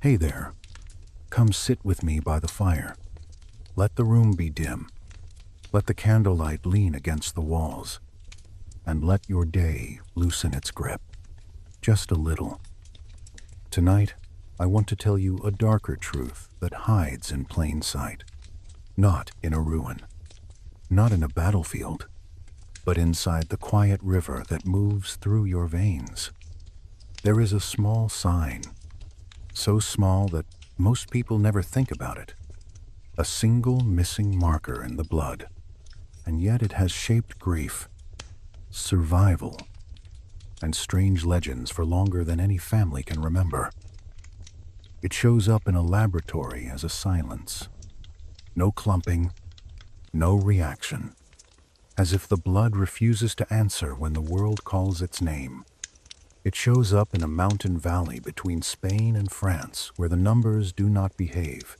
Hey there, come sit with me by the fire. Let the room be dim. Let the candlelight lean against the walls. And let your day loosen its grip, just a little. Tonight, I want to tell you a darker truth that hides in plain sight. Not in a ruin, not in a battlefield, but inside the quiet river that moves through your veins. There is a small sign, so small that most people never think about it. A single missing marker in the blood, and yet it has shaped grief, survival, and strange legends for longer than any family can remember. It shows up in a laboratory as a silence. No clumping, no reaction, as if the blood refuses to answer when the world calls its name. It shows up in a mountain valley between Spain and France where the numbers do not behave,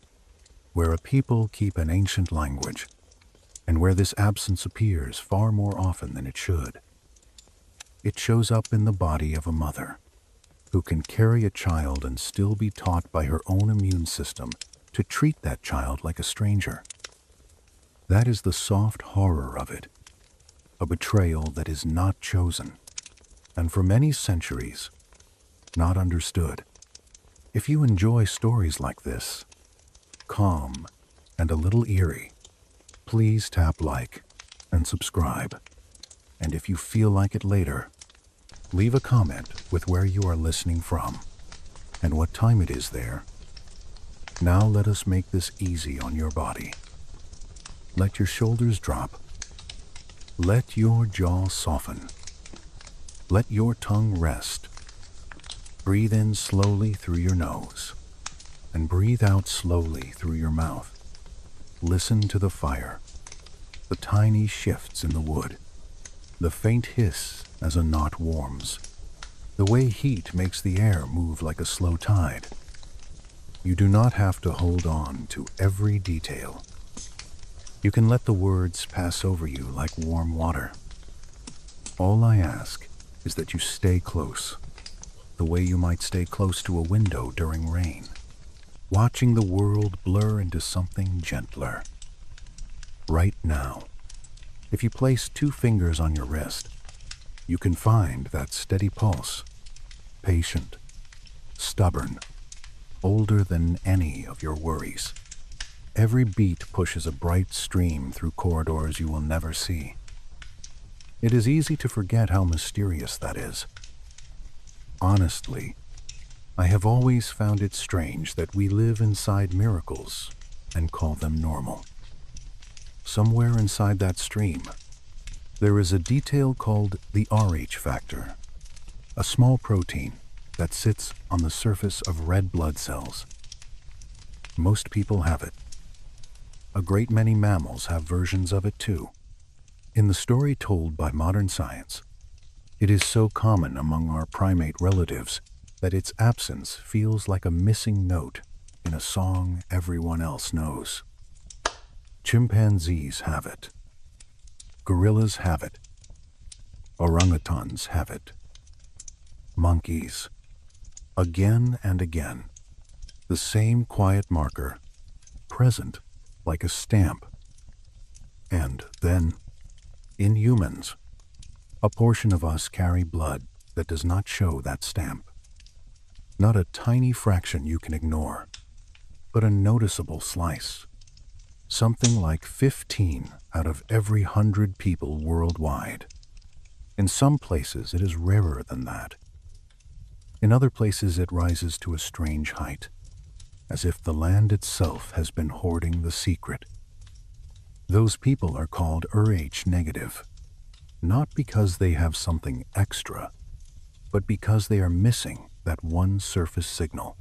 where a people keep an ancient language, and where this absence appears far more often than it should. It shows up in the body of a mother who can carry a child and still be taught by her own immune system to treat that child like a stranger. That is the soft horror of it, a betrayal that is not chosen, and for many centuries, not understood. If you enjoy stories like this, calm and a little eerie, please tap like and subscribe. And if you feel like it later, leave a comment with where you are listening from and what time it is there. Now let us make this easy on your body. Let your shoulders drop. Let your jaw soften. Let your tongue rest. Breathe in slowly through your nose and breathe out slowly through your mouth. Listen to the fire, the tiny shifts in the wood, the faint hiss as a knot warms, the way heat makes the air move like a slow tide. You do not have to hold on to every detail. You can let the words pass over you like warm water. All I ask is that you stay close, the way you might stay close to a window during rain, watching the world blur into something gentler. Right now, if you place 2 fingers on your wrist, you can find that steady pulse, patient, stubborn, older than any of your worries. Every beat pushes a bright stream through corridors you will never see. It is easy to forget how mysterious that is. Honestly, I have always found it strange that we live inside miracles and call them normal. Somewhere inside that stream, there is a detail called the Rh factor, a small protein that sits on the surface of red blood cells. Most people have it. A great many mammals have versions of it too. In the story told by modern science, it is so common among our primate relatives that its absence feels like a missing note in a song everyone else knows. Chimpanzees have it. Gorillas have it. Orangutans have it. Monkeys. Again and again, the same quiet marker, present like a stamp. And then, in humans, a portion of us carry blood that does not show that stamp. Not a tiny fraction you can ignore, but a noticeable slice. Something like 15 out of every 100 people worldwide. In some places, it is rarer than that. In other places, it rises to a strange height, as if the land itself has been hoarding the secret. Those people are called Rh negative, not because they have something extra, but because they are missing that one surface signal.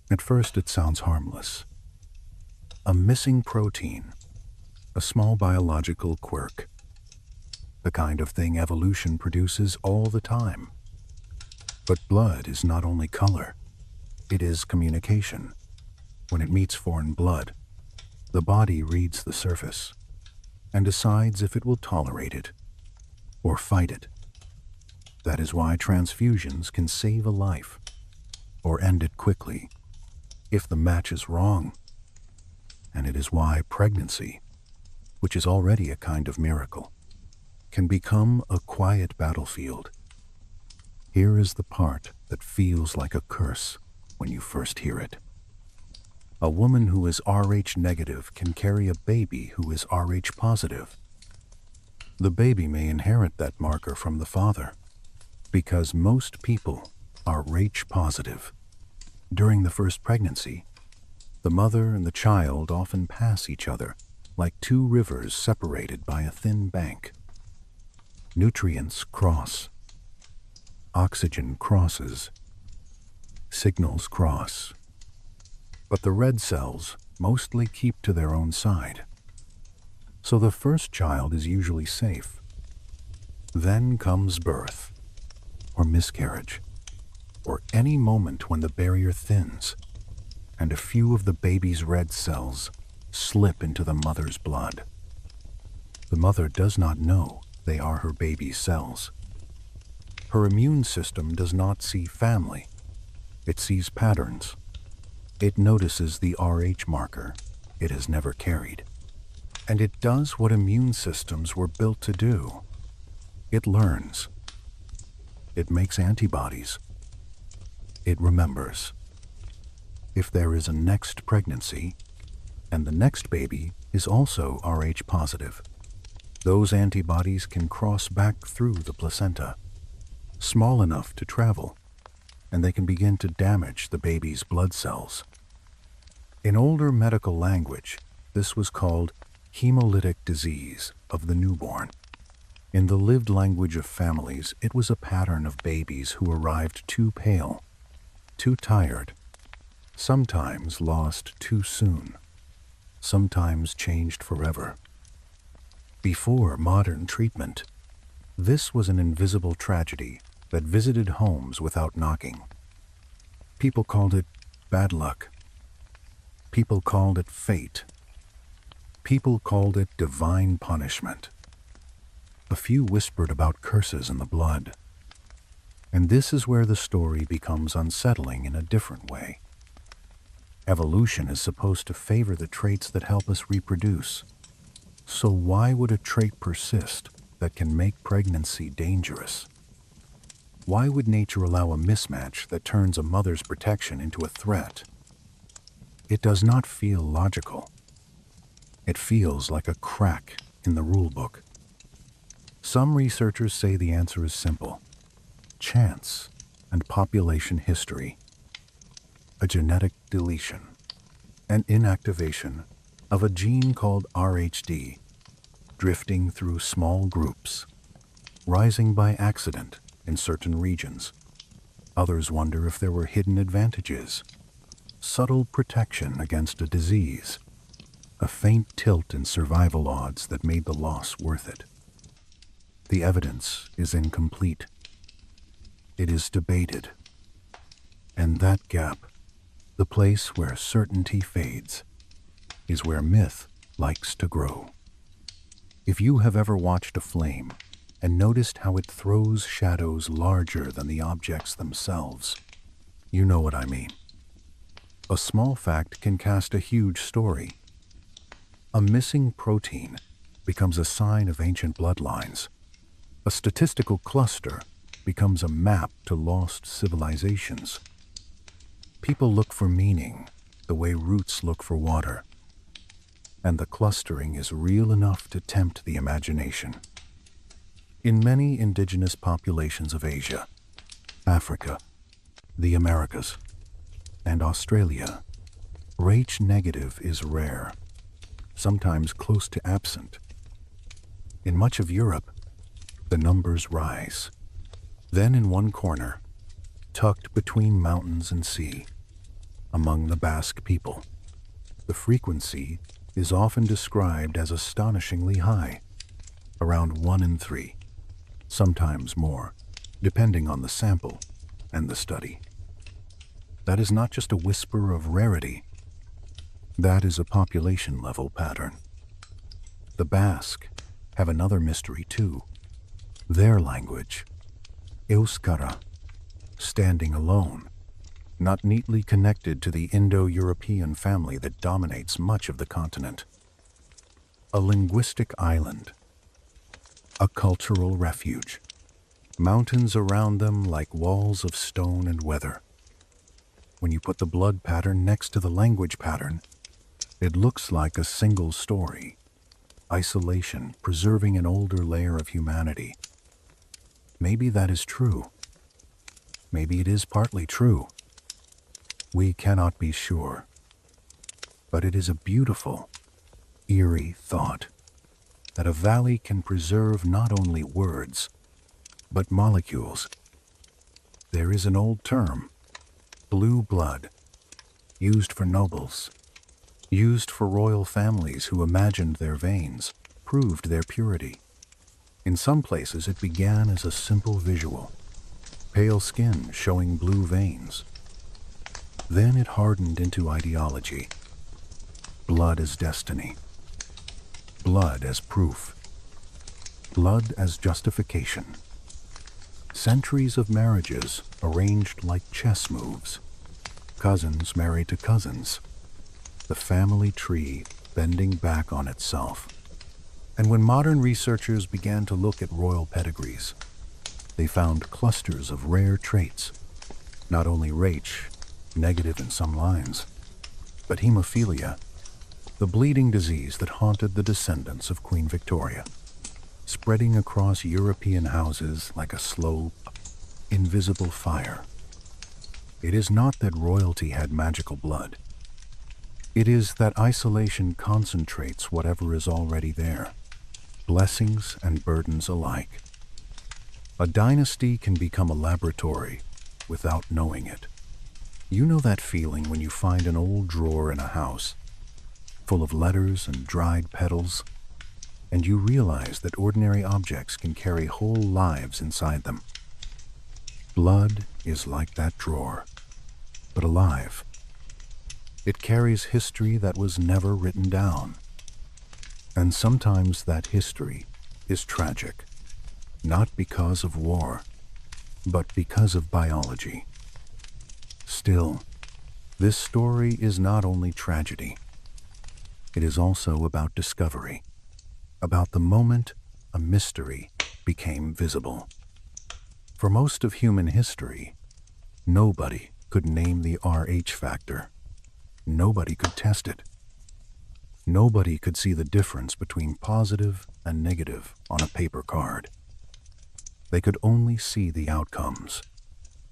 At first, it sounds harmless. A missing protein, a small biological quirk, the kind of thing evolution produces all the time. But blood is not only color, it is communication. When it meets foreign blood, the body reads the surface and decides if it will tolerate it or fight it. That is why transfusions can save a life or end it quickly if the match is wrong. And it is why pregnancy, which is already a kind of miracle, can become a quiet battlefield. Here is the part that feels like a curse when you first hear it. A woman who is Rh negative can carry a baby who is Rh positive. The baby may inherit that marker from the father, because most people are Rh positive. During the first pregnancy, the mother and the child often pass each other like two rivers separated by a thin bank. Nutrients cross. Oxygen crosses. Signals cross. But the red cells mostly keep to their own side. So the first child is usually safe. Then comes birth, or miscarriage, or any moment when the barrier thins, and a few of the baby's red cells slip into the mother's blood. The mother does not know they are her baby's cells. Her immune system does not see family. It sees patterns. It notices the Rh marker it has never carried. And it does what immune systems were built to do. It learns. It makes antibodies. It remembers. If there is a next pregnancy, and the next baby is also Rh positive, those antibodies can cross back through the placenta, small enough to travel, and they can begin to damage the baby's blood cells. In older medical language, this was called hemolytic disease of the newborn. In the lived language of families, it was a pattern of babies who arrived too pale, too tired, sometimes lost too soon, sometimes changed forever. Before modern treatment, this was an invisible tragedy that visited homes without knocking. People called it bad luck. People called it fate. People called it divine punishment. A few whispered about curses in the blood. And this is where the story becomes unsettling in a different way. Evolution is supposed to favor the traits that help us reproduce. So why would a trait persist that can make pregnancy dangerous? Why would nature allow a mismatch that turns a mother's protection into a threat? It does not feel logical. It feels like a crack in the rulebook. Some researchers say the answer is simple: chance and population history. A genetic deletion, an inactivation of a gene called RHD, drifting through small groups, rising by accident in certain regions. Others wonder if there were hidden advantages, subtle protection against a disease, a faint tilt in survival odds that made the loss worth it. The evidence is incomplete. It is debated. And that gap, the place where certainty fades, is where myth likes to grow. If you have ever watched a flame and noticed how it throws shadows larger than the objects themselves, you know what I mean. A small fact can cast a huge story. A missing protein becomes a sign of ancient bloodlines. A statistical cluster becomes a map to lost civilizations. People look for meaning the way roots look for water. And the clustering is real enough to tempt the imagination. In many indigenous populations of Asia, Africa, the Americas, and Australia, Rh negative is rare, sometimes close to absent. In much of Europe, the numbers rise. Then in one corner, tucked between mountains and sea, among the Basque people, the frequency is often described as astonishingly high, around 1 in 3, sometimes more, depending on the sample and the study. That is not just a whisper of rarity. That is a population-level pattern. The Basque have another mystery too. Their language, Euskara, standing alone, not neatly connected to the Indo-European family that dominates much of the continent. A linguistic island, a cultural refuge, mountains around them like walls of stone and weather. When you put the blood pattern next to the language pattern, it looks like a single story. Isolation, preserving an older layer of humanity. Maybe that is true. Maybe it is partly true. We cannot be sure. But it is a beautiful, eerie thought that a valley can preserve not only words, but molecules. There is an old term, blue blood, used for nobles, used for royal families who imagined their veins, proved their purity. In some places it began as a simple visual, pale skin showing blue veins. Then it hardened into ideology. Blood as destiny. Blood as proof. Blood as justification. Centuries of marriages arranged like chess moves. Cousins married to cousins. The family tree bending back on itself. And when modern researchers began to look at royal pedigrees, they found clusters of rare traits, not only Rh, negative in some lines, but hemophilia, the bleeding disease that haunted the descendants of Queen Victoria, spreading across European houses like a slow, invisible fire. It is not that royalty had magical blood. It is that isolation concentrates whatever is already there, blessings and burdens alike. A dynasty can become a laboratory without knowing it. You know that feeling when you find an old drawer in a house, full of letters and dried petals, and you realize that ordinary objects can carry whole lives inside them. Blood is like that drawer, but alive. It carries history that was never written down. And sometimes that history is tragic, not because of war, but because of biology. Still, this story is not only tragedy. It is also about discovery, about the moment a mystery became visible. For most of human history, nobody could name the Rh factor. Nobody could test it. Nobody could see the difference between positive and negative on a paper card. They could only see the outcomes,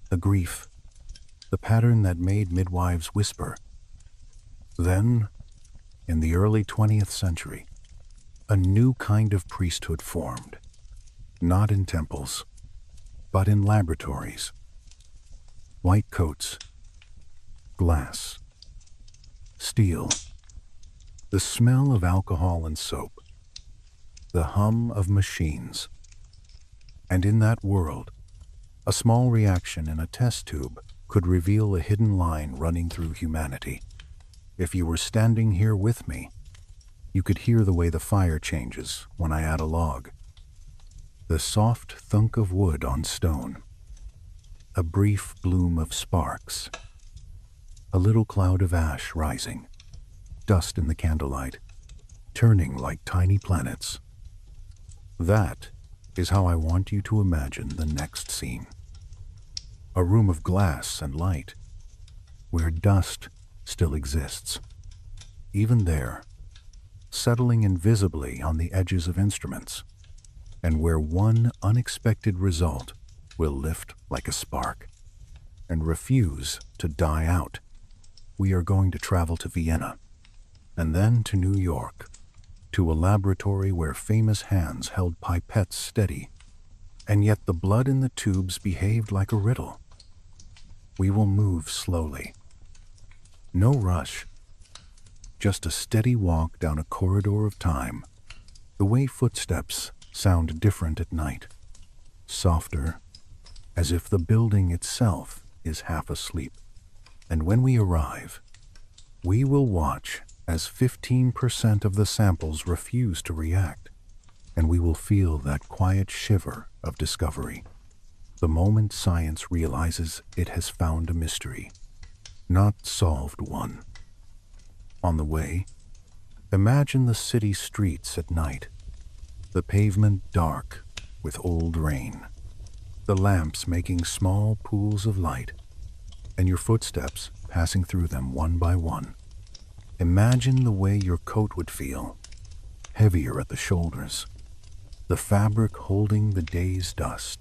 the grief, the pattern that made midwives whisper. Then, in the early 20th century, a new kind of priesthood formed, not in temples, but in laboratories. White coats, glass, steel, the smell of alcohol and soap, the hum of machines. And in that world, a small reaction in a test tube could reveal a hidden line running through humanity. If you were standing here with me, you could hear the way the fire changes when I add a log. The soft thunk of wood on stone. A brief bloom of sparks. A little cloud of ash rising. Dust in the candlelight, turning like tiny planets. That is how I want you to imagine the next scene. A room of glass and light, where dust still exists. Even there, settling invisibly on the edges of instruments, and where one unexpected result will lift like a spark and refuse to die out. We are going to travel to Vienna, and then to New York, to a laboratory where famous hands held pipettes steady, and yet the blood in the tubes behaved like a riddle. We will move slowly. No rush, just a steady walk down a corridor of time, the way footsteps sound different at night, softer, as if the building itself is half asleep. And when we arrive, we will watch as 15% of the samples refuse to react, and we will feel that quiet shiver of discovery, the moment science realizes it has found a mystery. not solved one. On the way, imagine the city streets at night, the pavement dark with old rain, the lamps making small pools of light, and your footsteps passing through them one by one. Imagine the way your coat would feel, heavier at the shoulders, the fabric holding the day's dust,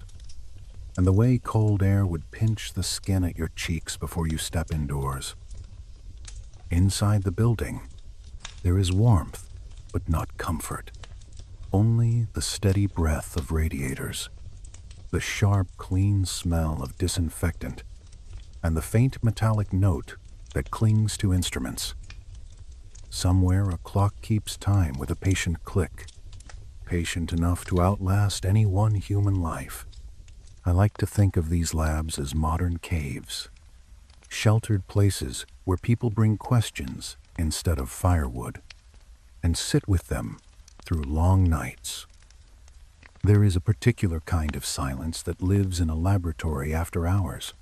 and the way cold air would pinch the skin at your cheeks before you step indoors. Inside the building, there is warmth, but not comfort. Only the steady breath of radiators, the sharp, clean smell of disinfectant, and the faint metallic note that clings to instruments. Somewhere a clock keeps time with a patient click, patient enough to outlast any one human life. I like to think of these labs as modern caves, sheltered places where people bring questions instead of firewood, and sit with them through long nights. There is a particular kind of silence that lives in a laboratory after hours.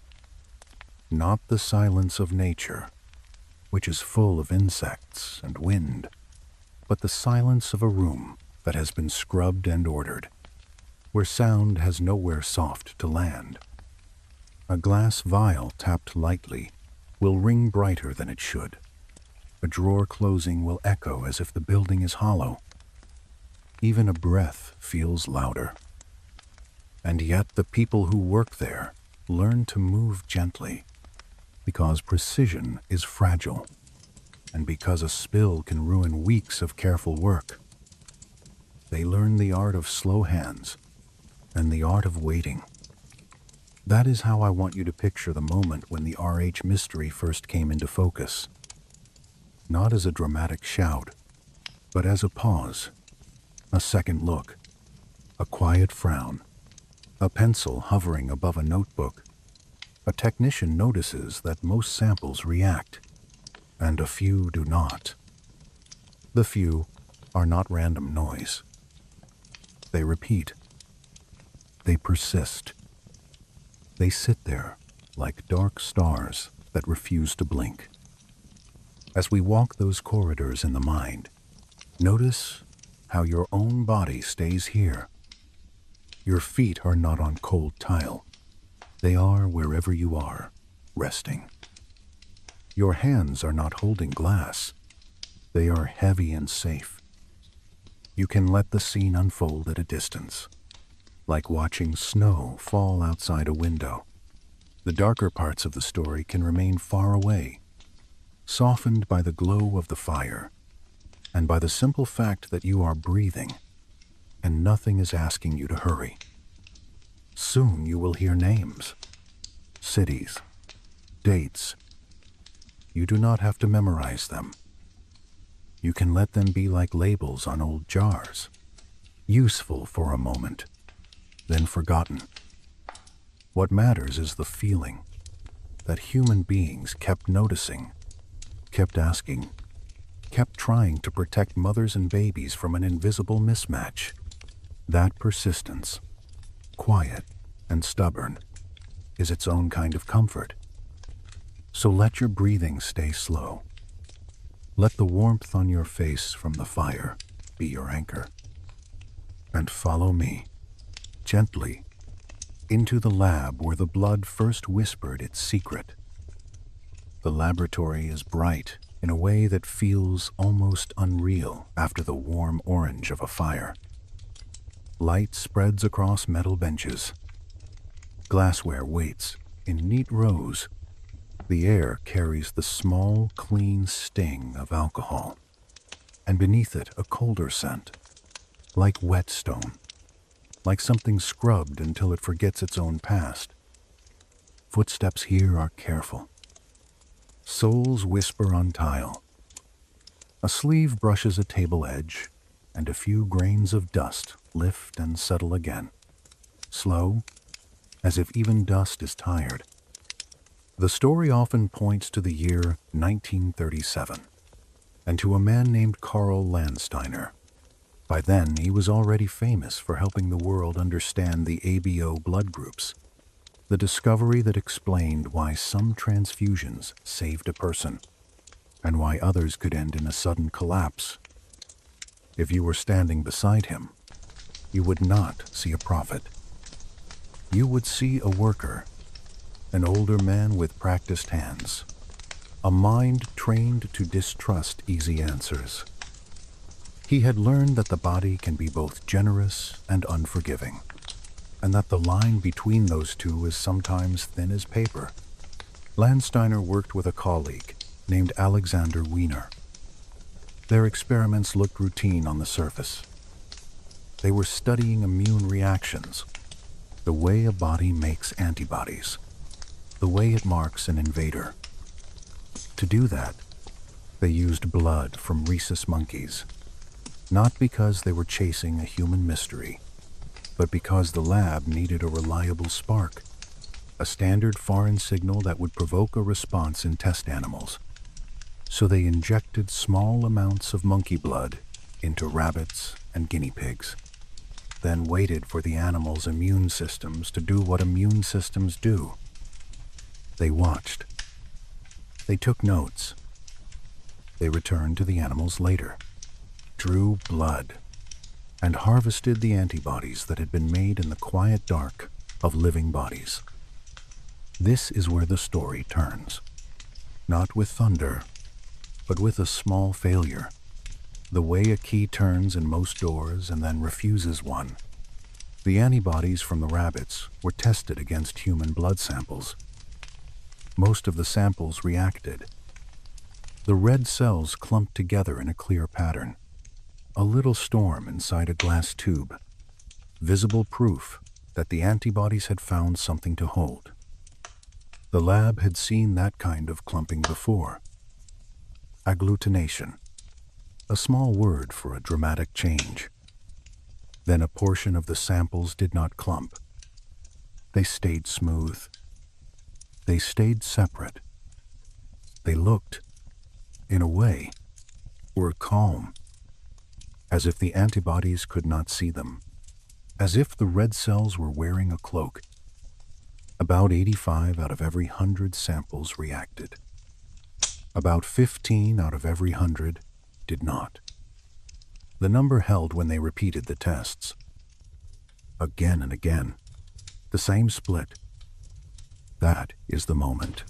Not the silence of nature, which is full of insects and wind, but the silence of a room that has been scrubbed and ordered, where sound has nowhere soft to land. A glass vial tapped lightly will ring brighter than it should. A drawer closing will echo as if the building is hollow. Even a breath feels louder. And yet the people who work there learn to move gently, because precision is fragile, and because a spill can ruin weeks of careful work. They learn the art of slow hands and the art of waiting. That is how I want you to picture the moment when the RH mystery first came into focus. Not as a dramatic shout, but as a pause, a second look, a quiet frown, a pencil hovering above a notebook. A technician notices that most samples react, and a few do not. The few are not random noise. They repeat. They persist. They sit there like dark stars that refuse to blink. As we walk those corridors in the mind, notice how your own body stays here. Your feet are not on cold tile. They are wherever you are, resting. Your hands are not holding glass. They are heavy and safe. You can let the scene unfold at a distance, like watching snow fall outside a window. The darker parts of the story can remain far away, softened by the glow of the fire, and by the simple fact that you are breathing, and nothing is asking you to hurry. Soon you will hear names, cities, dates. You do not have to memorize them. You can let them be like labels on old jars, useful for a moment, then forgotten. What matters is the feeling that human beings kept noticing, kept asking, kept trying to protect mothers and babies from an invisible mismatch. That persistence, quiet and stubborn, is its own kind of comfort. So let your breathing stay slow. Let the warmth on your face from the fire be your anchor. And follow me, gently, into the lab where the blood first whispered its secret. The laboratory is bright in a way that feels almost unreal after the warm orange of a fire. Light spreads across metal benches. Glassware waits in neat rows. The air carries the small, clean sting of alcohol, and beneath it a colder scent, like whetstone, like something scrubbed until it forgets its own past. Footsteps here are careful. Soles whisper on tile. A sleeve brushes a table edge, and a few grains of dust lift and settle again, slow, as if even dust is tired. The story often points to the year 1937, and to a man named Karl Landsteiner. By then, he was already famous for helping the world understand the ABO blood groups. The discovery that explained why some transfusions saved a person and why others could end in a sudden collapse. If you were standing beside him, you would not see a prophet. You would see a worker, an older man with practiced hands, a mind trained to distrust easy answers. He had learned that the body can be both generous and unforgiving, and that the line between those two is sometimes thin as paper. Landsteiner worked with a colleague named Alexander Wiener. Their experiments looked routine on the surface. They were studying immune reactions, the way a body makes antibodies, the way it marks an invader. To do that, they used blood from rhesus monkeys, not because they were chasing a human mystery, but because the lab needed a reliable spark, a standard foreign signal that would provoke a response in test animals. So they injected small amounts of monkey blood into rabbits and guinea pigs, then waited for the animals' immune systems to do what immune systems do. They watched. They took notes. They returned to the animals later, drew blood, and harvested the antibodies that had been made in the quiet dark of living bodies. This is where the story turns. Not with thunder, but with a small failure. The way a key turns in most doors and then refuses one. The antibodies from the rabbits were tested against human blood samples. Most of the samples reacted. The red cells clumped together in a clear pattern. A little storm inside a glass tube. Visible proof that the antibodies had found something to hold. The lab had seen that kind of clumping before. Agglutination, a small word for a dramatic change. Then a portion of the samples did not clump. They stayed smooth. They stayed separate. They looked, in a way, were calm, as if the antibodies could not see them, as if the red cells were wearing a cloak. About 85 out of every 100 samples reacted. About 15 out of every 100 did not. The number held when they repeated the tests. Again and again, the same split. That is the moment.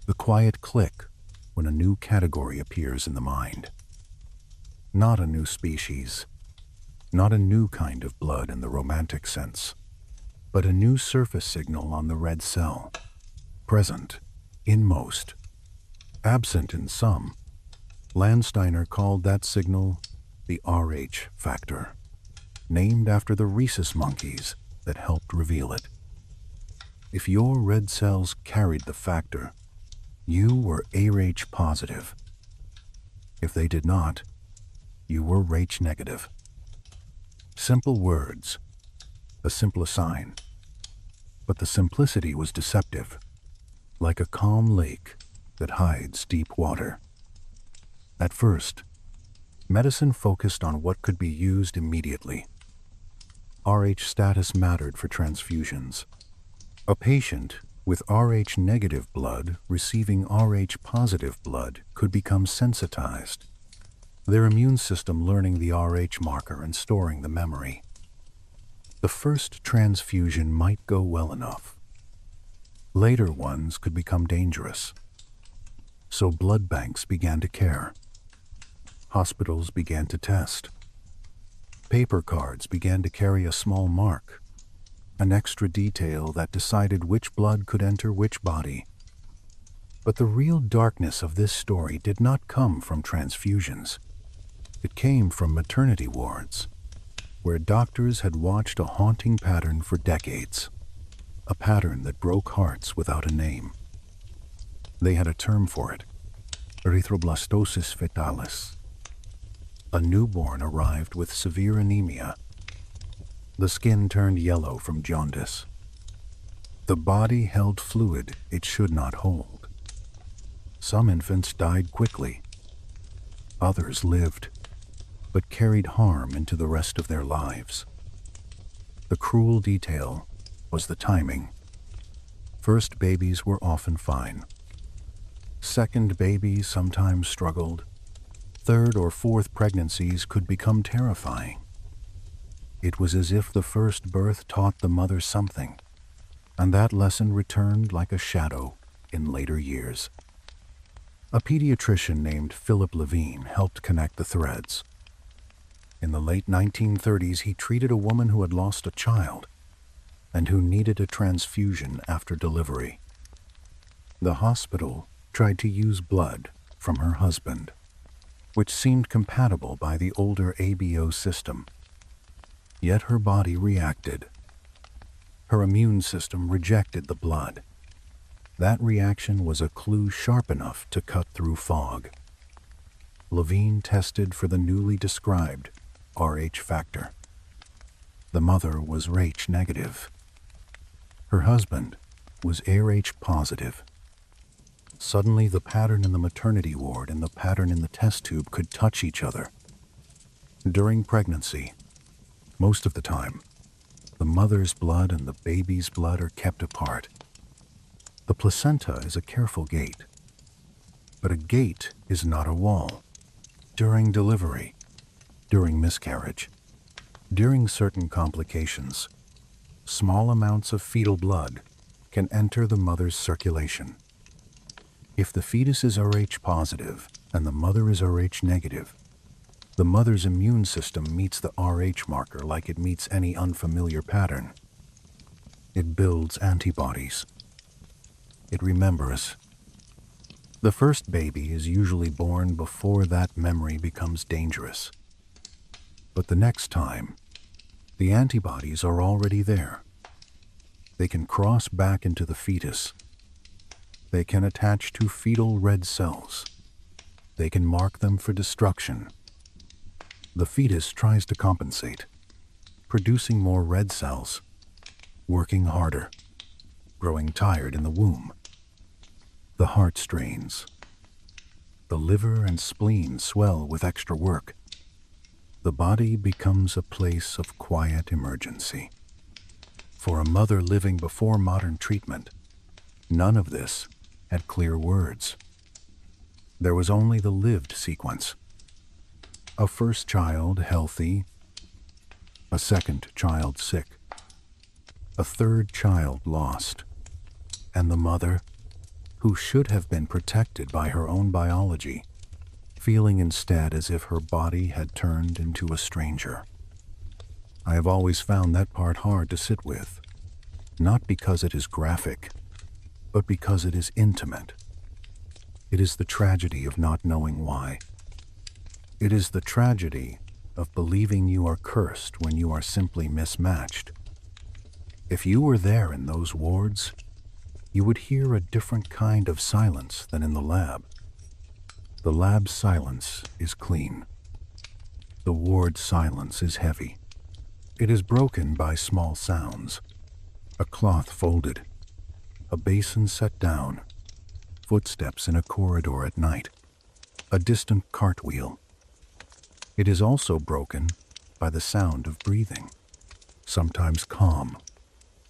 The quiet click when a new category appears in the mind. Not a new species, not a new kind of blood in the romantic sense, but a new surface signal on the red cell, present in most, absent in some. Landsteiner called that signal the RH factor, named after the rhesus monkeys that helped reveal it. If your red cells carried the factor, you were RH positive. If they did not, you were RH negative. Simple words, a simple sign, but the simplicity was deceptive, like a calm lake that hides deep water. At first, medicine focused on what could be used immediately. RH status mattered for transfusions. A patient with RH negative blood receiving RH positive blood could become sensitized, their immune system learning the RH marker and storing the memory. The first transfusion might go well enough. Later ones could become dangerous. So blood banks began to care. Hospitals began to test. Paper cards began to carry a small mark, an extra detail that decided which blood could enter which body. But the real darkness of this story did not come from transfusions. It came from maternity wards, where doctors had watched a haunting pattern for decades, a pattern that broke hearts without a name. They had a term for it, erythroblastosis fetalis. A newborn arrived with severe anemia. The skin turned yellow from jaundice. The body held fluid it should not hold. Some infants died quickly. Others lived, but carried harm into the rest of their lives. The cruel detail was the timing. First babies were often fine. Second babies sometimes struggled. Third or fourth pregnancies could become terrifying. It was as if the first birth taught the mother something, and that lesson returned like a shadow in later years. A pediatrician named Philip Levine helped connect the threads. In the late 1930s, he treated a woman who had lost a child and who needed a transfusion after delivery. The hospital tried to use blood from her husband, which seemed compatible by the older ABO system. Yet her body reacted. Her immune system rejected the blood. That reaction was a clue sharp enough to cut through fog. Levine tested for the newly described Rh factor. The mother was Rh negative. Her husband was Rh positive. Suddenly, the pattern in the maternity ward and the pattern in the test tube could touch each other. During pregnancy, most of the time, the mother's blood and the baby's blood are kept apart. The placenta is a careful gate, but a gate is not a wall. During delivery, during miscarriage, during certain complications, small amounts of fetal blood can enter the mother's circulation. If the fetus is Rh positive and the mother is Rh negative, the mother's immune system meets the Rh marker like it meets any unfamiliar pattern. It builds antibodies. It remembers. The first baby is usually born before that memory becomes dangerous. But the next time, the antibodies are already there. They can cross back into the fetus. They can attach to fetal red cells. They can mark them for destruction. The fetus tries to compensate, producing more red cells, working harder, growing tired in the womb. The heart strains. The liver and spleen swell with extra work. The body becomes a place of quiet emergency. For a mother living before modern treatment, none of this had clear words. There was only the lived sequence. A first child healthy, a second child sick, a third child lost, and the mother, who should have been protected by her own biology, feeling instead as if her body had turned into a stranger. I have always found that part hard to sit with, not because it is graphic, but because it is intimate. It is the tragedy of not knowing why. It is the tragedy of believing you are cursed when you are simply mismatched. If you were there in those wards, you would hear a different kind of silence than in the lab. The lab silence is clean. The ward silence is heavy. It is broken by small sounds. A cloth folded, a basin set down, footsteps in a corridor at night, a distant cartwheel. It is also broken by the sound of breathing, sometimes calm,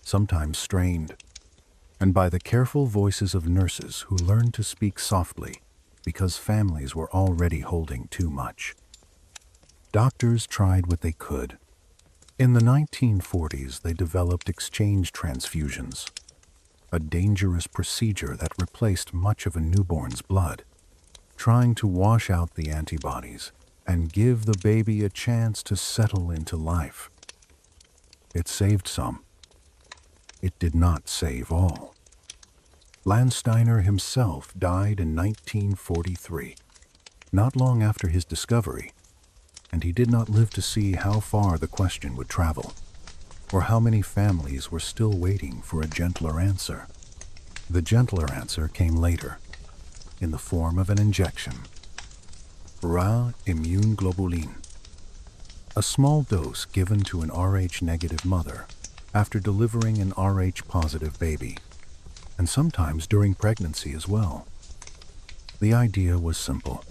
sometimes strained, and by the careful voices of nurses who learned to speak softly because families were already holding too much. Doctors tried what they could. In the 1940s, they developed exchange transfusions, a dangerous procedure that replaced much of a newborn's blood, trying to wash out the antibodies and give the baby a chance to settle into life. It saved some. It did not save all. Landsteiner himself died in 1943, not long after his discovery, and he did not live to see how far the question would travel, or how many families were still waiting for a gentler answer. The gentler answer came later, in the form of an injection. Raw immune globulin, a small dose given to an Rh-negative mother after delivering an Rh-positive baby, and sometimes during pregnancy as well. The idea was simple.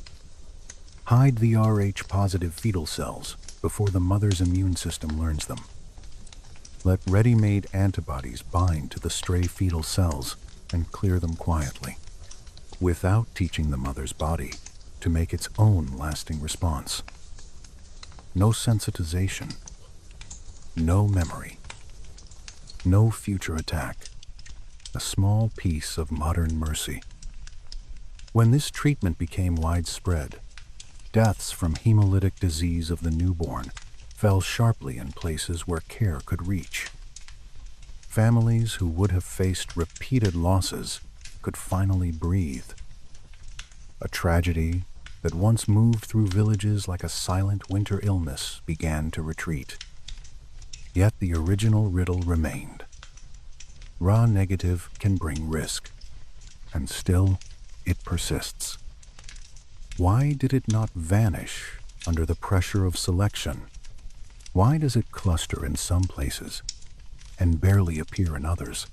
Hide the Rh-positive fetal cells before the mother's immune system learns them. Let ready-made antibodies bind to the stray fetal cells and clear them quietly, without teaching the mother's body to make its own lasting response. No sensitization, no memory, no future attack. A small piece of modern mercy. When this treatment became widespread, deaths from hemolytic disease of the newborn fell sharply in places where care could reach. Families who would have faced repeated losses could finally breathe. A tragedy that once moved through villages like a silent winter illness began to retreat. Yet the original riddle remained. Raw negative can bring risk, and still it persists. Why did it not vanish under the pressure of selection? Why does it cluster in some places and barely appear in others?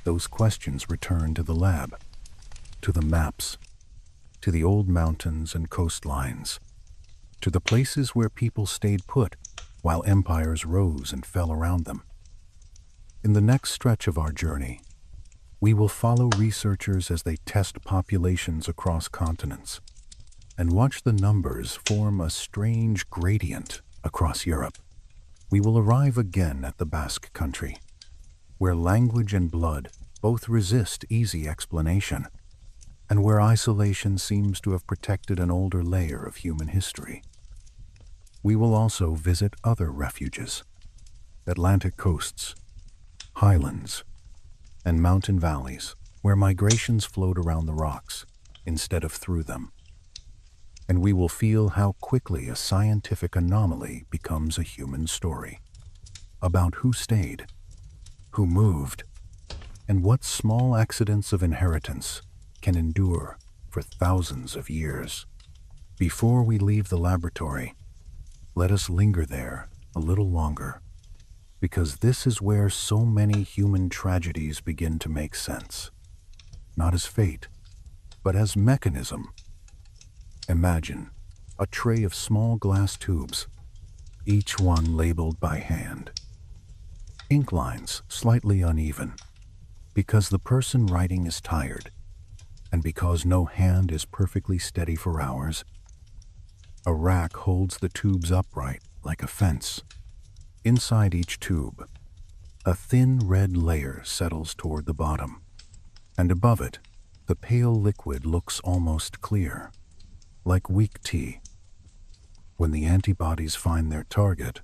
Those questions return to the lab, to the maps, to the old mountains and coastlines, to the places where people stayed put while empires rose and fell around them. In the next stretch of our journey, we will follow researchers as they test populations across continents and watch the numbers form a strange gradient across Europe. We will arrive again at the Basque country, where language and blood both resist easy explanation, and where isolation seems to have protected an older layer of human history. We will also visit other refuges, Atlantic coasts, highlands, and mountain valleys, where migrations flowed around the rocks instead of through them. And we will feel how quickly a scientific anomaly becomes a human story, about who stayed, who moved, and what small accidents of inheritance can endure for thousands of years. Before we leave the laboratory, let us linger there a little longer, because this is where so many human tragedies begin to make sense, not as fate, but as mechanism. Imagine a tray of small glass tubes, each one labeled by hand. Ink lines slightly uneven, because the person writing is tired, and because no hand is perfectly steady for hours. A rack holds the tubes upright like a fence. Inside each tube, a thin red layer settles toward the bottom, and above it, the pale liquid looks almost clear, like weak tea. When the antibodies find their target,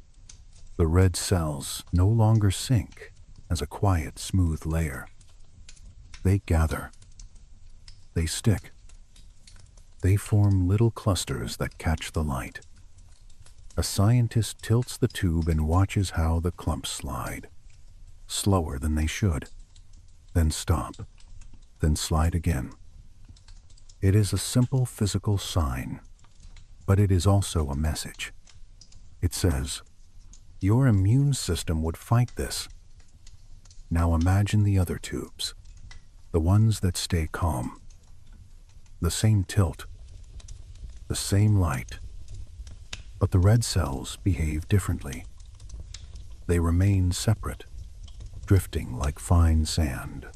the red cells no longer sink as a quiet, smooth layer. They gather. They stick. They form little clusters that catch the light. A scientist tilts the tube and watches how the clumps slide, slower than they should, then stop, then slide again. It is a simple physical sign, but it is also a message. It says, your immune system would fight this. Now imagine the other tubes, the ones that stay calm. The same tilt, the same light, but the red cells behave differently. They remain separate, drifting like fine sand,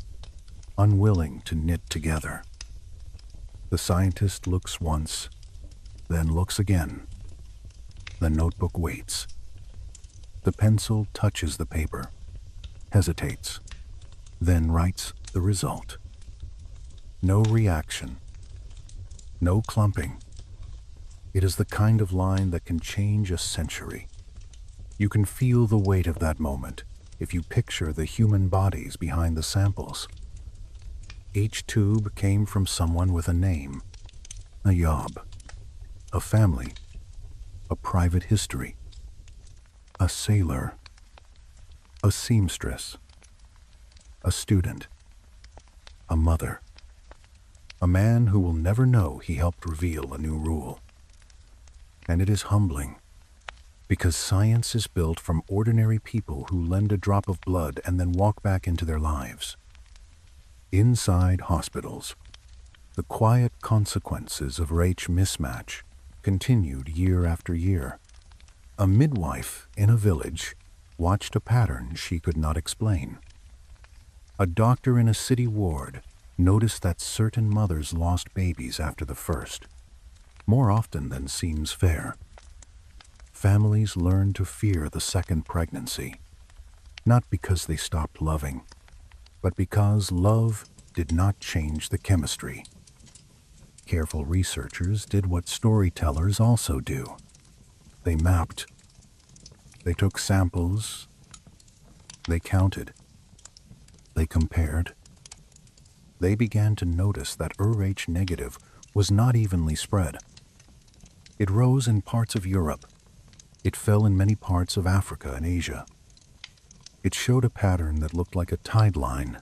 unwilling to knit together. The scientist looks once, then looks again. The notebook waits. The pencil touches the paper, hesitates, then writes the result. No reaction, no clumping. It is the kind of line that can change a century. You can feel the weight of that moment if you picture the human bodies behind the samples. Each tube came from someone with a name, a job, a family, a private history, a sailor, a seamstress, a student, a mother, a man who will never know he helped reveal a new rule. And it is humbling, because science is built from ordinary people who lend a drop of blood and then walk back into their lives. Inside hospitals, the quiet consequences of Rh mismatch continued year after year. A midwife in a village watched a pattern she could not explain. A doctor in a city ward noticed that certain mothers lost babies after the first, more often than seems fair. Families learned to fear the second pregnancy, not because they stopped loving, but because love did not change the chemistry. Careful researchers did what storytellers also do. They mapped. They took samples. They counted. They compared. They began to notice that Rh negative was not evenly spread. It rose in parts of Europe. It fell in many parts of Africa and Asia. It showed a pattern that looked like a tide line,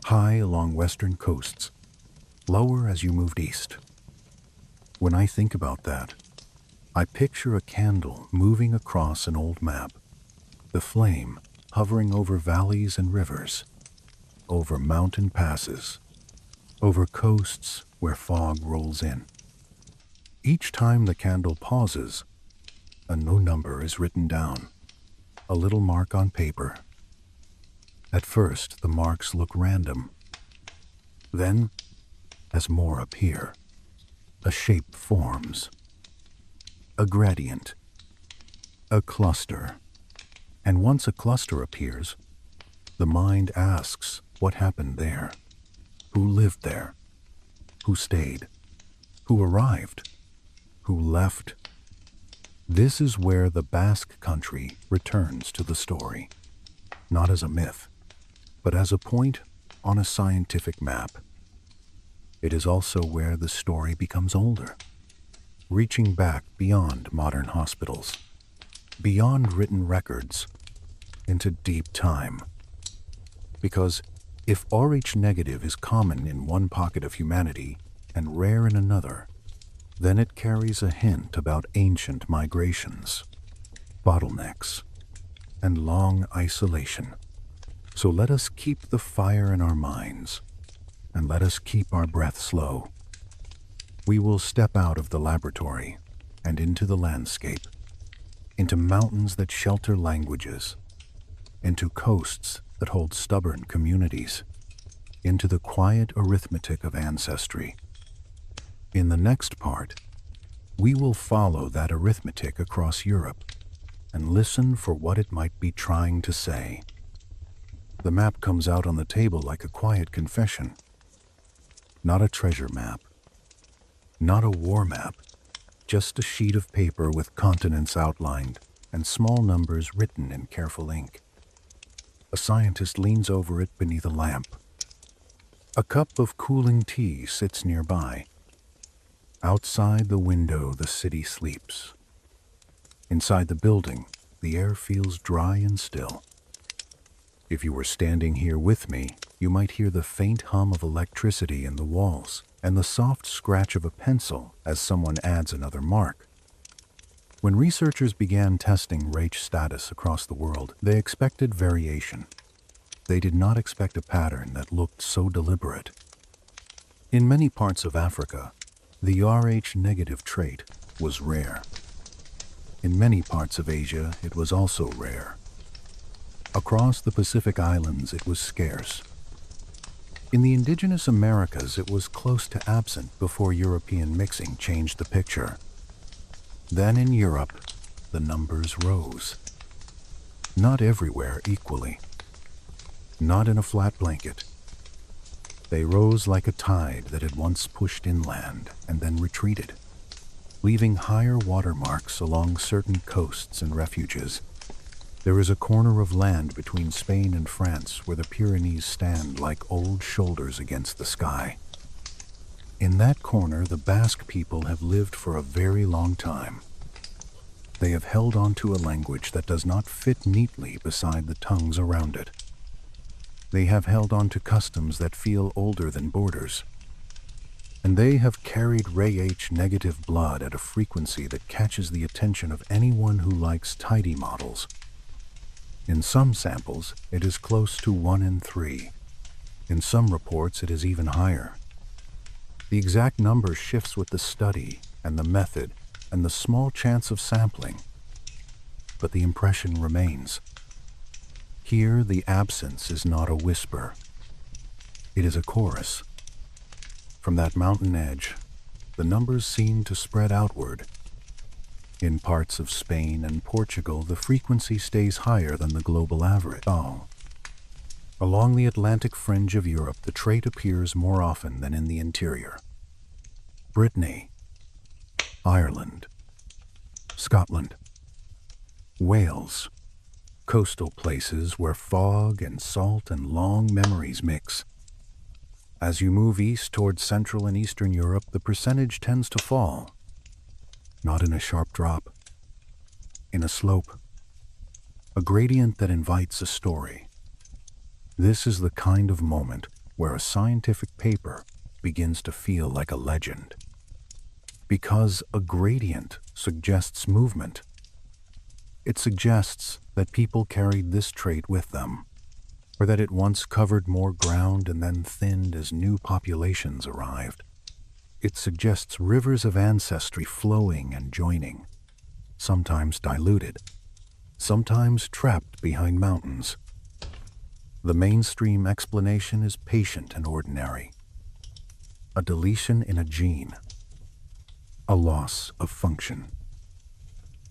high along western coasts, lower as you moved east. When I think about that, I picture a candle moving across an old map, the flame hovering over valleys and rivers, over mountain passes, over coasts where fog rolls in. Each time the candle pauses, a new number is written down, a little mark on paper. At first, the marks look random. Then, as more appear, a shape forms, a gradient, a cluster. And once a cluster appears, the mind asks what happened there, who lived there, who stayed, who arrived, who left. This is where the Basque country returns to the story, not as a myth, but as a point on a scientific map. It is also where the story becomes older, reaching back beyond modern hospitals, beyond written records, into deep time. Because if Rh negative is common in one pocket of humanity and rare in another, then it carries a hint about ancient migrations, bottlenecks, and long isolation. So let us keep the fire in our minds, and let us keep our breath slow. We will step out of the laboratory and into the landscape, into mountains that shelter languages, into coasts that hold stubborn communities, into the quiet arithmetic of ancestry. In the next part, we will follow that arithmetic across Europe and listen for what it might be trying to say. The map comes out on the table like a quiet confession. Not a treasure map, not a war map, just a sheet of paper with continents outlined and small numbers written in careful ink. A scientist leans over it beneath a lamp. A cup of cooling tea sits nearby. Outside the window, the city sleeps. Inside the building, the air feels dry and still. If you were standing here with me, you might hear the faint hum of electricity in the walls and the soft scratch of a pencil as someone adds another mark. When researchers began testing Rh status across the world, they expected variation. They did not expect a pattern that looked so deliberate. In many parts of Africa, the Rh negative trait was rare. In many parts of Asia, it was also rare. Across the Pacific Islands, it was scarce. In the indigenous Americas, it was close to absent before European mixing changed the picture. Then in Europe, the numbers rose. Not everywhere equally. Not in a flat blanket. They rose like a tide that had once pushed inland and then retreated, leaving higher watermarks along certain coasts and refuges. There is a corner of land between Spain and France where the Pyrenees stand like old shoulders against the sky. In that corner, the Basque people have lived for a very long time. They have held on to a language that does not fit neatly beside the tongues around it. They have held on to customs that feel older than borders. And they have carried Rh negative blood at a frequency that catches the attention of anyone who likes tidy models. In some samples, it is close to 1 in 3. In some reports, it is even higher. The exact number shifts with the study and the method and the small chance of sampling. But the impression remains. Here, the absence is not a whisper. It is a chorus. From that mountain edge, the numbers seem to spread outward. In parts of Spain and Portugal, the frequency stays higher than the global average. Along the Atlantic fringe of Europe, the trait appears more often than in the interior. Brittany, Ireland, Scotland, Wales, coastal places where fog and salt and long memories mix. As you move east towards Central and Eastern Europe, the percentage tends to fall. Not in a sharp drop, in a slope, a gradient that invites a story. This is the kind of moment where a scientific paper begins to feel like a legend. Because a gradient suggests movement. It suggests that people carried this trait with them, or that it once covered more ground and then thinned as new populations arrived. It suggests rivers of ancestry flowing and joining, sometimes diluted, sometimes trapped behind mountains. The mainstream explanation is patient and ordinary. A deletion in a gene, a loss of function,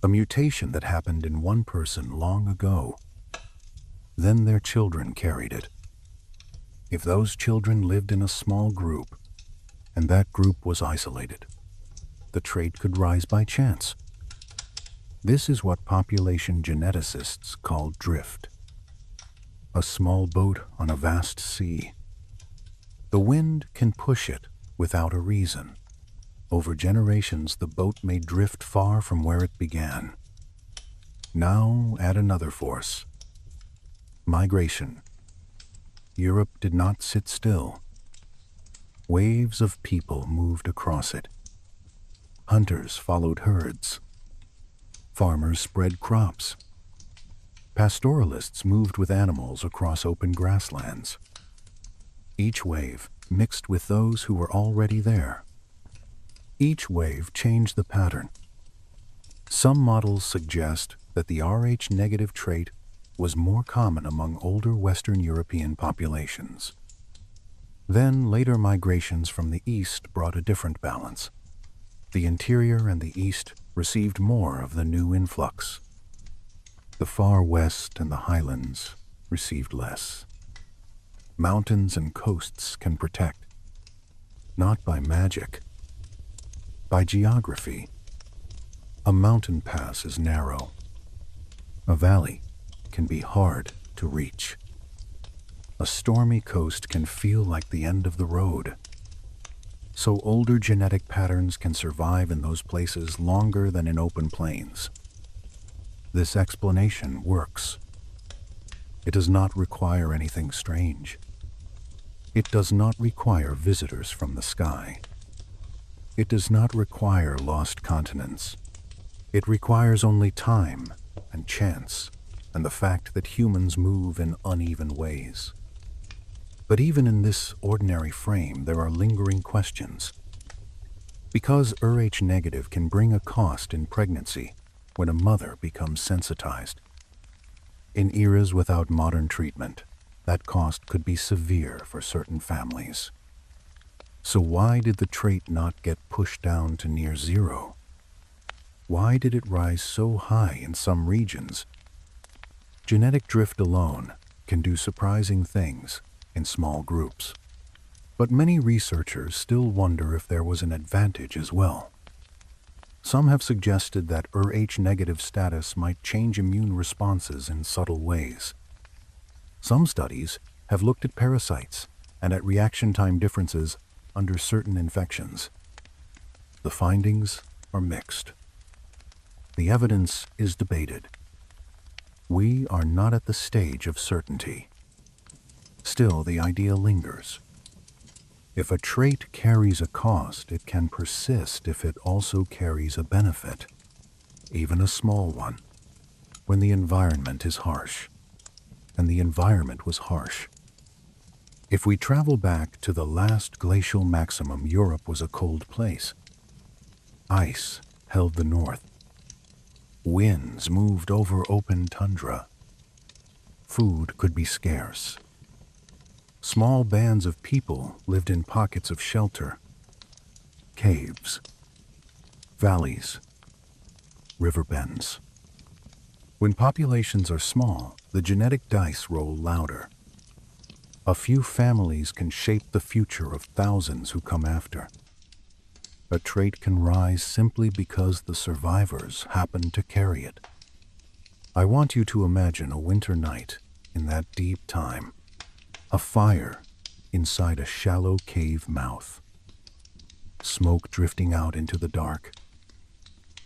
a mutation that happened in one person long ago. Then their children carried it. If those children lived in a small group, and that group was isolated, the trait could rise by chance. This is what population geneticists call drift. A small boat on a vast sea. The wind can push it without a reason. Over generations, the boat may drift far from where it began. Now add another force. Migration. Europe did not sit still. Waves of people moved across it. Hunters followed herds. Farmers spread crops. Pastoralists moved with animals across open grasslands. Each wave mixed with those who were already there. Each wave changed the pattern. Some models suggest that the Rh-negative trait was more common among older Western European populations. Then later migrations from the east brought a different balance. The interior and the east received more of the new influx. The far west and the highlands received less. Mountains and coasts can protect, not by magic, by geography. A mountain pass is narrow. A valley can be hard to reach. A stormy coast can feel like the end of the road. So older genetic patterns can survive in those places longer than in open plains. This explanation works. It does not require anything strange. It does not require visitors from the sky. It does not require lost continents. It requires only time and chance and the fact that humans move in uneven ways. But even in this ordinary frame, there are lingering questions. Because Rh-negative can bring a cost in pregnancy when a mother becomes sensitized. In eras without modern treatment, that cost could be severe for certain families. So why did the trait not get pushed down to near zero? Why did it rise so high in some regions? Genetic drift alone can do surprising things in small groups. But many researchers still wonder if there was an advantage as well. Some have suggested that Rh-negative status might change immune responses in subtle ways. Some studies have looked at parasites and at reaction time differences under certain infections. The findings are mixed. The evidence is debated. We are not at the stage of certainty. Still, the idea lingers. If a trait carries a cost, it can persist if it also carries a benefit, even a small one, when the environment is harsh. And the environment was harsh. If we travel back to the last glacial maximum, Europe was a cold place. Ice held the north. Winds moved over open tundra. food could be scarce. Small bands of people lived in pockets of shelter, caves, valleys, river bends. When populations are small, the genetic dice roll louder. A few families can shape the future of thousands who come after. A trait can rise simply because the survivors happen to carry it. I want you to imagine a winter night in that deep time, a fire inside a shallow cave mouth, smoke drifting out into the dark.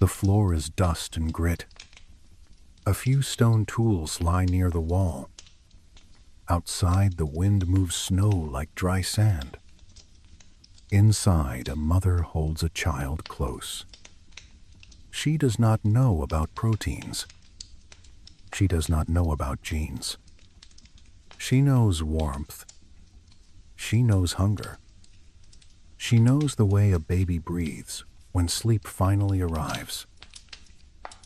The floor is dust and grit. A few stone tools lie near the wall. Outside, the wind moves snow like dry sand. Inside, a mother holds a child close. She does not know about proteins. She does not know about genes. She knows warmth. She knows hunger. She knows the way a baby breathes when sleep finally arrives.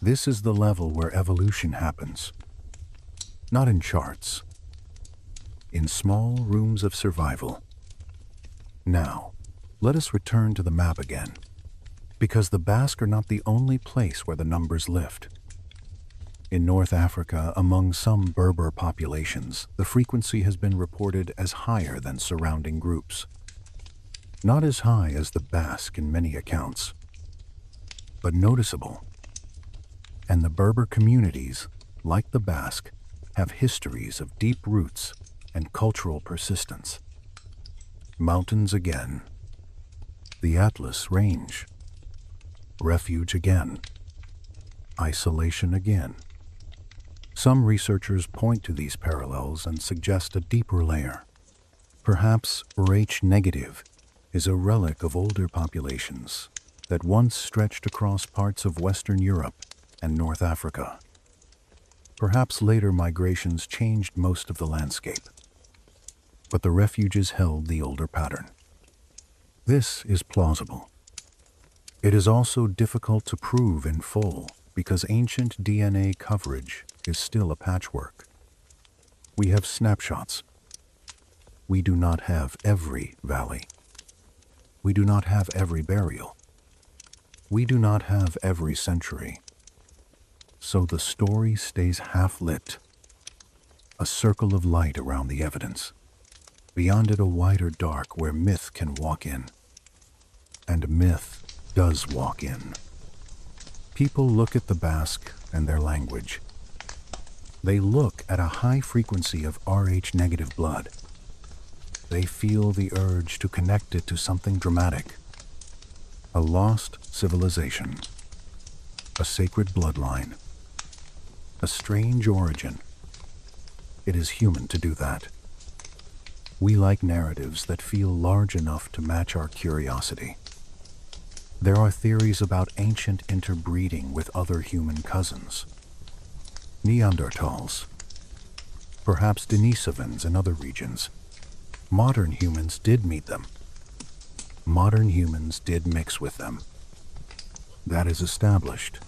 This is the level where evolution happens. Not in charts. In small rooms of survival. Now, let us return to the map again, because the Basque are not the only place where the numbers lift. In North Africa, among some Berber populations, the frequency has been reported as higher than surrounding groups. Not as high as the Basque in many accounts, but noticeable. And the Berber communities, like the Basque, have histories of deep roots and cultural persistence. Mountains again. The Atlas Range. Refuge again. Isolation again. Some researchers point to these parallels and suggest a deeper layer. Perhaps Rh negative is a relic of older populations that once stretched across parts of Western Europe and North Africa. Perhaps later migrations changed most of the landscape, but the refuges held the older pattern. This is plausible. It is also difficult to prove in full because ancient DNA coverage is still a patchwork. We have snapshots. We do not have every valley. We do not have every burial. We do not have every century. So the story stays half-lit, a circle of light around the evidence. Beyond it a wider dark where myth can walk in. And myth does walk in. People look at the Basque and their language. They look at a high frequency of Rh negative blood. They feel the urge to connect it to something dramatic. A lost civilization. A sacred bloodline. A strange origin. It is human to do that. We like narratives that feel large enough to match our curiosity. There are theories about ancient interbreeding with other human cousins. Neanderthals. Perhaps Denisovans in other regions. Modern humans did meet them. Modern humans did mix with them. That is established.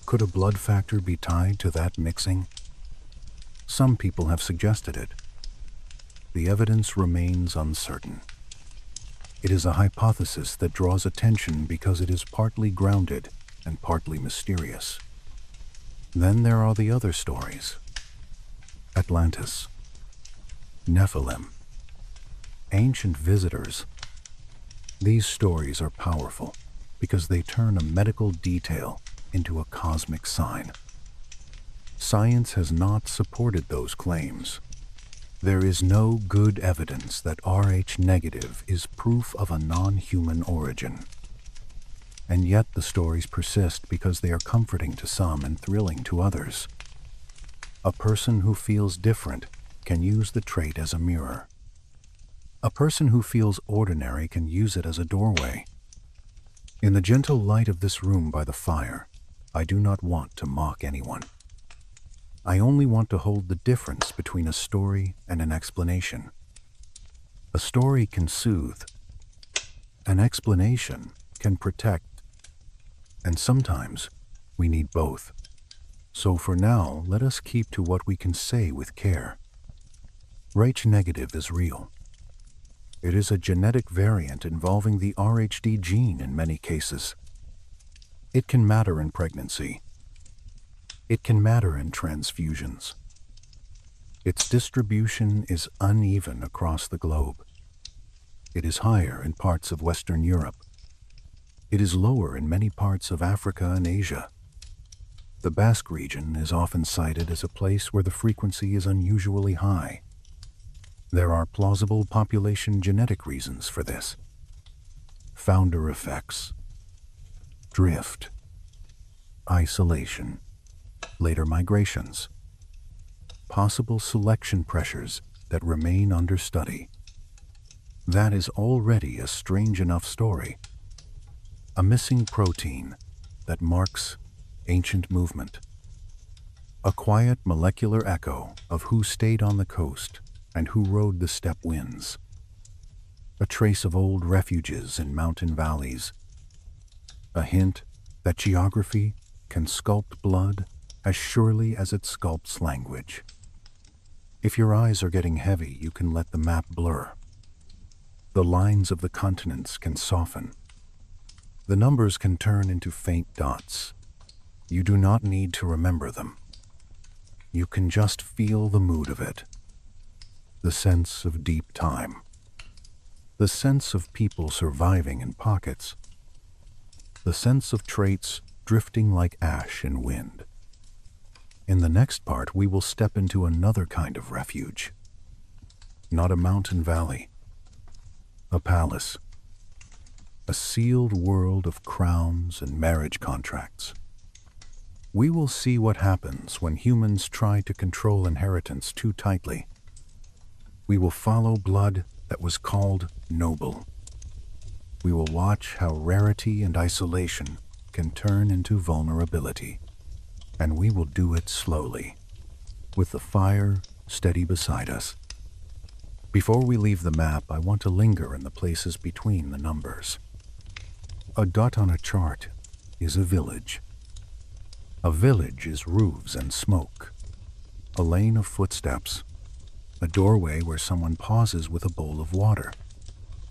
Could a blood factor be tied to that mixing? Some people have suggested it. The evidence remains uncertain. It is a hypothesis that draws attention because it is partly grounded and partly mysterious. Then there are the other stories. Atlantis. Nephilim. Ancient visitors. These stories are powerful because they turn a medical detail into a cosmic sign. Science has not supported those claims. There is no good evidence that Rh negative is proof of a non-human origin. And yet the stories persist because they are comforting to some and thrilling to others. A person who feels different can use the trait as a mirror. A person who feels ordinary can use it as a doorway. In the gentle light of this room by the fire, I do not want to mock anyone. I only want to hold the difference between a story and an explanation. A story can soothe. An explanation can protect. And sometimes we need both. So for now, let us keep to what we can say with care. Rh negative is real. It is a genetic variant involving the RHD gene in many cases. It can matter in pregnancy. It can matter in transfusions. Its distribution is uneven across the globe. It is higher in parts of Western Europe. It is lower in many parts of Africa and Asia. The Basque region is often cited as a place where the frequency is unusually high. There are plausible population genetic reasons for this. Founder effects, drift, isolation, later migrations, possible selection pressures that remain under study. That is already a strange enough story. A missing protein that marks ancient movement. A quiet molecular echo of who stayed on the coast and who rode the steppe winds. A trace of old refuges in mountain valleys. A hint that geography can sculpt blood as surely as it sculpts language. If your eyes are getting heavy, you can let the map blur. The lines of the continents can soften. The numbers can turn into faint dots. You do not need to remember them. You can just feel the mood of it. The sense of deep time. The sense of people surviving in pockets. The sense of traits drifting like ash in wind. In the next part, we will step into another kind of refuge. Not a mountain valley. A palace. A sealed world of crowns and marriage contracts. We will see what happens when humans try to control inheritance too tightly. We will follow blood that was called noble. We will watch how rarity and isolation can turn into vulnerability. And we will do it slowly, with the fire steady beside us. Before we leave the map, I want to linger in the places between the numbers. A dot on a chart is a village. A village is roofs and smoke, a lane of footsteps, a doorway where someone pauses with a bowl of water,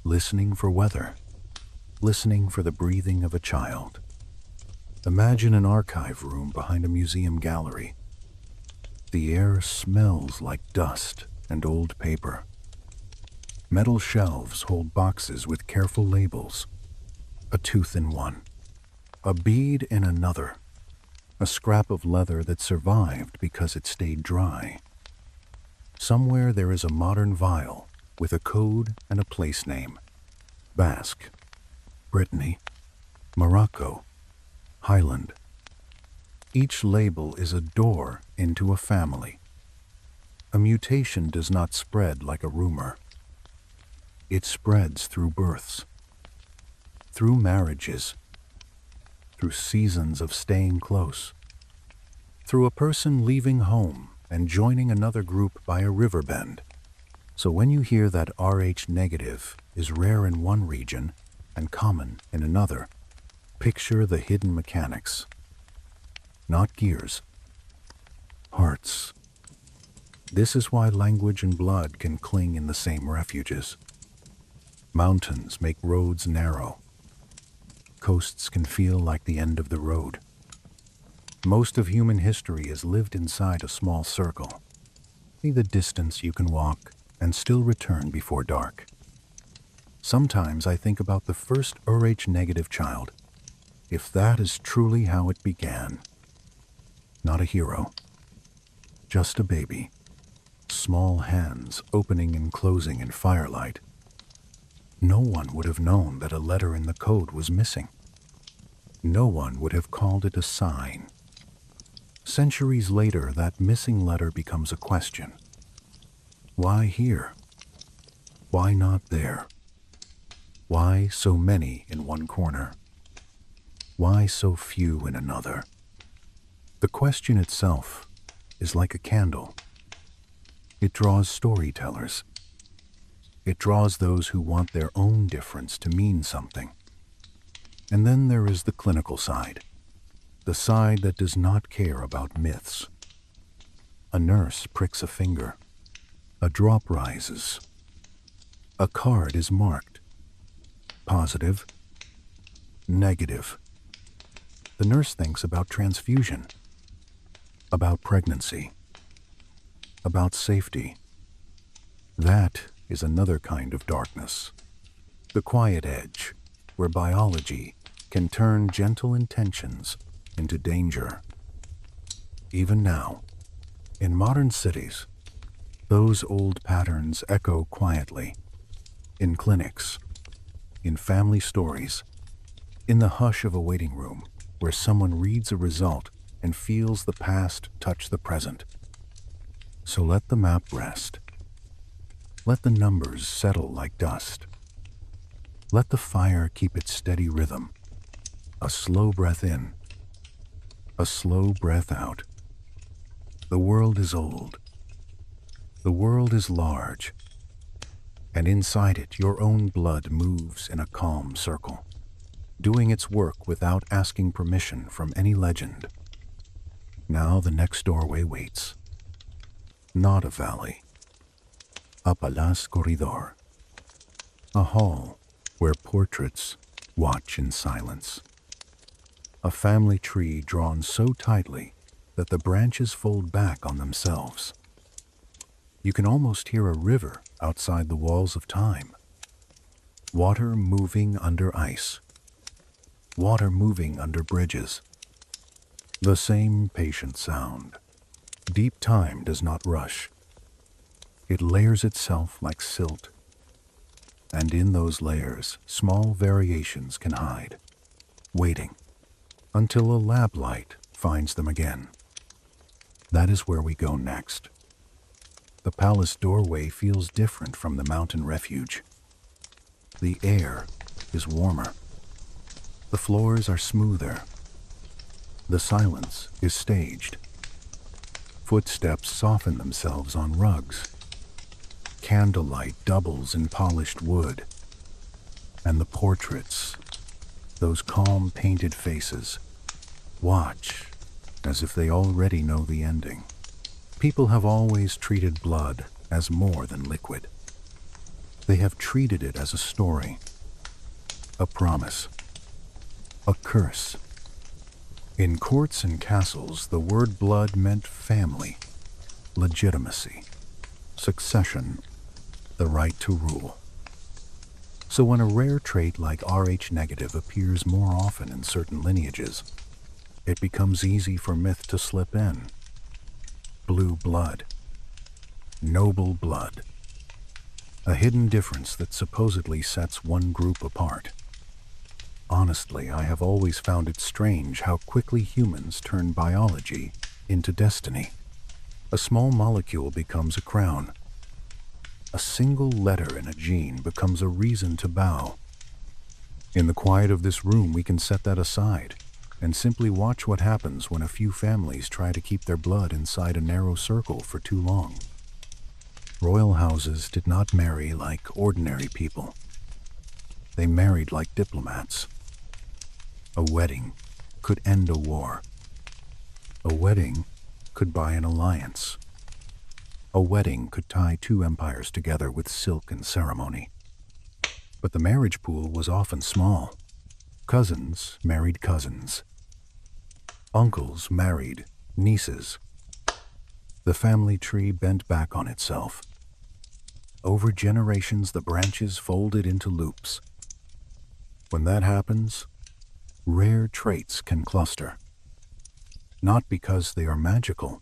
listening for weather, listening for the breathing of a child. Imagine an archive room behind a museum gallery. The air smells like dust and old paper. Metal shelves hold boxes with careful labels. A tooth in one, a bead in another, a scrap of leather that survived because it stayed dry. Somewhere there is a modern vial with a code and a place name. Basque, Brittany, Morocco, Highland. Each label is a door into a family. A mutation does not spread like a rumor. It spreads through births, through marriages, through seasons of staying close, through a person leaving home and joining another group by a river bend. So when you hear that Rh negative is rare in one region and common in another, picture the hidden mechanics. Not gears, hearts. This is why language and blood can cling in the same refuges. Mountains make roads narrow. Coasts can feel like the end of the road. Most of human history is lived inside a small circle. See the distance you can walk and still return before dark. Sometimes I think about the first Rh negative child. If that is truly how it began. Not a hero, just a baby. Small hands opening and closing in firelight. No one would have known that a letter in the code was missing. No one would have called it a sign. Centuries later, that missing letter becomes a question. Why here? Why not there? Why so many in one corner? Why so few in another? The question itself is like a candle. It draws storytellers. It draws those who want their own difference to mean something. And then there is the clinical side. the side that does not care about myths. A nurse pricks a finger. A drop rises. A card is marked. Positive. Negative. The nurse thinks about transfusion, about pregnancy, about safety. That is another kind of darkness. The quiet edge, where biology can turn gentle intentions into danger. Even now, in modern cities, those old patterns echo quietly. In clinics, in family stories, in the hush of a waiting room where someone reads a result and feels the past touch the present. So let the map rest. Let the numbers settle like dust. Let the fire keep its steady rhythm. A slow breath in, a slow breath out. The world is old. The world is large. And inside it, your own blood moves in a calm circle, doing its work without asking permission from any legend. Now the next doorway waits. Not a valley. A palace corridor. A hall where portraits watch in silence. A family tree drawn so tightly that the branches fold back on themselves. You can almost hear a river outside the walls of time. Water moving under ice. Water moving under bridges. The same patient sound. Deep time does not rush. It layers itself like silt. And in those layers, small variations can hide, waiting until a lab light finds them again. That is where we go next. The palace doorway feels different from the mountain refuge. The air is warmer. The floors are smoother. The silence is staged. Footsteps soften themselves on rugs. Candlelight doubles in polished wood. And the portraits, those calm painted faces, watch as if they already know the ending. People have always treated blood as more than liquid. They have treated it as a story, a promise, a curse. In courts and castles, the word blood meant family, legitimacy, succession, the right to rule. So when a rare trait like Rh negative appears more often in certain lineages, it becomes easy for myth to slip in. Blue blood, noble blood, a hidden difference that supposedly sets one group apart. Honestly, I have always found it strange how quickly humans turn biology into destiny. A small molecule becomes a crown. A single letter in a gene becomes a reason to bow. In the quiet of this room, we can set that aside and simply watch what happens when a few families try to keep their blood inside a narrow circle for too long. Royal houses did not marry like ordinary people. They married like diplomats. A wedding could end a war. A wedding could buy an alliance. A wedding could tie two empires together with silk and ceremony. But the marriage pool was often small. Cousins married cousins. Uncles married nieces. The family tree bent back on itself. Over generations, the branches folded into loops. When that happens, rare traits can cluster. Not because they are magical,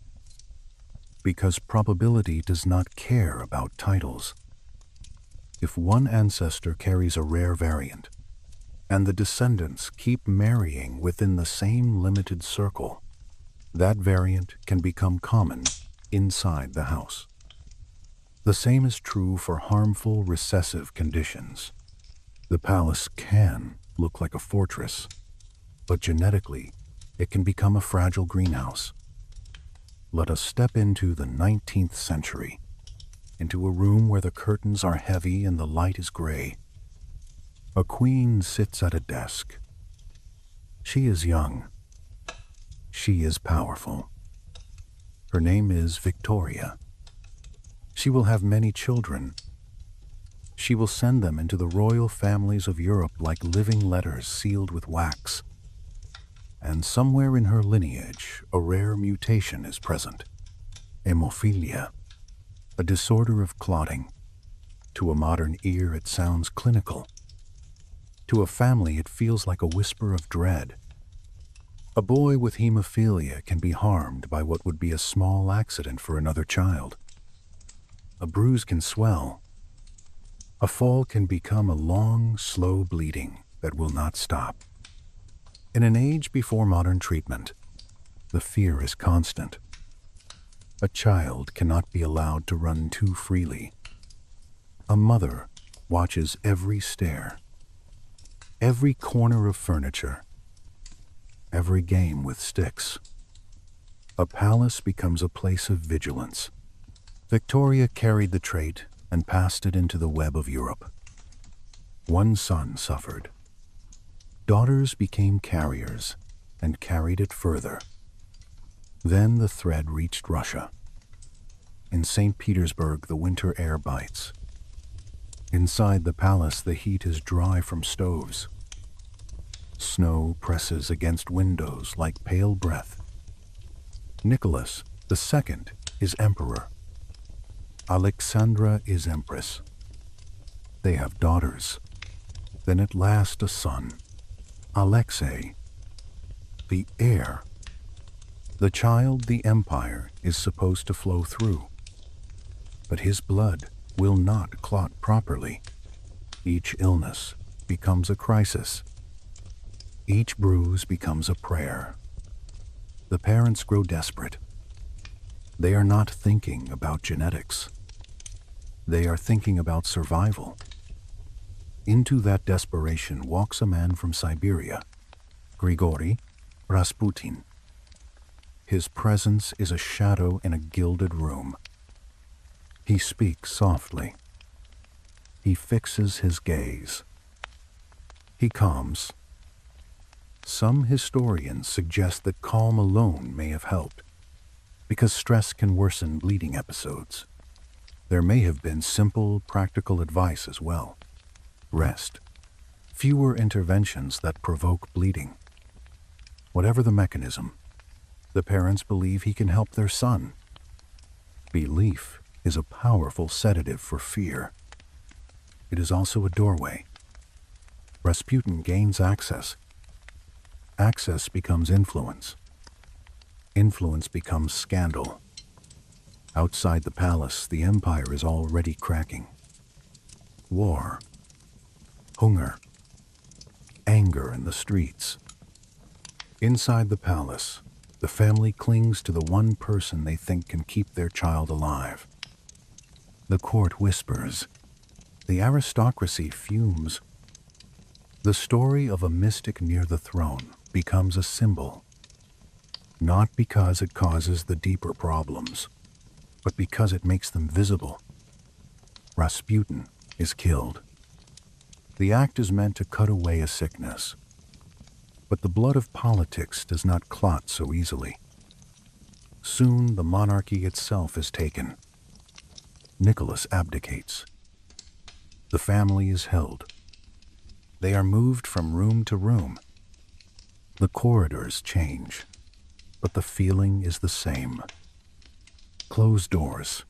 because probability does not care about titles. If one ancestor carries a rare variant, and the descendants keep marrying within the same limited circle, that variant can become common inside the house. The same is true for harmful recessive conditions. The palace can look like a fortress, but genetically, it can become a fragile greenhouse. Let us step into the 19th century, into a room where the curtains are heavy and the light is gray. A queen sits at a desk. She is young, She is powerful. Her name is Victoria. She will have many children. She will send them into the royal families of Europe like living letters sealed with wax. And somewhere in her lineage, a rare mutation is present. Hemophilia, a disorder of clotting. To a modern ear, it sounds clinical. To a family, it feels like a whisper of dread. A boy with hemophilia can be harmed by what would be a small accident for another child. A bruise can swell. A fall can become a long, slow bleeding that will not stop. In an age before modern treatment, the fear is constant. A child cannot be allowed to run too freely. A mother watches every stair, every corner of furniture, every game with sticks. A palace becomes a place of vigilance. Victoria carried the trait and passed it into the web of Europe. One son suffered. Daughters became carriers and carried it further. Then the thread reached Russia. In St. Petersburg, the winter air bites. Inside the palace, the heat is dry from stoves. Snow presses against windows like pale breath. Nicholas II is emperor. Alexandra is empress. They have daughters. Then at last a son, Alexei, the heir. The child the empire is supposed to flow through. But his blood will not clot properly. Each illness becomes a crisis. Each bruise becomes a prayer. The parents grow desperate. They are not thinking about genetics. They are thinking about survival. Into that desperation walks a man from Siberia, Grigory Rasputin. His presence is a shadow in a gilded room. He speaks softly. He fixes his gaze. He calms. Some historians suggest that calm alone may have helped, because stress can worsen bleeding episodes. There may have been simple, practical advice as well. Rest. Fewer interventions that provoke bleeding. Whatever the mechanism, the parents believe he can help their son. Belief is a powerful sedative for fear. It is also a doorway. Rasputin gains access. Access becomes influence. Influence becomes scandal. Outside the palace, the empire is already cracking. War. Hunger. Anger in the streets. Inside the palace, the family clings to the one person they think can keep their child alive. The court whispers. The aristocracy fumes. The story of a mystic near the throne becomes a symbol, not because it causes the deeper problems, but because it makes them visible. Rasputin is killed. The act is meant to cut away a sickness, but the blood of politics does not clot so easily. Soon the monarchy itself is taken. Nicholas abdicates. The family is held. They are moved from room to room. The corridors change, but the feeling is the same. Closed doors.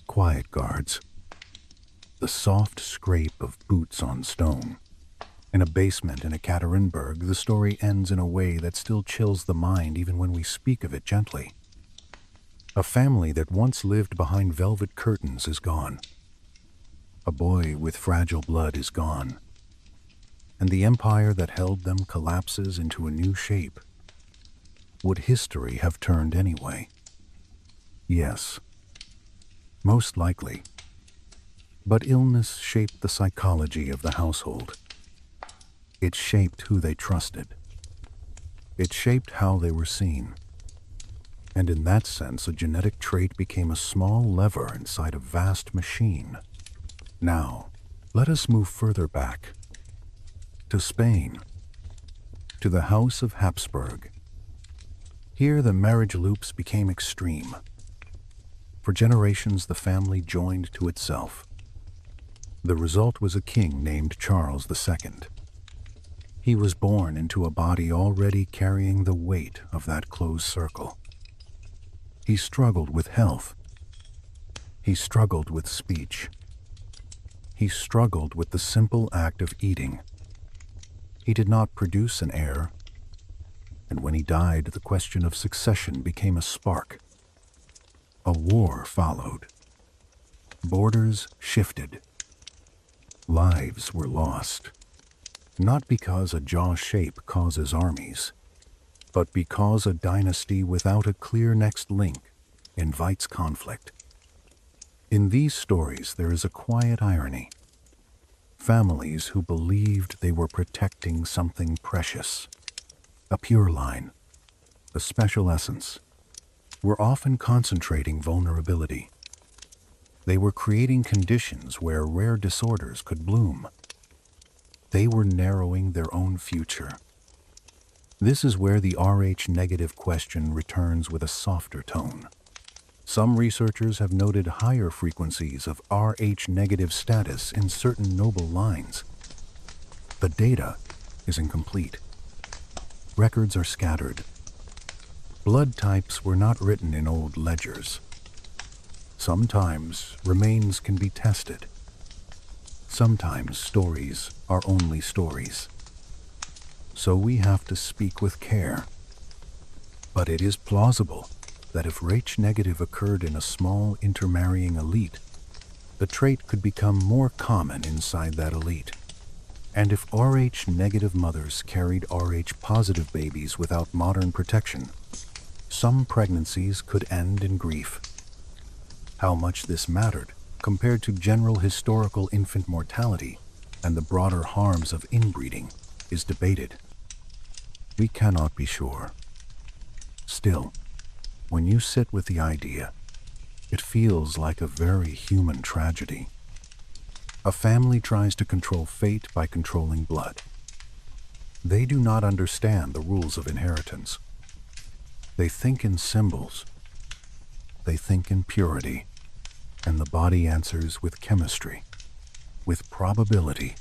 Quiet guards. The soft scrape of boots on stone. In a basement in Ekaterinburg, the story ends in a way that still chills the mind even when we speak of it gently. A family that once lived behind velvet curtains is gone. A boy with fragile blood is gone. And the empire that held them collapses into a new shape. Would history have turned anyway? Yes. Most likely. But illness shaped the psychology of the household. It shaped who they trusted. It shaped how they were seen. And in that sense, a genetic trait became a small lever inside a vast machine. Now, let us move further back. To Spain. To the House of Habsburg. Here the marriage loops became extreme. For generations the family joined to itself. The result was a king named Charles II. He was born into a body already carrying the weight of that closed circle. He struggled with health. He struggled with speech. He struggled with the simple act of eating. He did not produce an heir, and when he died, the question of succession became a spark. A war followed. Borders shifted. Lives were lost, not because a jaw shape causes armies, but because a dynasty without a clear next link invites conflict. In these stories, there is a quiet irony. Families who believed they were protecting something precious, a pure line, a special essence, were often concentrating vulnerability. They were creating conditions where rare disorders could bloom. They were narrowing their own future. This is where the Rh-negative question returns with a softer tone. Some researchers have noted higher frequencies of Rh-negative status in certain noble lines. The data is incomplete. Records are scattered. Blood types were not written in old ledgers. Sometimes remains can be tested. Sometimes stories are only stories. So we have to speak with care. But it is plausible that if Rh-negative occurred in a small intermarrying elite, the trait could become more common inside that elite. And if Rh-negative mothers carried Rh-positive babies without modern protection, some pregnancies could end in grief. How much this mattered compared to general historical infant mortality and the broader harms of inbreeding is debated. We cannot be sure. Still, when you sit with the idea, it feels like a very human tragedy. A family tries to control fate by controlling blood. They do not understand the rules of inheritance. They think in symbols. They think in purity, and the body answers with chemistry, with probability,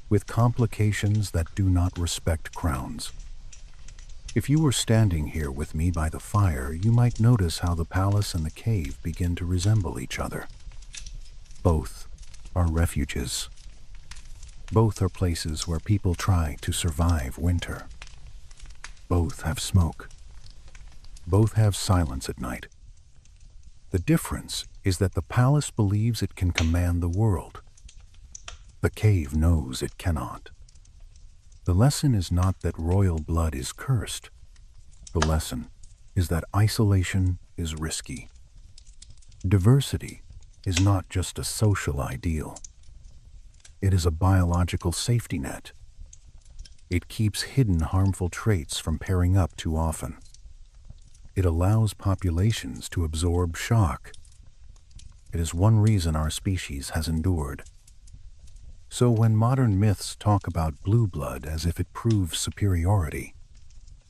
with complications that do not respect crowns. If you were standing here with me by the fire, you might notice how the palace and the cave begin to resemble each other. Both are refuges. Both are places where people try to survive winter. Both have smoke. Both have silence at night. The difference is that the palace believes it can command the world. The cave knows it cannot. The lesson is not that royal blood is cursed. The lesson is that isolation is risky. Diversity is not just a social ideal. It is a biological safety net. It keeps hidden harmful traits from pairing up too often. It allows populations to absorb shock. It is one reason our species has endured. So when modern myths talk about blue blood as if it proves superiority,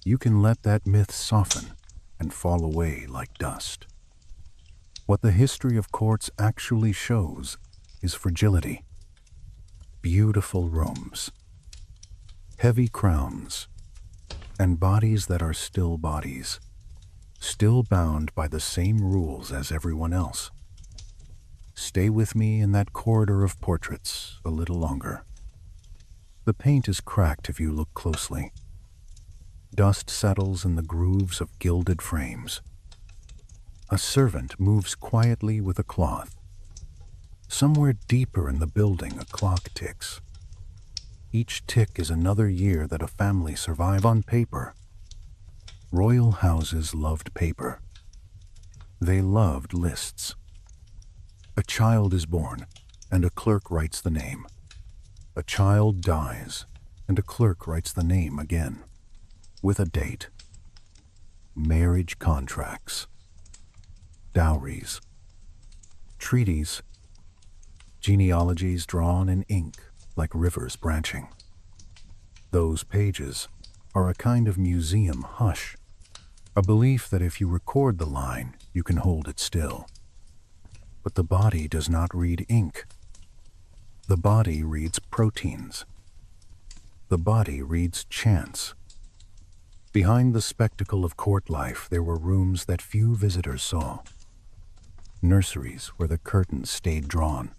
you can let that myth soften and fall away like dust. What the history of courts actually shows is fragility. Beautiful robes, heavy crowns, and bodies that are still bodies, still bound by the same rules as everyone else. Stay with me in that corridor of portraits a little longer. The paint is cracked if you look closely. Dust settles in the grooves of gilded frames. A servant moves quietly with a cloth. Somewhere deeper in the building, a clock ticks. Each tick is another year that a family survived on paper. Royal houses loved paper. They loved lists. A child is born, and a clerk writes the name. A child dies, and a clerk writes the name again, with a date. Marriage contracts, dowries, treaties, genealogies drawn in ink like rivers branching. Those pages are a kind of museum hush. A belief that if you record the line, you can hold it still. But the body does not read ink. The body reads proteins. The body reads chance. Behind the spectacle of court life, there were rooms that few visitors saw. Nurseries where the curtains stayed drawn.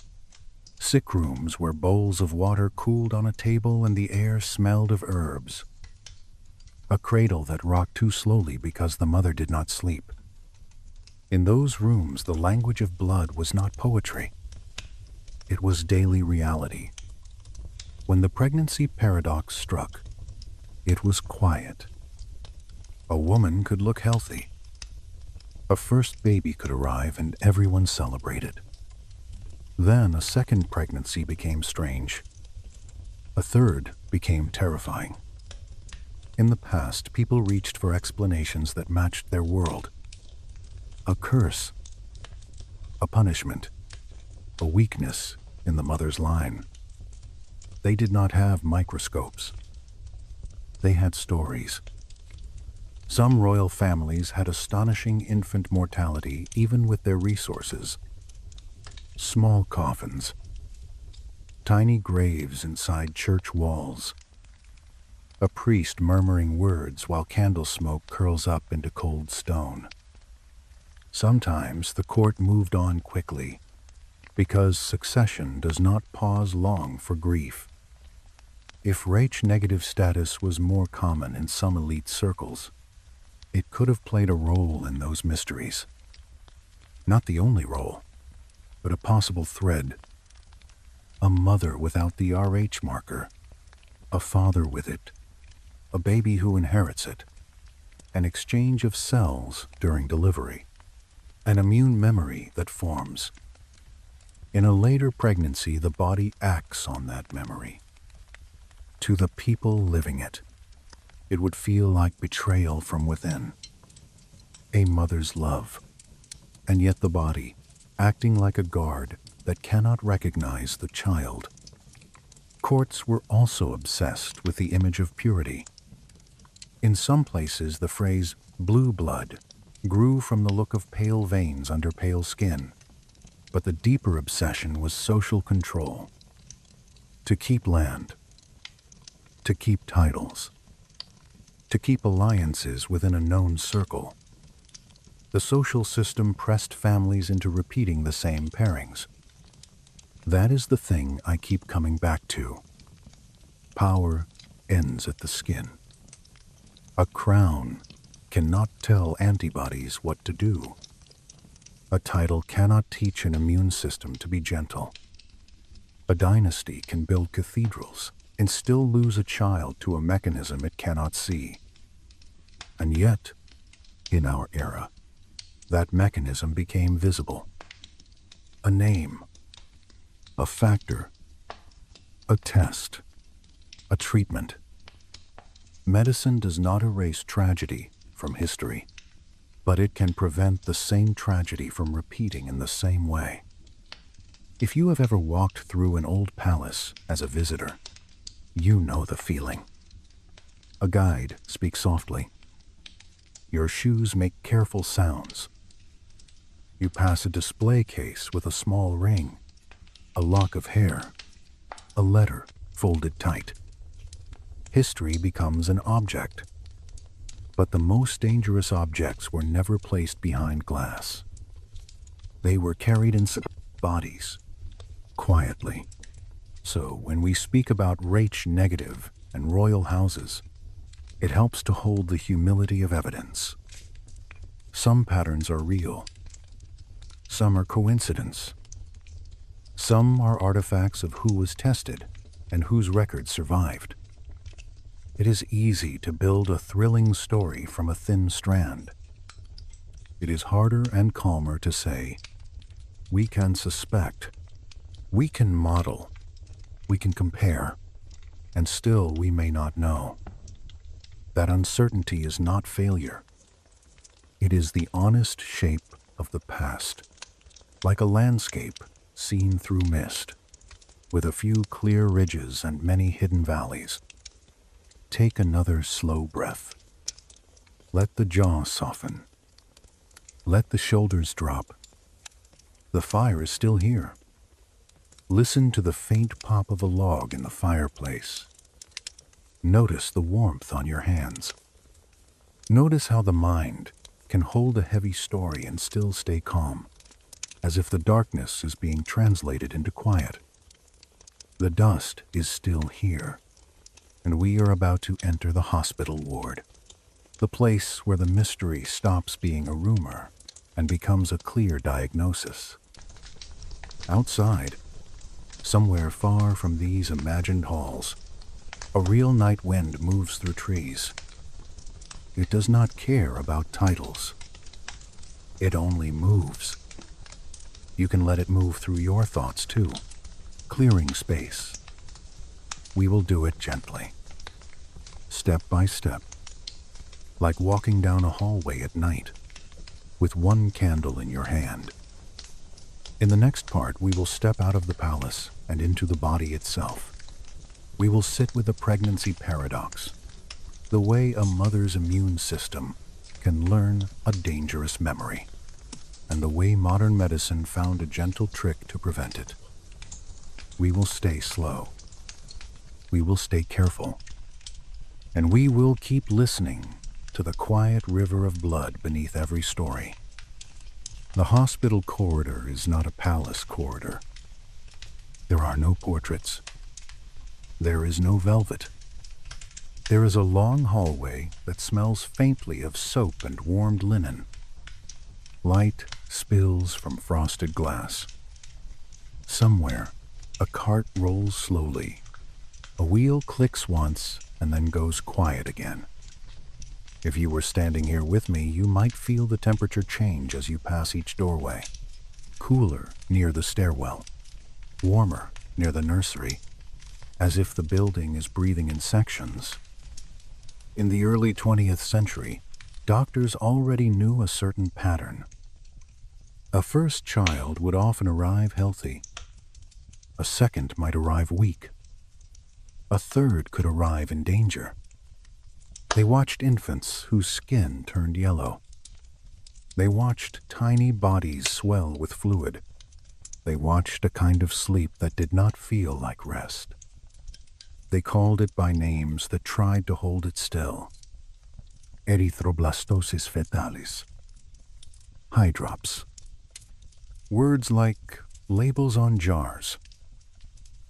Sick rooms where bowls of water cooled on a table and the air smelled of herbs. A cradle that rocked too slowly because the mother did not sleep. In those rooms, the language of blood was not poetry. It was daily reality. When the pregnancy paradox struck, it was quiet. A woman could look healthy. A first baby could arrive and everyone celebrated. Then a second pregnancy became strange. A third became terrifying. In the past, people reached for explanations that matched their world. A curse, a punishment, a weakness in the mother's line. They did not have microscopes. They had stories. Some royal families had astonishing infant mortality even with their resources. Small coffins, tiny graves inside church walls, a priest murmuring words while candle smoke curls up into cold stone. Sometimes the court moved on quickly because succession does not pause long for grief. If Rh-negative status was more common in some elite circles, it could have played a role in those mysteries. Not the only role, but a possible thread. A mother without the Rh marker, a father with it, a baby who inherits it, an exchange of cells during delivery, an immune memory that forms. In a later pregnancy, the body acts on that memory. To the people living it, it would feel like betrayal from within. A mother's love, and yet the body, acting like a guard that cannot recognize the child. Courts were also obsessed with the image of purity. In some places, the phrase blue blood grew from the look of pale veins under pale skin, but the deeper obsession was social control. To keep land, to keep titles, to keep alliances within a known circle. The social system pressed families into repeating the same pairings. That is the thing I keep coming back to. Power ends at the skin. A crown cannot tell antibodies what to do. A title cannot teach an immune system to be gentle. A dynasty can build cathedrals and still lose a child to a mechanism it cannot see. And yet, in our era, that mechanism became visible. A name, a factor, a test, a treatment. Medicine does not erase tragedy from history, but it can prevent the same tragedy from repeating in the same way. If you have ever walked through an old palace as a visitor, you know the feeling. A guide speaks softly. Your shoes make careful sounds. You pass a display case with a small ring, a lock of hair, a letter folded tight. History becomes an object. But the most dangerous objects were never placed behind glass. They were carried in bodies, quietly. So when we speak about Rh-negative and royal houses, it helps to hold the humility of evidence. Some patterns are real. Some are coincidence. Some are artifacts of who was tested and whose records survived. It is easy to build a thrilling story from a thin strand. It is harder and calmer to say, we can suspect, we can model, we can compare, and still we may not know. That uncertainty is not failure. It is the honest shape of the past, like a landscape seen through mist, with a few clear ridges and many hidden valleys. Take another slow breath. Let the jaw soften. Let the shoulders drop. The fire is still here. Listen to the faint pop of a log in the fireplace. Notice the warmth on your hands. Notice how the mind can hold a heavy story and still stay calm, as if the darkness is being translated into quiet. The dust is still here, and we are about to enter the hospital ward, the place where the mystery stops being a rumor and becomes a clear diagnosis. Outside, somewhere far from these imagined halls, a real night wind moves through trees. It does not care about titles. It only moves. You can let it move through your thoughts too, clearing space. We will do it gently, step by step, like walking down a hallway at night, with one candle in your hand. In the next part, we will step out of the palace and into the body itself. We will sit with the pregnancy paradox, the way a mother's immune system can learn a dangerous memory, and the way modern medicine found a gentle trick to prevent it. We will stay slow. We will stay careful. And we will keep listening to the quiet river of blood beneath every story. The hospital corridor is not a palace corridor. There are no portraits. There is no velvet. There is a long hallway that smells faintly of soap and warmed linen. Light spills from frosted glass. Somewhere, a cart rolls slowly. A wheel clicks once and then goes quiet again. If you were standing here with me, you might feel the temperature change as you pass each doorway. Cooler near the stairwell, warmer near the nursery, as if the building is breathing in sections. In the early 20th century, doctors already knew a certain pattern. A first child would often arrive healthy. A second might arrive weak. A third could arrive in danger. They watched infants whose skin turned yellow. They watched tiny bodies swell with fluid. They watched a kind of sleep that did not feel like rest. They called it by names that tried to hold it still. Erythroblastosis fetalis. Hydrops. Words like labels on jars.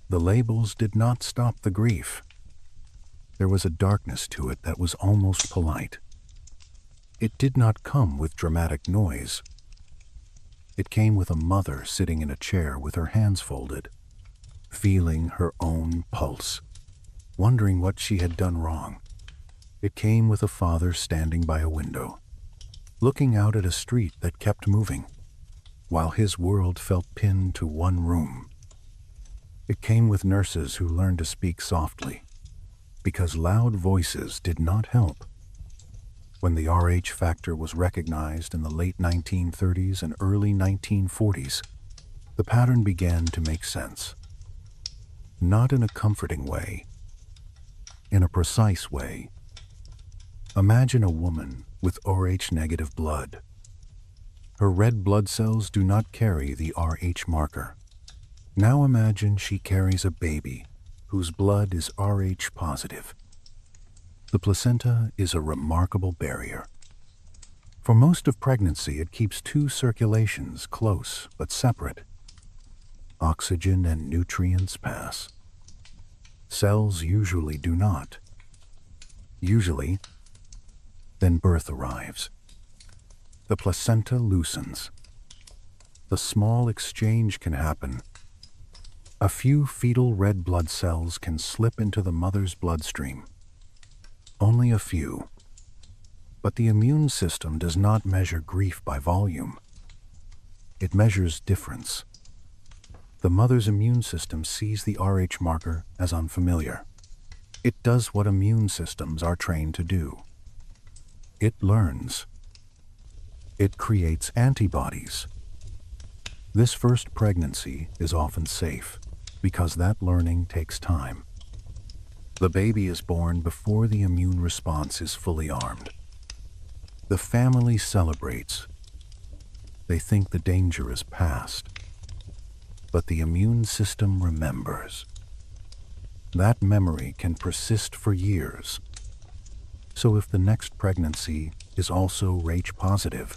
The labels did not stop the grief. There was a darkness to it that was almost polite. It did not come with dramatic noise. It came with a mother sitting in a chair with her hands folded, feeling her own pulse, wondering what she had done wrong. It came with a father standing by a window, looking out at a street that kept moving, while his world felt pinned to one room. It came with nurses who learned to speak softly, because loud voices did not help. When the Rh factor was recognized in the late 1930s and early 1940s, the pattern began to make sense. Not in a comforting way, in a precise way. Imagine a woman with Rh negative blood. Her red blood cells do not carry the Rh marker. Now imagine she carries a baby whose blood is Rh positive. The placenta is a remarkable barrier. For most of pregnancy, it keeps two circulations close but separate. Oxygen and nutrients pass. Cells usually do not. Usually, then birth arrives. The placenta loosens. The small exchange can happen. A few fetal red blood cells can slip into the mother's bloodstream. Only a few. But the immune system does not measure grief by volume. It measures difference. The mother's immune system sees the Rh marker as unfamiliar. It does what immune systems are trained to do. It learns. It creates antibodies. This first pregnancy is often safe, because that learning takes time. The baby is born before the immune response is fully armed. The family celebrates. They think the danger is past. But the immune system remembers. That memory can persist for years. So if the next pregnancy is also Rh positive,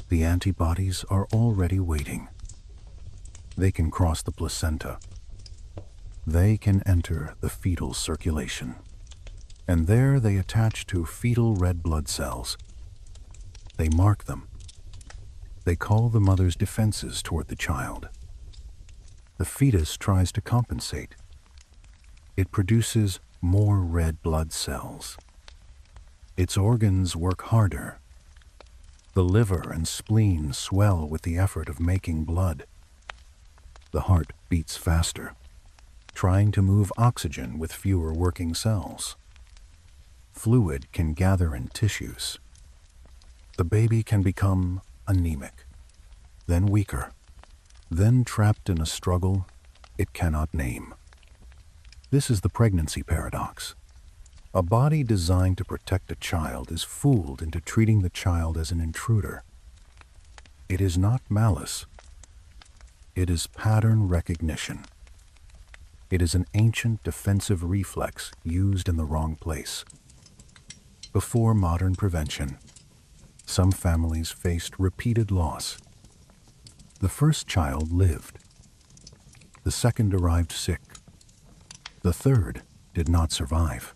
the antibodies are already waiting. They can cross the placenta. They can enter the fetal circulation. And there they attach to fetal red blood cells. They mark them. They call the mother's defenses toward the child. The fetus tries to compensate. It produces more red blood cells. Its organs work harder. The liver and spleen swell with the effort of making blood. The heart beats faster, trying to move oxygen with fewer working cells. Fluid can gather in tissues. The baby can become anemic, then weaker, then trapped in a struggle it cannot name. This is the pregnancy paradox. A body designed to protect a child is fooled into treating the child as an intruder. It is not malice. It is pattern recognition. It is an ancient defensive reflex used in the wrong place. Before modern prevention, some families faced repeated loss. The first child lived. The second arrived sick. The third did not survive.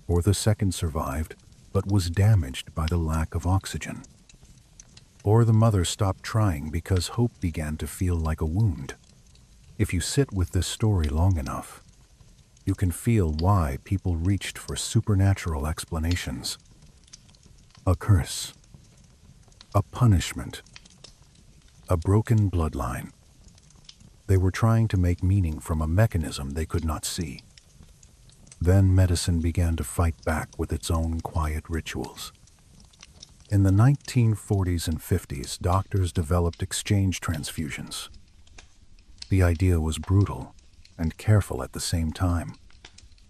Or the second survived, but was damaged by the lack of oxygen. Or the mother stopped trying because hope began to feel like a wound. If you sit with this story long enough, you can feel why people reached for supernatural explanations. A curse, a punishment, a broken bloodline. They were trying to make meaning from a mechanism they could not see. Then medicine began to fight back with its own quiet rituals. In the 1940s and 50s, doctors developed exchange transfusions. The idea was brutal and careful at the same time.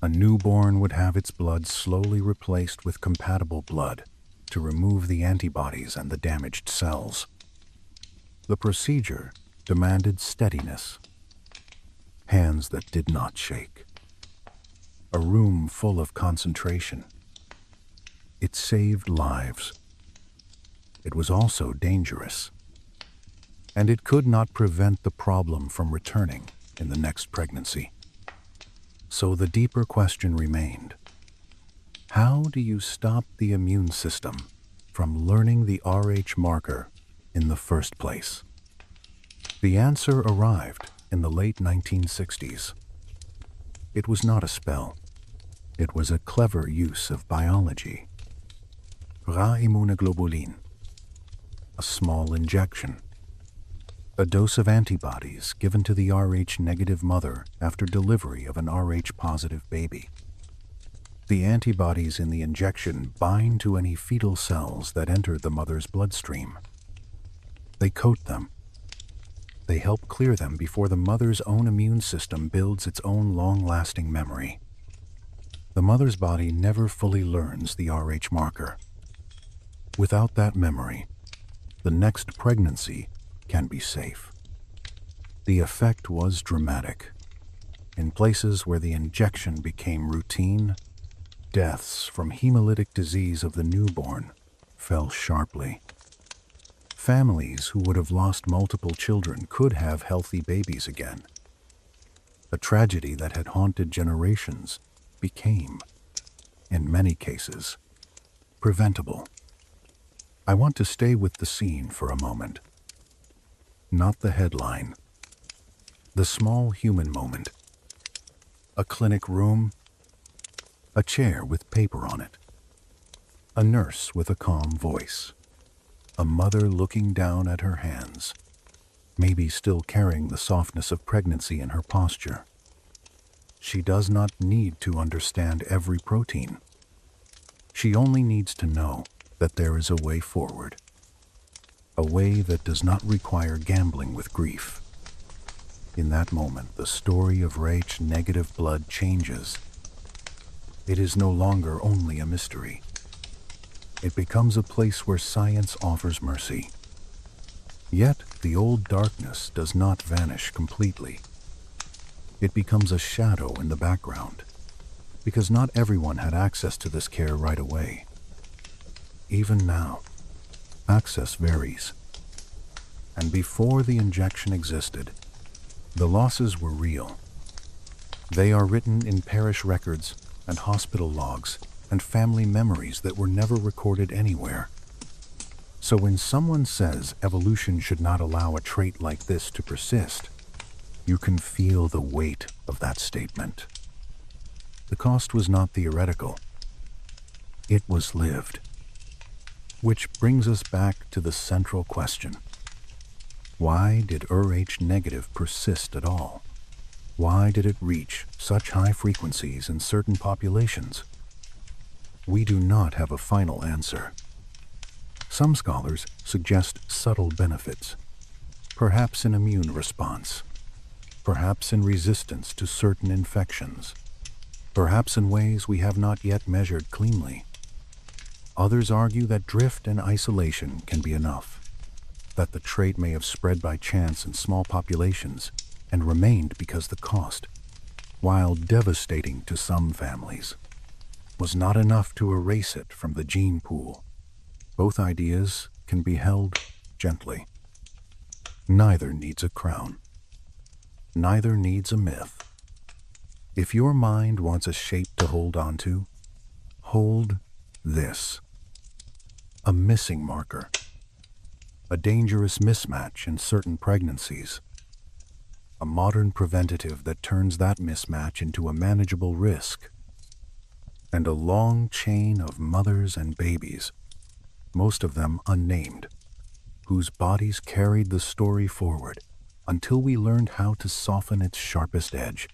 A newborn would have its blood slowly replaced with compatible blood to remove the antibodies and the damaged cells. The procedure demanded steadiness, hands that did not shake, a room full of concentration. It saved lives. It was also dangerous, and it could not prevent the problem from returning in the next pregnancy. So the deeper question remained: how do you stop the immune system from learning the Rh marker in the first place? The answer arrived in the late 1960s. It was not a spell. It was a clever use of biology. Globulin, a small injection. A dose of antibodies given to the Rh negative mother after delivery of an Rh positive baby. The antibodies in the injection bind to any fetal cells that enter the mother's bloodstream. They coat them. They help clear them before the mother's own immune system builds its own long-lasting memory. The mother's body never fully learns the Rh marker. Without that memory, the next pregnancy can be safe. The effect was dramatic. In places where the injection became routine, deaths from hemolytic disease of the newborn fell sharply. Families who would have lost multiple children could have healthy babies again. A tragedy that had haunted generations became, in many cases, preventable. I want to stay with the scene for a moment. Not the headline. The small human moment. A clinic room. A chair with paper on it. A nurse with a calm voice. A mother looking down at her hands, maybe still carrying the softness of pregnancy in her posture. She does not need to understand every protein. She only needs to know that there is a way forward. A way that does not require gambling with grief. In that moment, the story of Rh negative blood changes. It is no longer only a mystery. It becomes a place where science offers mercy. Yet the old darkness does not vanish completely. It becomes a shadow in the background, because not everyone had access to this care right away. Even now, access varies. And before the injection existed, the losses were real. They are written in parish records and hospital logs and family memories that were never recorded anywhere. So when someone says evolution should not allow a trait like this to persist, you can feel the weight of that statement. The cost was not theoretical. It was lived. Which brings us back to the central question. Why did Rh negative persist at all? Why did it reach such high frequencies in certain populations? We do not have a final answer. Some scholars suggest subtle benefits, perhaps an immune response, perhaps in resistance to certain infections, perhaps in ways we have not yet measured cleanly. Others argue that drift and isolation can be enough, that the trait may have spread by chance in small populations and remained because the cost, while devastating to some families, was not enough to erase it from the gene pool. Both ideas can be held gently. Neither needs a crown. Neither needs a myth. If your mind wants a shape to hold onto, hold this. A missing marker. A dangerous mismatch in certain pregnancies. A modern preventative that turns that mismatch into a manageable risk. And a long chain of mothers and babies, most of them unnamed, whose bodies carried the story forward until we learned how to soften its sharpest edge.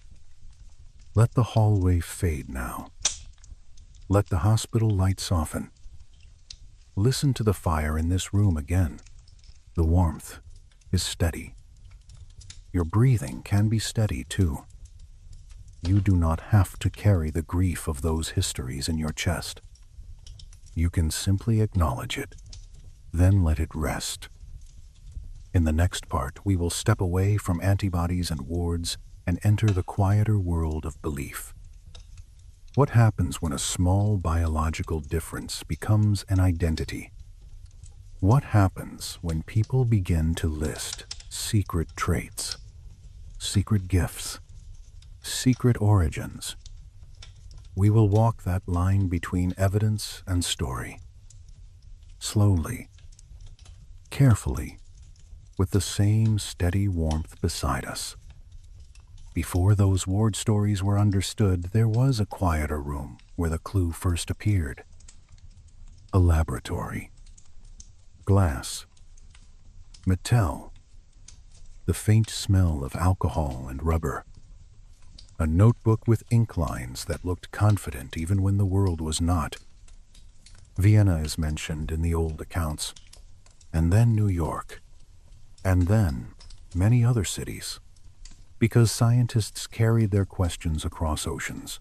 Let the hallway fade now. Let the hospital light soften. Listen to the fire in this room again. The warmth is steady. Your breathing can be steady too. You do not have to carry the grief of those histories in your chest. You can simply acknowledge it, then let it rest. In the next part, we will step away from antibodies and wards and enter the quieter world of belief. What happens when a small biological difference becomes an identity? What happens when people begin to list secret traits, secret gifts, secret origins? We will walk that line between evidence and story. Slowly, carefully, with the same steady warmth beside us. Before those ward stories were understood, there was a quieter room where the clue first appeared. A laboratory. Glass. Metal. The faint smell of alcohol and rubber. A notebook with ink lines that looked confident even when the world was not. Vienna is mentioned in the old accounts, and then New York, and then many other cities, because scientists carried their questions across oceans.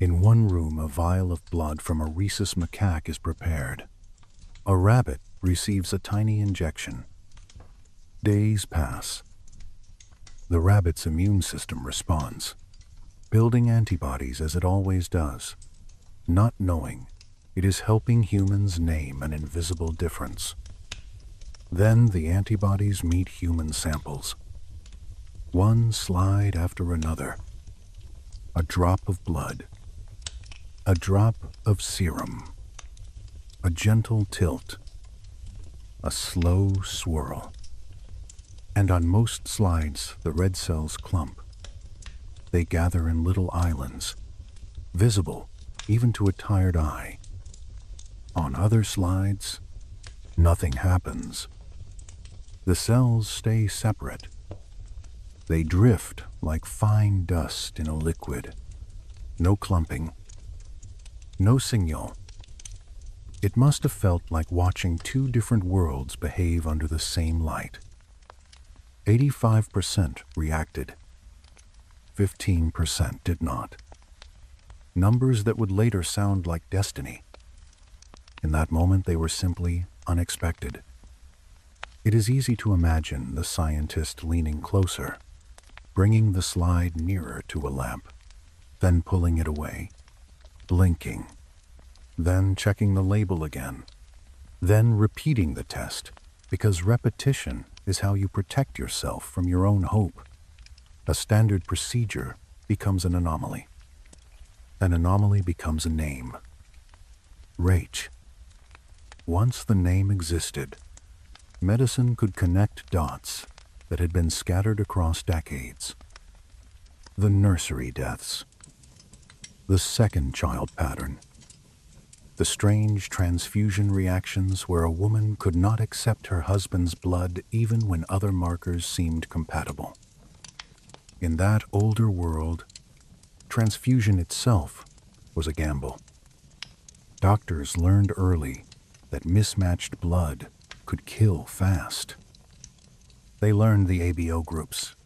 In one room, a vial of blood from a rhesus macaque is prepared. A rabbit receives a tiny injection. Days pass. The rabbit's immune system responds, building antibodies as it always does, not knowing it is helping humans name an invisible difference. Then the antibodies meet human samples. One slide after another. A drop of blood. A drop of serum. A gentle tilt. A slow swirl. And on most slides, the red cells clump. They gather in little islands, visible even to a tired eye. On other slides, nothing happens. The cells stay separate. They drift like fine dust in a liquid. No clumping. No signal. It must have felt like watching two different worlds behave under the same light. 85% reacted. 15% did not. Numbers that would later sound like destiny. In that moment, they were simply unexpected. It is easy to imagine the scientist leaning closer, bringing the slide nearer to a lamp, then pulling it away, blinking, then checking the label again, then repeating the test, because repetition is how you protect yourself from your own hope. A standard procedure becomes an anomaly. An anomaly becomes a name. Rach. Once the name existed, medicine could connect dots that had been scattered across decades. The nursery deaths. The second child pattern. The strange transfusion reactions where a woman could not accept her husband's blood even when other markers seemed compatible. In that older world, transfusion itself was a gamble. Doctors learned early that mismatched blood could kill fast. They learned the ABO groups.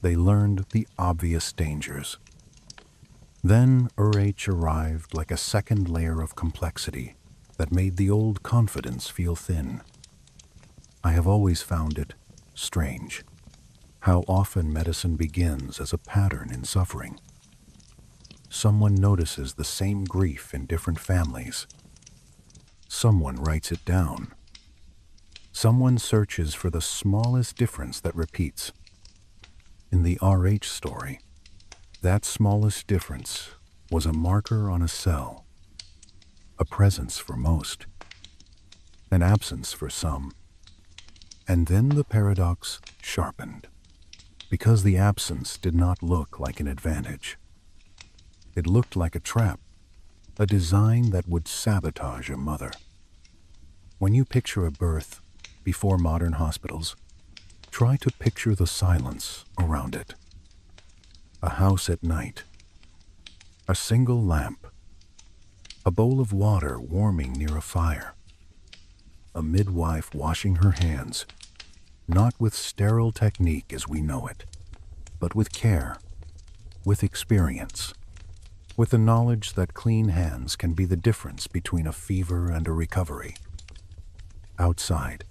They learned the obvious dangers. Then RH arrived like a second layer of complexity that made the old confidence feel thin. I have always found it strange how often medicine begins as a pattern in suffering. Someone notices the same grief in different families. Someone writes it down. Someone searches for the smallest difference that repeats. In the RH story, that smallest difference was a marker on a cell, a presence for most, an absence for some. And then the paradox sharpened, because the absence did not look like an advantage. It looked like a trap, a design that would sabotage a mother. When you picture a birth before modern hospitals, try to picture the silence around it. A house at night, a single lamp, a bowl of water warming near a fire, a midwife washing her hands, not with sterile technique as we know it, but with care, with experience, with the knowledge that clean hands can be the difference between a fever and a recovery. Outside,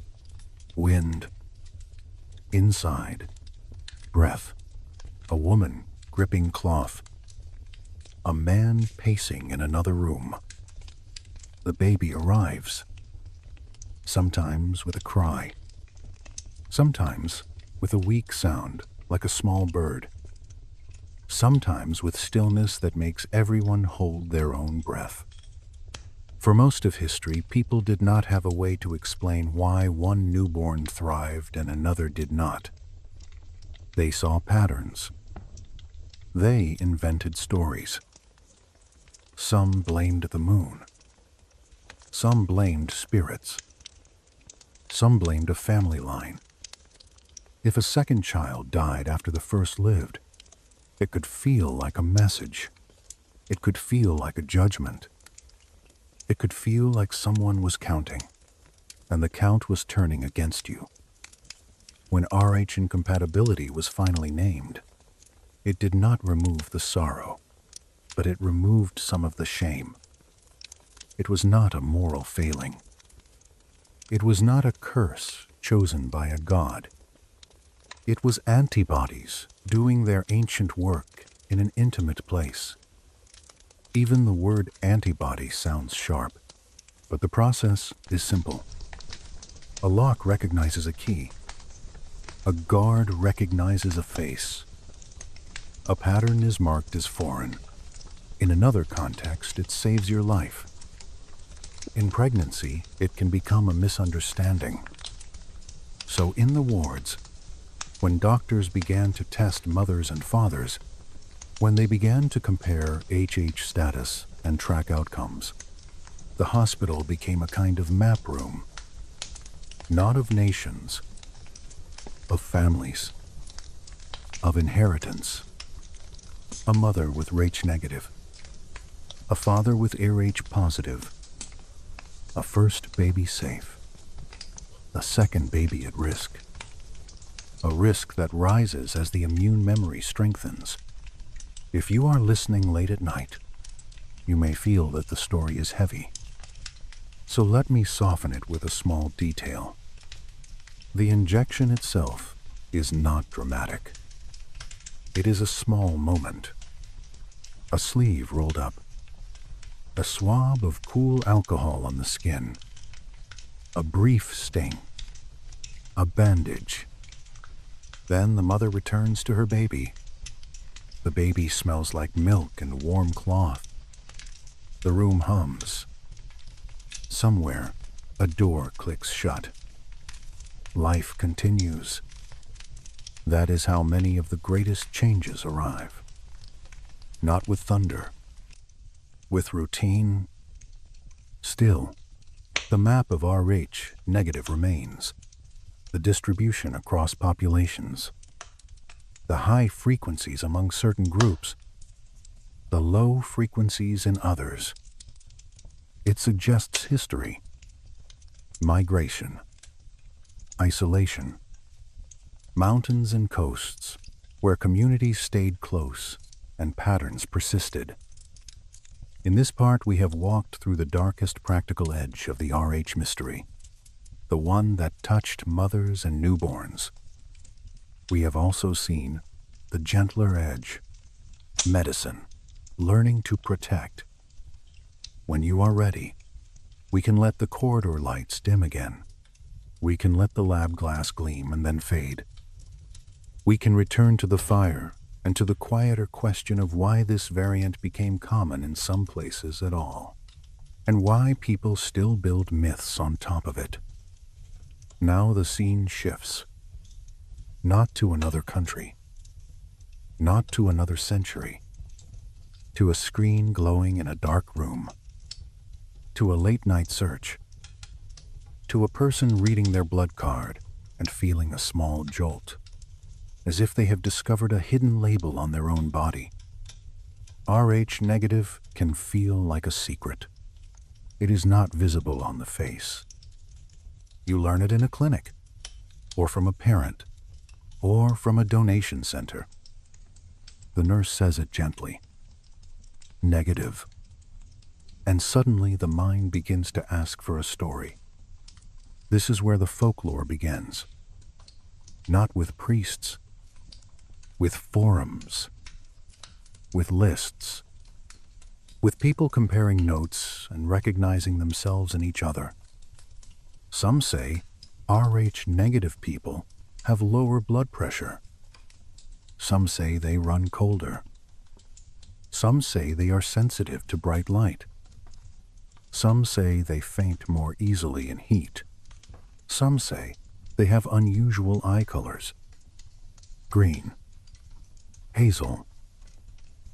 wind. Inside, breath. A woman gripping cloth. A man pacing in another room. The baby arrives, sometimes with a cry, sometimes with a weak sound like a small bird, sometimes with stillness that makes everyone hold their own breath. For most of history, people did not have a way to explain why one newborn thrived and another did not. They saw patterns. They invented stories. Some blamed the moon. Some blamed spirits. Some blamed a family line. If a second child died after the first lived, it could feel like a message. It could feel like a judgment. It could feel like someone was counting, and the count was turning against you. When RH incompatibility was finally named, it did not remove the sorrow, but it removed some of the shame. It was not a moral failing. It was not a curse chosen by a god. It was antibodies doing their ancient work in an intimate place. Even the word antibody sounds sharp, but the process is simple. A lock recognizes a key. A guard recognizes a face. A pattern is marked as foreign. In another context, it saves your life. In pregnancy, it can become a misunderstanding. So in the wards, when doctors began to test mothers and fathers, when they began to compare HH status and track outcomes, the hospital became a kind of map room, not of nations, of families, of inheritance. A mother with Rh negative, a father with Rh positive, a first baby safe, a second baby at risk, a risk that rises as the immune memory strengthens. If you are listening late at night, you may feel that the story is heavy. So let me soften it with a small detail. The injection itself is not dramatic. It is a small moment. A sleeve rolled up. A swab of cool alcohol on the skin. A brief sting. A bandage. Then the mother returns to her baby. The baby smells like milk and warm cloth. The room hums. Somewhere, a door clicks shut. Life continues. That is how many of the greatest changes arrive. Not with thunder. With routine. Still, the map of Rh negative remains. The distribution across populations. The high frequencies among certain groups. The low frequencies in others. It suggests history. Migration. Isolation. Mountains and coasts, where communities stayed close and patterns persisted. In this part, we have walked through the darkest practical edge of the Rh mystery, the one that touched mothers and newborns. We have also seen the gentler edge, medicine, learning to protect. When you are ready, we can let the corridor lights dim again. We can let the lab glass gleam and then fade. We can return to the fire and to the quieter question of why this variant became common in some places at all, and why people still build myths on top of it. Now the scene shifts. Not to another country. Not to another century. To a screen glowing in a dark room. To a late-night search. To a person reading their blood card and feeling a small jolt, as if they have discovered a hidden label on their own body. Rh negative can feel like a secret. It is not visible on the face. You learn it in a clinic, or from a parent, or from a donation center. The nurse says it gently. Negative. And suddenly the mind begins to ask for a story. This is where the folklore begins. Not with priests, with forums, with lists, with people comparing notes and recognizing themselves in each other. Some say Rh negative people have lower blood pressure. Some say they run colder. Some say they are sensitive to bright light. Some say they faint more easily in heat. Some say they have unusual eye colors. Green, hazel,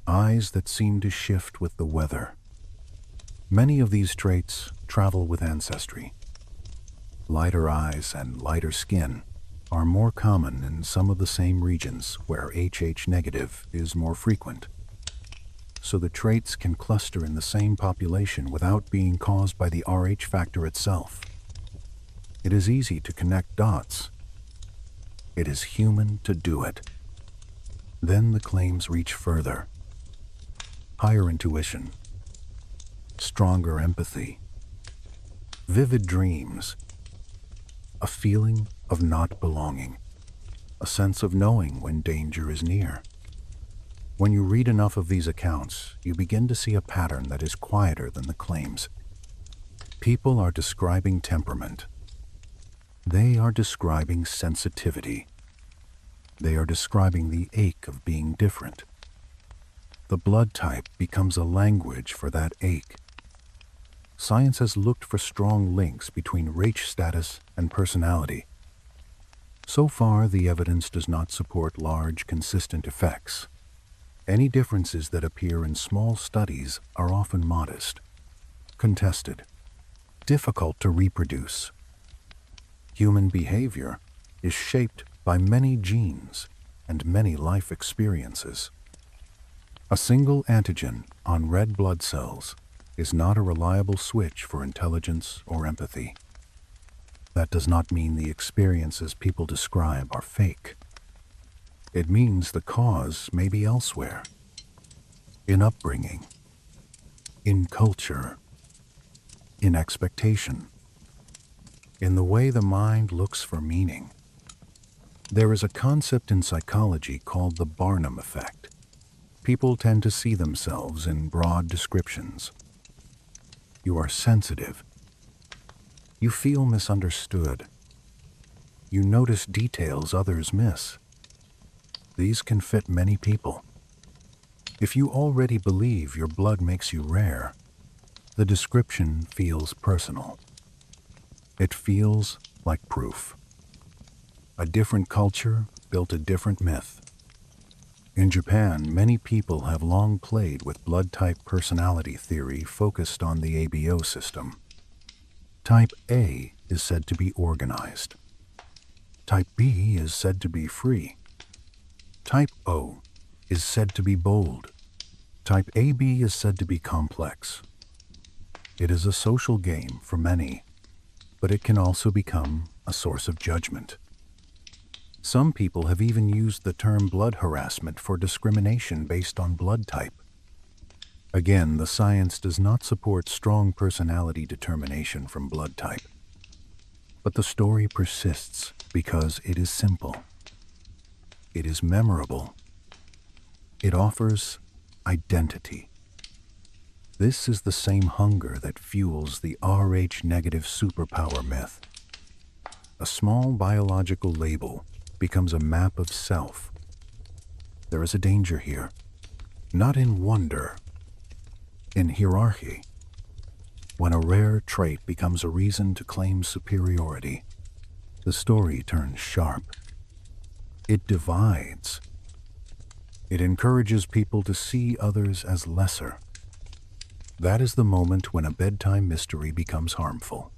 eyes that seem to shift with the weather. Many of these traits travel with ancestry. Lighter eyes and lighter skin are more common in some of the same regions where HH negative is more frequent. So the traits can cluster in the same population without being caused by the Rh factor itself. It is easy to connect dots. It is human to do it. Then the claims reach further. Higher intuition, stronger empathy, vivid dreams, a feeling of not belonging, a sense of knowing when danger is near. When you read enough of these accounts, you begin to see a pattern that is quieter than the claims. People are describing temperament. They are describing sensitivity. They are describing the ache of being different. The blood type becomes a language for that ache. Science has looked for strong links between Rh status and personality. So far, the evidence does not support large, consistent effects. Any differences that appear in small studies are often modest, contested, difficult to reproduce. Human behavior is shaped by many genes and many life experiences. A single antigen on red blood cells is not a reliable switch for intelligence or empathy. That does not mean the experiences people describe are fake. It means the cause may be elsewhere, in upbringing, in culture, in expectation, in the way the mind looks for meaning. There is a concept in psychology called the Barnum effect. People tend to see themselves in broad descriptions. You are sensitive. You feel misunderstood. You notice details others miss. These can fit many people. If you already believe your blood makes you rare, the description feels personal. It feels like proof. A different culture built a different myth. In Japan, many people have long played with blood type personality theory focused on the ABO system. Type A is said to be organized. Type B is said to be free. Type O is said to be bold. Type AB is said to be complex. It is a social game for many, but it can also become a source of judgment. Some people have even used the term blood harassment for discrimination based on blood type. Again, the science does not support strong personality determination from blood type. But the story persists because it is simple. It is memorable. It offers identity. This is the same hunger that fuels the Rh-negative superpower myth. A small biological label becomes a map of self. There is a danger here, not in wonder, in hierarchy. When a rare trait becomes a reason to claim superiority, the story turns sharp. It divides. It encourages people to see others as lesser. That is the moment when a bedtime mystery becomes harmful.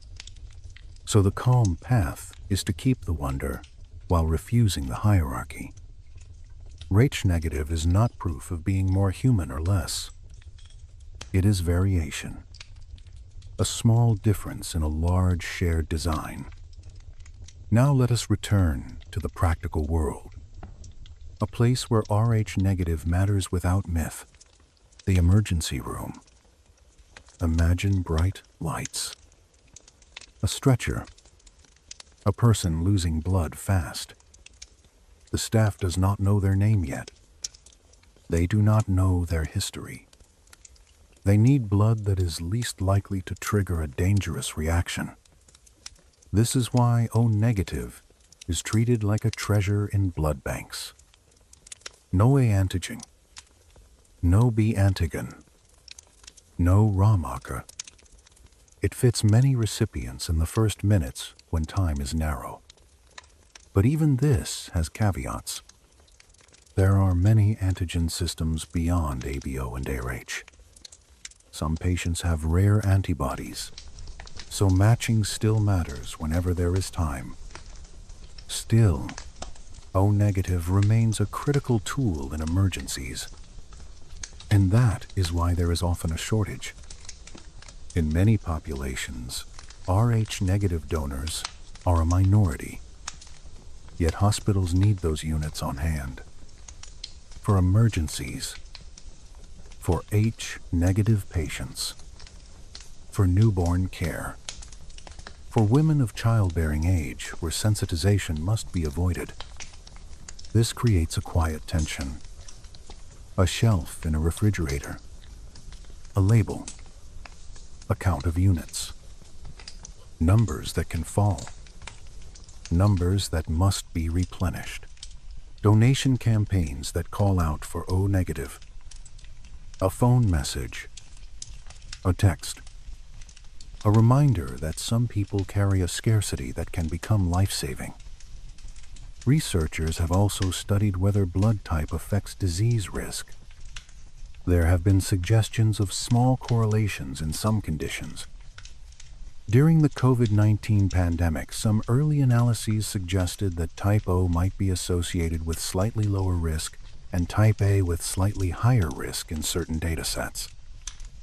So the calm path is to keep the wonder while refusing the hierarchy. Rh-negative is not proof of being more human or less. It is variation. A small difference in a large shared design. Now let us return to the practical world. A place where Rh-negative matters without myth. The emergency room. Imagine bright lights. A stretcher. A person losing blood fast. The staff does not know their name yet. They do not know their history. They need blood that is least likely to trigger a dangerous reaction. This is why O-negative is treated like a treasure in blood banks. No A antigen. No B antigen. No raw marker. It fits many recipients in the first minutes when time is narrow. But even this has caveats. There are many antigen systems beyond ABO and ARH. Some patients have rare antibodies, so matching still matters whenever there is time. Still, O-negative remains a critical tool in emergencies. And that is why there is often a shortage. In many populations, Rh-negative donors are a minority. Yet hospitals need those units on hand. For emergencies, for H-negative patients, for newborn care, for women of childbearing age where sensitization must be avoided. This creates a quiet tension. A shelf in a refrigerator. A label. A count of units. Numbers that can fall. Numbers that must be replenished. Donation campaigns that call out for O-negative. A phone message. A text. A reminder that some people carry a scarcity that can become life-saving. Researchers have also studied whether blood type affects disease risk. There have been suggestions of small correlations in some conditions. During the COVID-19 pandemic, some early analyses suggested that type O might be associated with slightly lower risk and type A with slightly higher risk in certain datasets.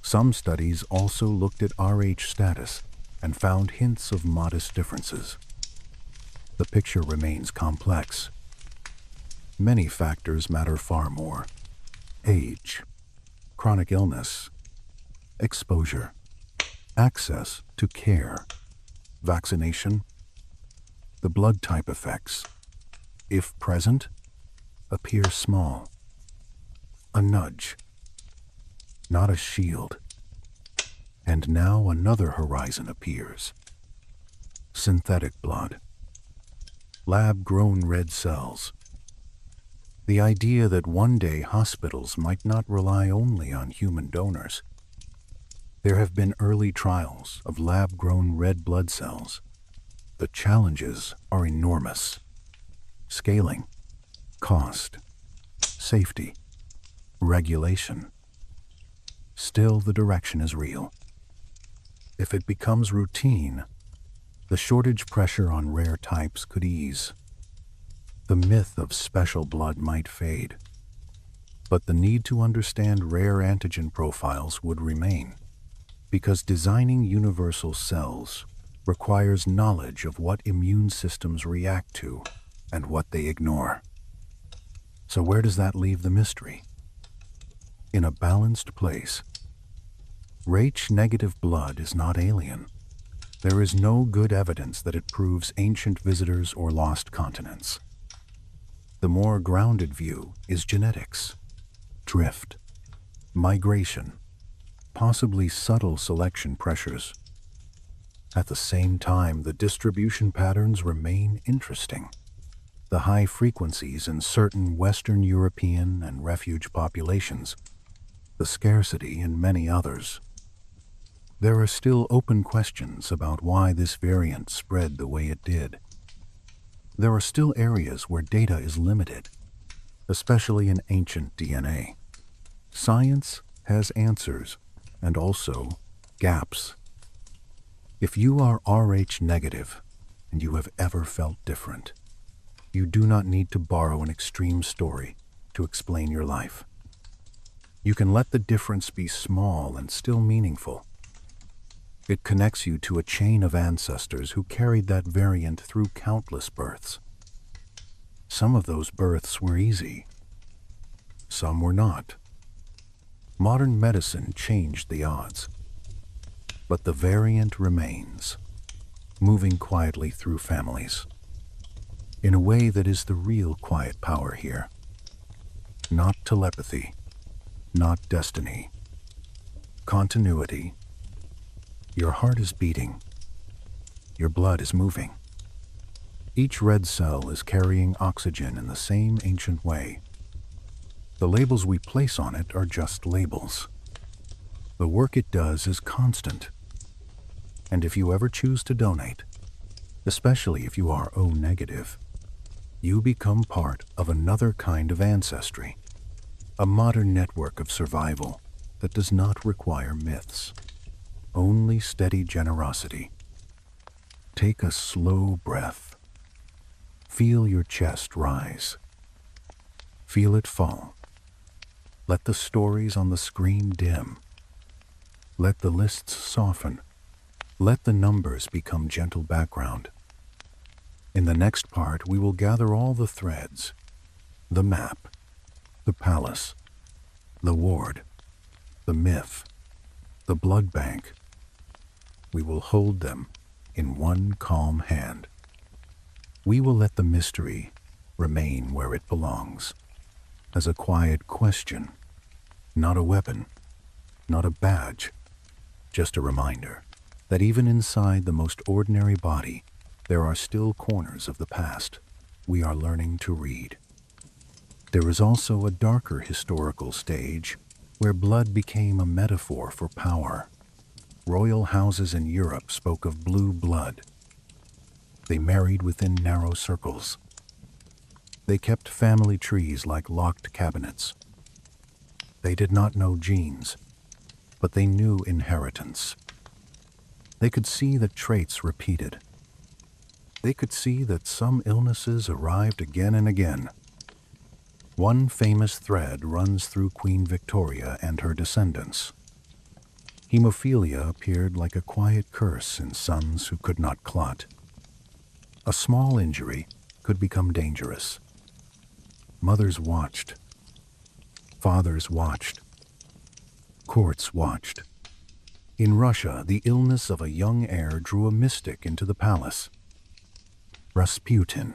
Some studies also looked at Rh status and found hints of modest differences. The picture remains complex. Many factors matter far more. Age, chronic illness, exposure, access to care, vaccination, the blood type effects, if present, appear small. A nudge, not a shield. And now another horizon appears. Synthetic blood. Lab-grown red cells. The idea that one day hospitals might not rely only on human donors. There have been early trials of lab-grown red blood cells. The challenges are enormous. Scaling, cost, safety, regulation. Still, the direction is real. If it becomes routine, the shortage pressure on rare types could ease. The myth of special blood might fade, but the need to understand rare antigen profiles would remain, because designing universal cells requires knowledge of what immune systems react to and what they ignore. So where does that leave the mystery? In a balanced place. Rh-negative blood is not alien. There is no good evidence that it proves ancient visitors or lost continents. The more grounded view is genetics, drift, migration, possibly subtle selection pressures. At the same time, the distribution patterns remain interesting. The high frequencies in certain Western European and refuge populations, the scarcity in many others. There are still open questions about why this variant spread the way it did. There are still areas where data is limited, especially in ancient DNA. Science has answers and also gaps. If you are Rh negative and you have ever felt different, you do not need to borrow an extreme story to explain your life. You can let the difference be small and still meaningful. It connects you to a chain of ancestors who carried that variant through countless births. Some of those births were easy. Some were not. Modern medicine changed the odds. But the variant remains, moving quietly through families, in a way that is the real quiet power here. Not telepathy, not destiny. Continuity. Your heart is beating. Your blood is moving. Each red cell is carrying oxygen in the same ancient way. The labels we place on it are just labels. The work it does is constant. And if you ever choose to donate, especially if you are O negative, you become part of another kind of ancestry, a modern network of survival that does not require myths. Only steady generosity. Take a slow breath. Feel your chest rise. Feel it fall. Let the stories on the screen dim. Let the lists soften. Let the numbers become gentle background. In the next part, we will gather all the threads, the map, the palace, the ward, the myth, the blood bank. We will hold them in one calm hand. We will let the mystery remain where it belongs, as a quiet question, not a weapon, not a badge, just a reminder that even inside the most ordinary body, there are still corners of the past we are learning to read. There is also a darker historical stage where blood became a metaphor for power. Royal houses in Europe spoke of blue blood. They married within narrow circles. They kept family trees like locked cabinets. They did not know genes, but they knew inheritance. They could see that traits repeated. They could see that some illnesses arrived again and again. One famous thread runs through Queen Victoria and her descendants. Hemophilia appeared like a quiet curse in sons who could not clot. A small injury could become dangerous. Mothers watched. Fathers watched. Courts watched. In Russia, the illness of a young heir drew a mystic into the palace. Rasputin,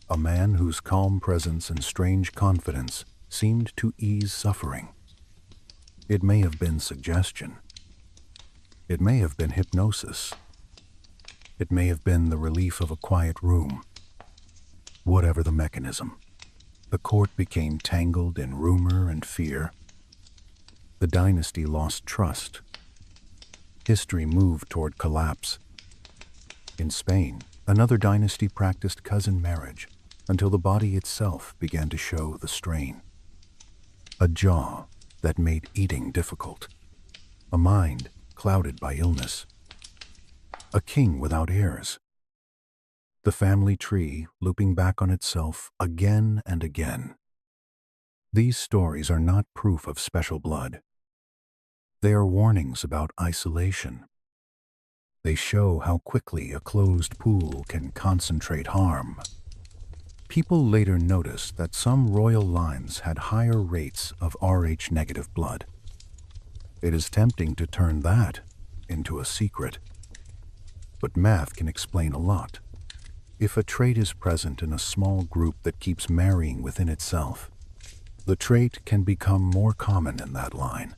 a man whose calm presence and strange confidence seemed to ease suffering. It may have been suggestion. It may have been hypnosis. It may have been the relief of a quiet room. Whatever the mechanism, the court became tangled in rumor and fear. The dynasty lost trust. History moved toward collapse. In Spain, another dynasty practiced cousin marriage until the body itself began to show the strain. A jaw that made eating difficult. A mind clouded by illness. A king without heirs. The family tree looping back on itself again and again. These stories are not proof of special blood. They are warnings about isolation. They show how quickly a closed pool can concentrate harm. People later noticed that some royal lines had higher rates of Rh-negative blood. It is tempting to turn that into a secret. But math can explain a lot. If a trait is present in a small group that keeps marrying within itself, the trait can become more common in that line.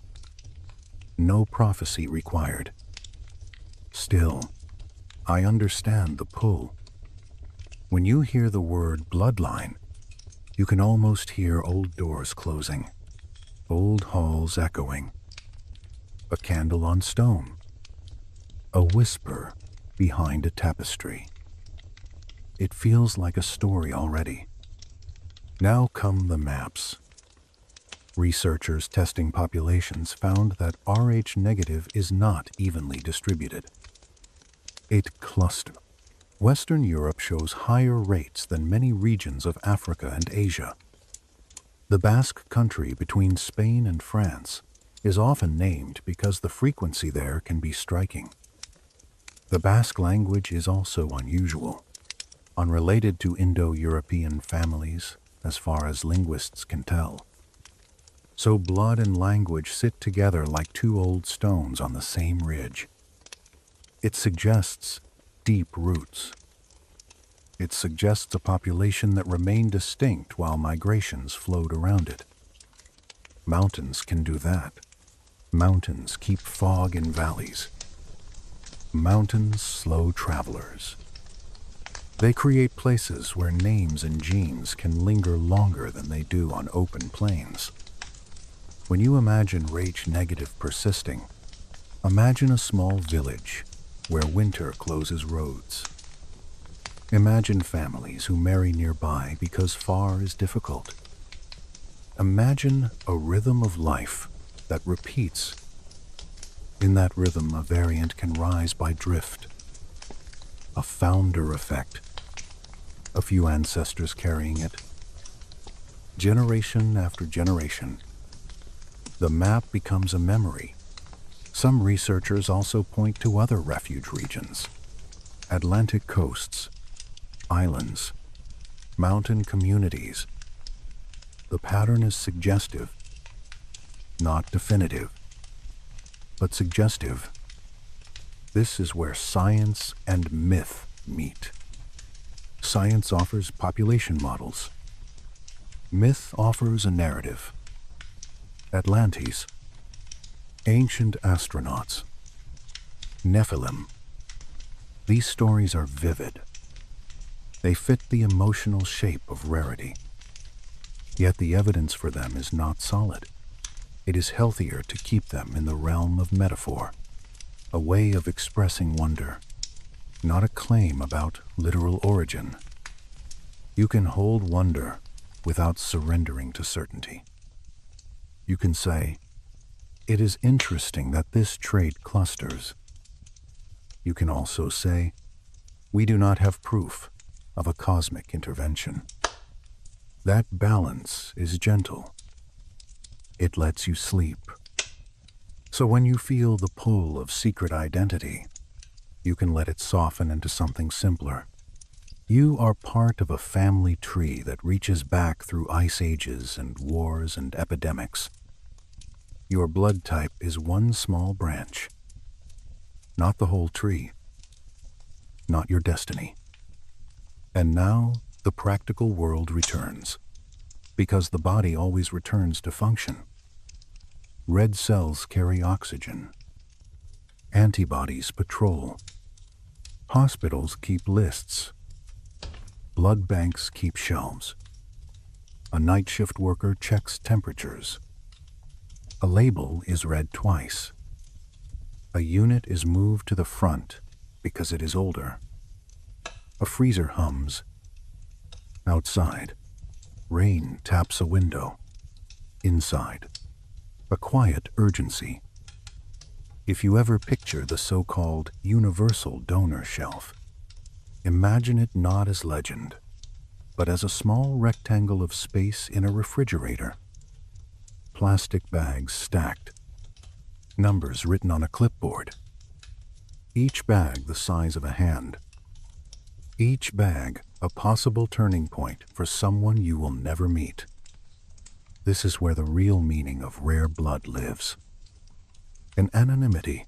No prophecy required. Still, I understand the pull. When you hear the word bloodline, you can almost hear old doors closing, old halls echoing, a candle on stone, a whisper behind a tapestry. It feels like a story already. Now come the maps. Researchers testing populations found that Rh-negative is not evenly distributed. It clusters. Western Europe shows higher rates than many regions of Africa and Asia. The Basque country between Spain and France is often named because the frequency there can be striking. The Basque language is also unusual, unrelated to Indo-European families as far as linguists can tell. So blood and language sit together like two old stones on the same ridge. It suggests deep roots. It suggests a population that remained distinct while migrations flowed around it. Mountains can do that. Mountains keep fog in valleys. Mountains slow travelers. They create places where names and genes can linger longer than they do on open plains. When you imagine Rh-negative persisting, imagine a small village where winter closes roads. Imagine families who marry nearby because far is difficult. Imagine a rhythm of life that repeats. In that rhythm, a variant can rise by drift. A founder effect. A few ancestors carrying it. Generation after generation. The map becomes a memory. Some researchers also point to other refuge regions. Atlantic coasts, islands, mountain communities. The pattern is suggestive, not definitive, but suggestive. This is where science and myth meet. Science offers population models. Myth offers a narrative. Atlantes, ancient astronauts, Nephilim. These stories are vivid. They fit the emotional shape of rarity. Yet the evidence for them is not solid. It is healthier to keep them in the realm of metaphor, a way of expressing wonder, not a claim about literal origin. You can hold wonder without surrendering to certainty. You can say, "It is interesting that this trait clusters." You can also say, "We do not have proof of a cosmic intervention." That balance is gentle. It lets you sleep. So when you feel the pull of secret identity, you can let it soften into something simpler. You are part of a family tree that reaches back through ice ages and wars and epidemics. Your blood type is one small branch, not the whole tree, not your destiny. And now the practical world returns, because the body always returns to function. Red cells carry oxygen. Antibodies patrol. Hospitals keep lists. Blood banks keep shelves. A night shift worker checks temperatures. A label is read twice. A unit is moved to the front because it is older. A freezer hums. Outside, rain taps a window. Inside, a quiet urgency. If you ever picture the so-called universal donor shelf, imagine it not as legend, but as a small rectangle of space in a refrigerator. Plastic bags stacked. Numbers written on a clipboard. Each bag the size of a hand. Each bag a possible turning point for someone you will never meet. This is where the real meaning of rare blood lives. In anonymity,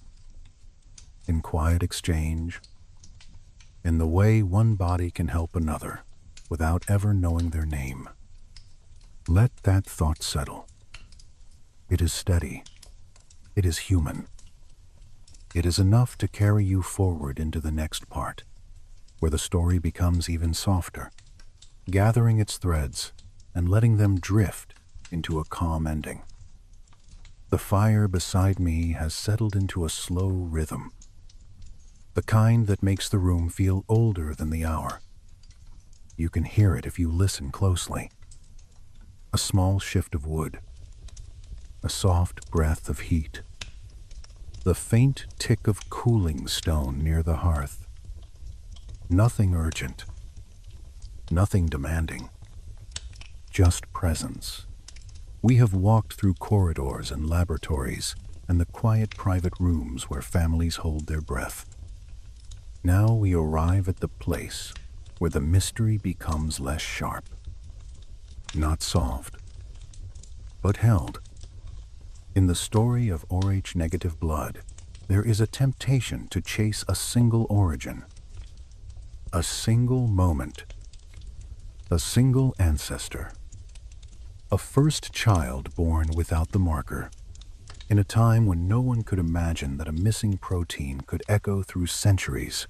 in quiet exchange, in the way one body can help another without ever knowing their name. Let that thought settle. It is steady. It is human. It is enough to carry you forward into the next part, where the story becomes even softer, gathering its threads and letting them drift into a calm ending. The fire beside me has settled into a slow rhythm, the kind that makes the room feel older than the hour. You can hear it if you listen closely. A small shift of wood, a soft breath of heat, the faint tick of cooling stone near the hearth. Nothing urgent, nothing demanding, just presence. We have walked through corridors and laboratories and the quiet private rooms where families hold their breath. Now we arrive at the place where the mystery becomes less sharp. Not solved, but held. In the story of Rh-negative blood, there is a temptation to chase a single origin, a single moment, a single ancestor, a first child born without the marker, in a time when no one could imagine that a missing protein could echo through centuries.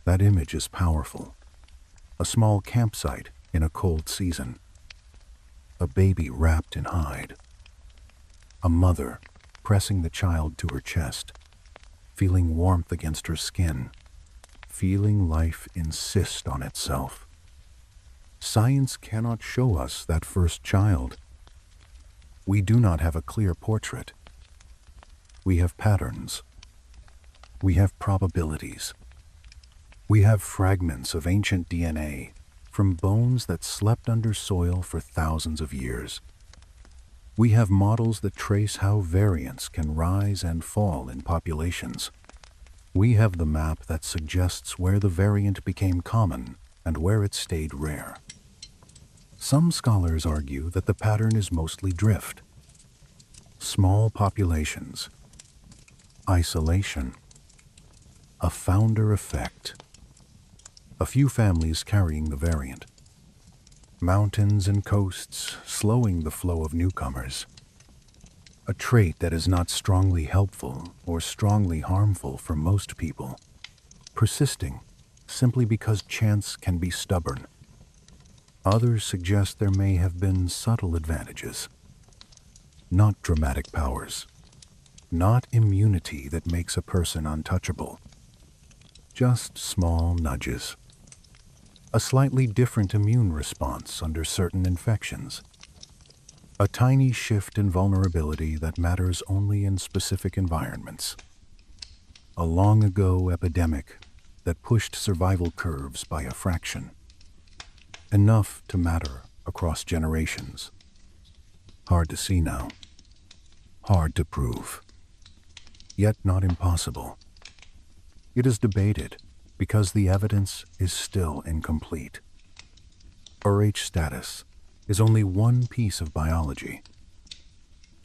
That image is powerful. A small campsite in a cold season. A baby wrapped in hide. A mother pressing the child to her chest, feeling warmth against her skin, feeling life insist on itself. Science cannot show us that first child. We do not have a clear portrait. We have patterns. We have probabilities. We have fragments of ancient DNA from bones that slept under soil for thousands of years. We have models that trace how variants can rise and fall in populations. We have the map that suggests where the variant became common and where it stayed rare. Some scholars argue that the pattern is mostly drift. Small populations, isolation, a founder effect, a few families carrying the variant, mountains and coasts slowing the flow of newcomers, a trait that is not strongly helpful or strongly harmful for most people, persisting simply because chance can be stubborn. Others suggest there may have been subtle advantages, not dramatic powers, not immunity that makes a person untouchable, just small nudges. A slightly different immune response under certain infections. A tiny shift in vulnerability that matters only in specific environments. A long ago epidemic that pushed survival curves by a fraction. Enough to matter across generations. Hard to see now. Hard to prove. Yet not impossible. It is debated because the evidence is still incomplete. Rh status is only one piece of biology.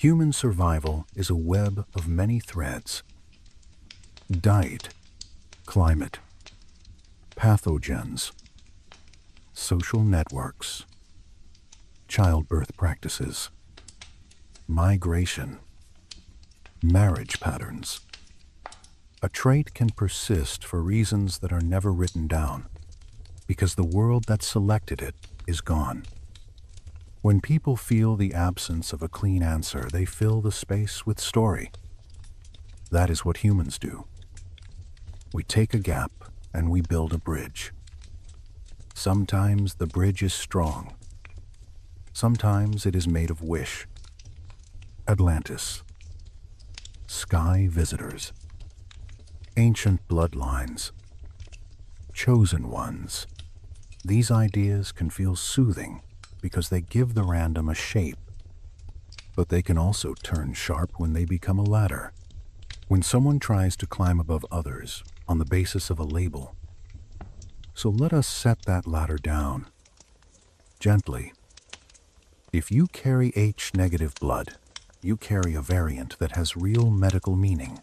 Human survival is a web of many threads. Diet, climate, pathogens, social networks, childbirth practices, migration, marriage patterns. A trait can persist for reasons that are never written down, because the world that selected it is gone. When people feel the absence of a clean answer, they fill the space with story. That is what humans do. We take a gap and we build a bridge. Sometimes the bridge is strong. Sometimes it is made of wish. Atlantis. Sky visitors. Ancient bloodlines. Chosen ones. These ideas can feel soothing because they give the random a shape, but they can also turn sharp when they become a ladder. When someone tries to climb above others on the basis of a label. So let us set that ladder down, gently. If you carry H-negative blood, you carry a variant that has real medical meaning.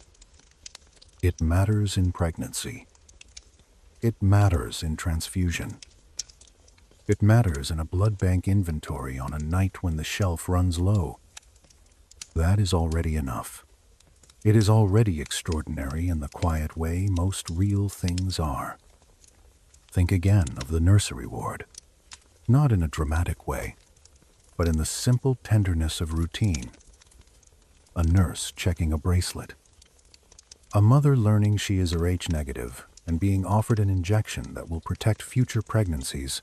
It matters in pregnancy. It matters in transfusion. It matters in a blood bank inventory on a night when the shelf runs low. That is already enough. It is already extraordinary in the quiet way most real things are. Think again of the nursery ward, not in a dramatic way, but in the simple tenderness of routine. A nurse checking a bracelet. A mother learning she is Rh negative and being offered an injection that will protect future pregnancies.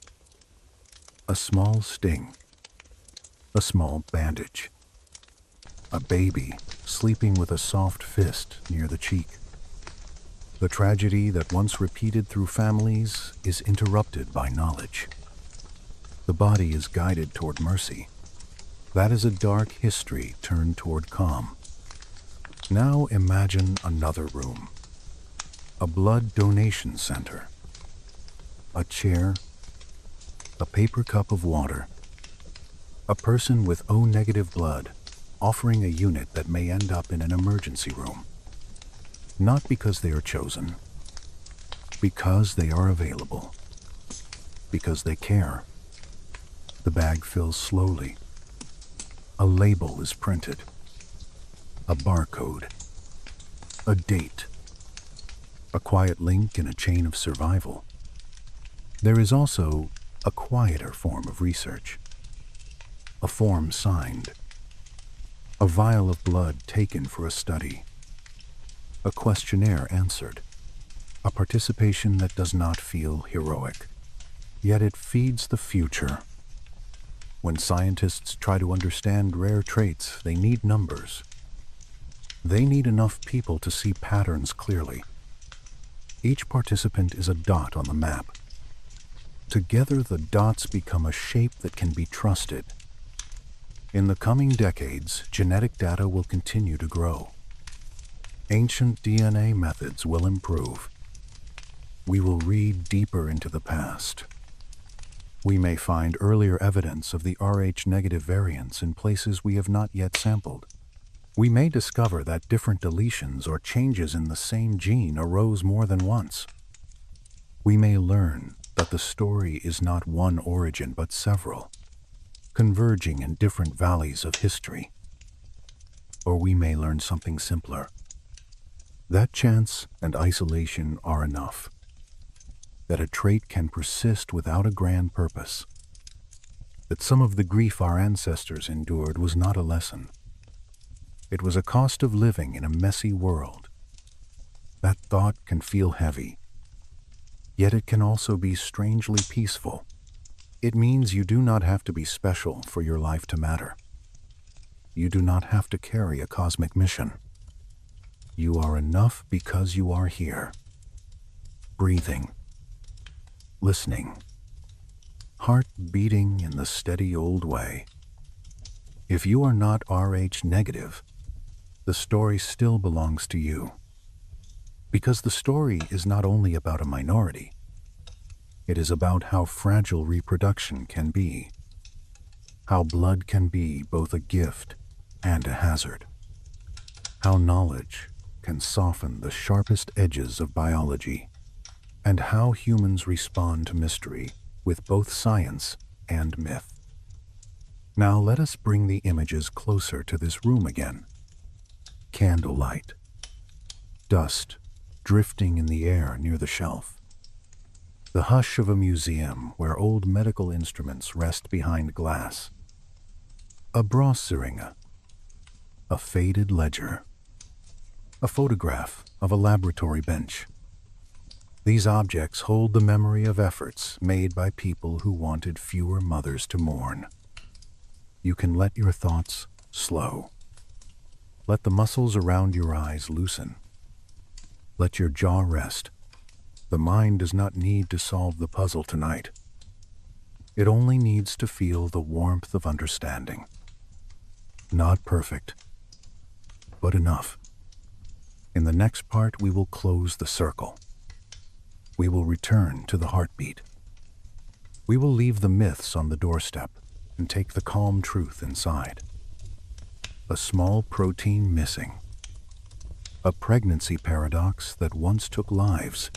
A small sting. A small bandage. A baby sleeping with a soft fist near the cheek. The tragedy that once repeated through families is interrupted by knowledge. The body is guided toward mercy. That is a dark history turned toward calm. Now imagine another room. A blood donation center. A chair. A paper cup of water. A person with O-negative blood offering a unit that may end up in an emergency room. Not because they are chosen, because they are available, because they care. The bag fills slowly. A label is printed. A barcode. A date. A quiet link in a chain of survival. There is also a quieter form of research. A form signed. A vial of blood taken for a study. A questionnaire answered. A participation that does not feel heroic, yet it feeds the future. When scientists try to understand rare traits, they need numbers. They need enough people to see patterns clearly. Each participant is a dot on the map. Together, the dots become a shape that can be trusted. In the coming decades, genetic data will continue to grow. Ancient DNA methods will improve. We will read deeper into the past. We may find earlier evidence of the Rh-negative variants in places we have not yet sampled. We may discover that different deletions or changes in the same gene arose more than once. We may learn that the story is not one origin but several, converging in different valleys of history. Or we may learn something simpler. That chance and isolation are enough. That a trait can persist without a grand purpose. That some of the grief our ancestors endured was not a lesson. It was a cost of living in a messy world. That thought can feel heavy, yet it can also be strangely peaceful. It means you do not have to be special for your life to matter. You do not have to carry a cosmic mission. You are enough because you are here. Breathing. Listening. Heart beating in the steady old way. If you are not Rh negative, the story still belongs to you. Because the story is not only about a minority, it is about how fragile reproduction can be, how blood can be both a gift and a hazard. How knowledge can soften the sharpest edges of biology, and how humans respond to mystery with both science and myth. Now let us bring the images closer to this room again. Candlelight. Dust drifting in the air near the shelf. The hush of a museum where old medical instruments rest behind glass. A brosseringe. A faded ledger. A photograph of a laboratory bench. These objects hold the memory of efforts made by people who wanted fewer mothers to mourn. You can let your thoughts slow. Let the muscles around your eyes loosen. Let your jaw rest. The mind does not need to solve the puzzle tonight. It only needs to feel the warmth of understanding. Not perfect, but enough. In the next part, we will close the circle. We will return to the heartbeat. We will leave the myths on the doorstep and take the calm truth inside. A small protein missing. A pregnancy paradox that once took lives.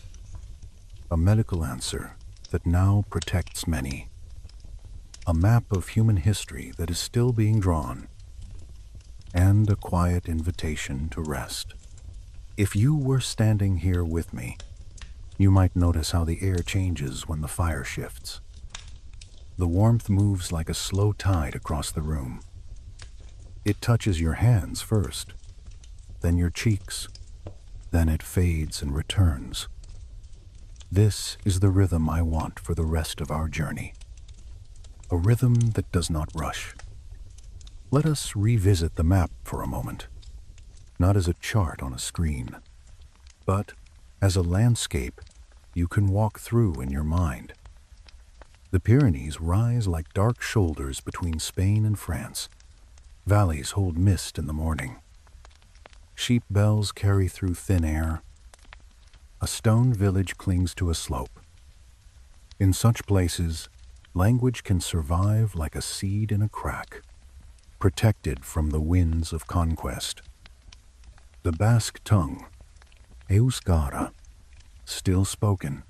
A medical answer that now protects many. A map of human history that is still being drawn. And a quiet invitation to rest. If you were standing here with me, you might notice how the air changes when the fire shifts. The warmth moves like a slow tide across the room. It touches your hands first, then your cheeks, then it fades and returns. This is the rhythm I want for the rest of our journey. A rhythm that does not rush. Let us revisit the map for a moment, not as a chart on a screen, but as a landscape you can walk through in your mind. The Pyrenees rise like dark shoulders between Spain and France. Valleys hold mist in the morning. Sheep bells carry through thin air. A stone village clings to a slope. In such places, language can survive like a seed in a crack, protected from the winds of conquest. The Basque tongue, Euskara, still spoken,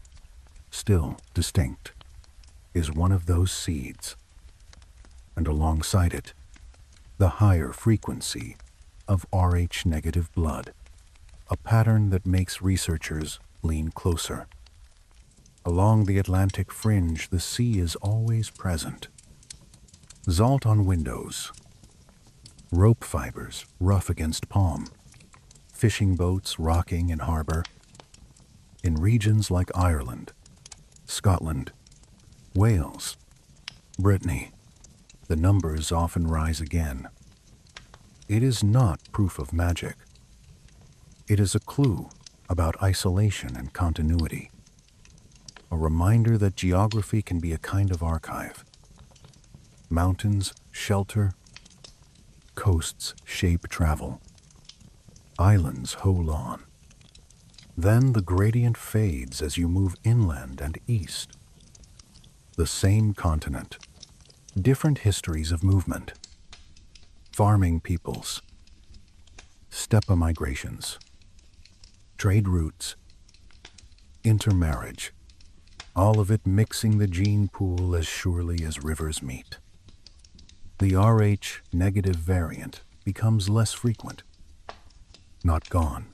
still distinct, is one of those seeds. And alongside it, the higher frequency of Rh-negative blood, a pattern that makes researchers lean closer. Along the Atlantic fringe, the sea is always present. Salt on windows, rope fibers rough against palm, fishing boats rocking in harbor. In regions like Ireland, Scotland, Wales, Brittany, the numbers often rise again. It is not proof of magic. It is a clue about isolation and continuity. A reminder that geography can be a kind of archive. Mountains shelter, coasts shape travel, islands hold on. Then the gradient fades as you move inland and east. The same continent, different histories of movement. Farming peoples, steppe migrations, trade routes, intermarriage, all of it mixing the gene pool as surely as rivers meet. The Rh-negative variant becomes less frequent, not gone,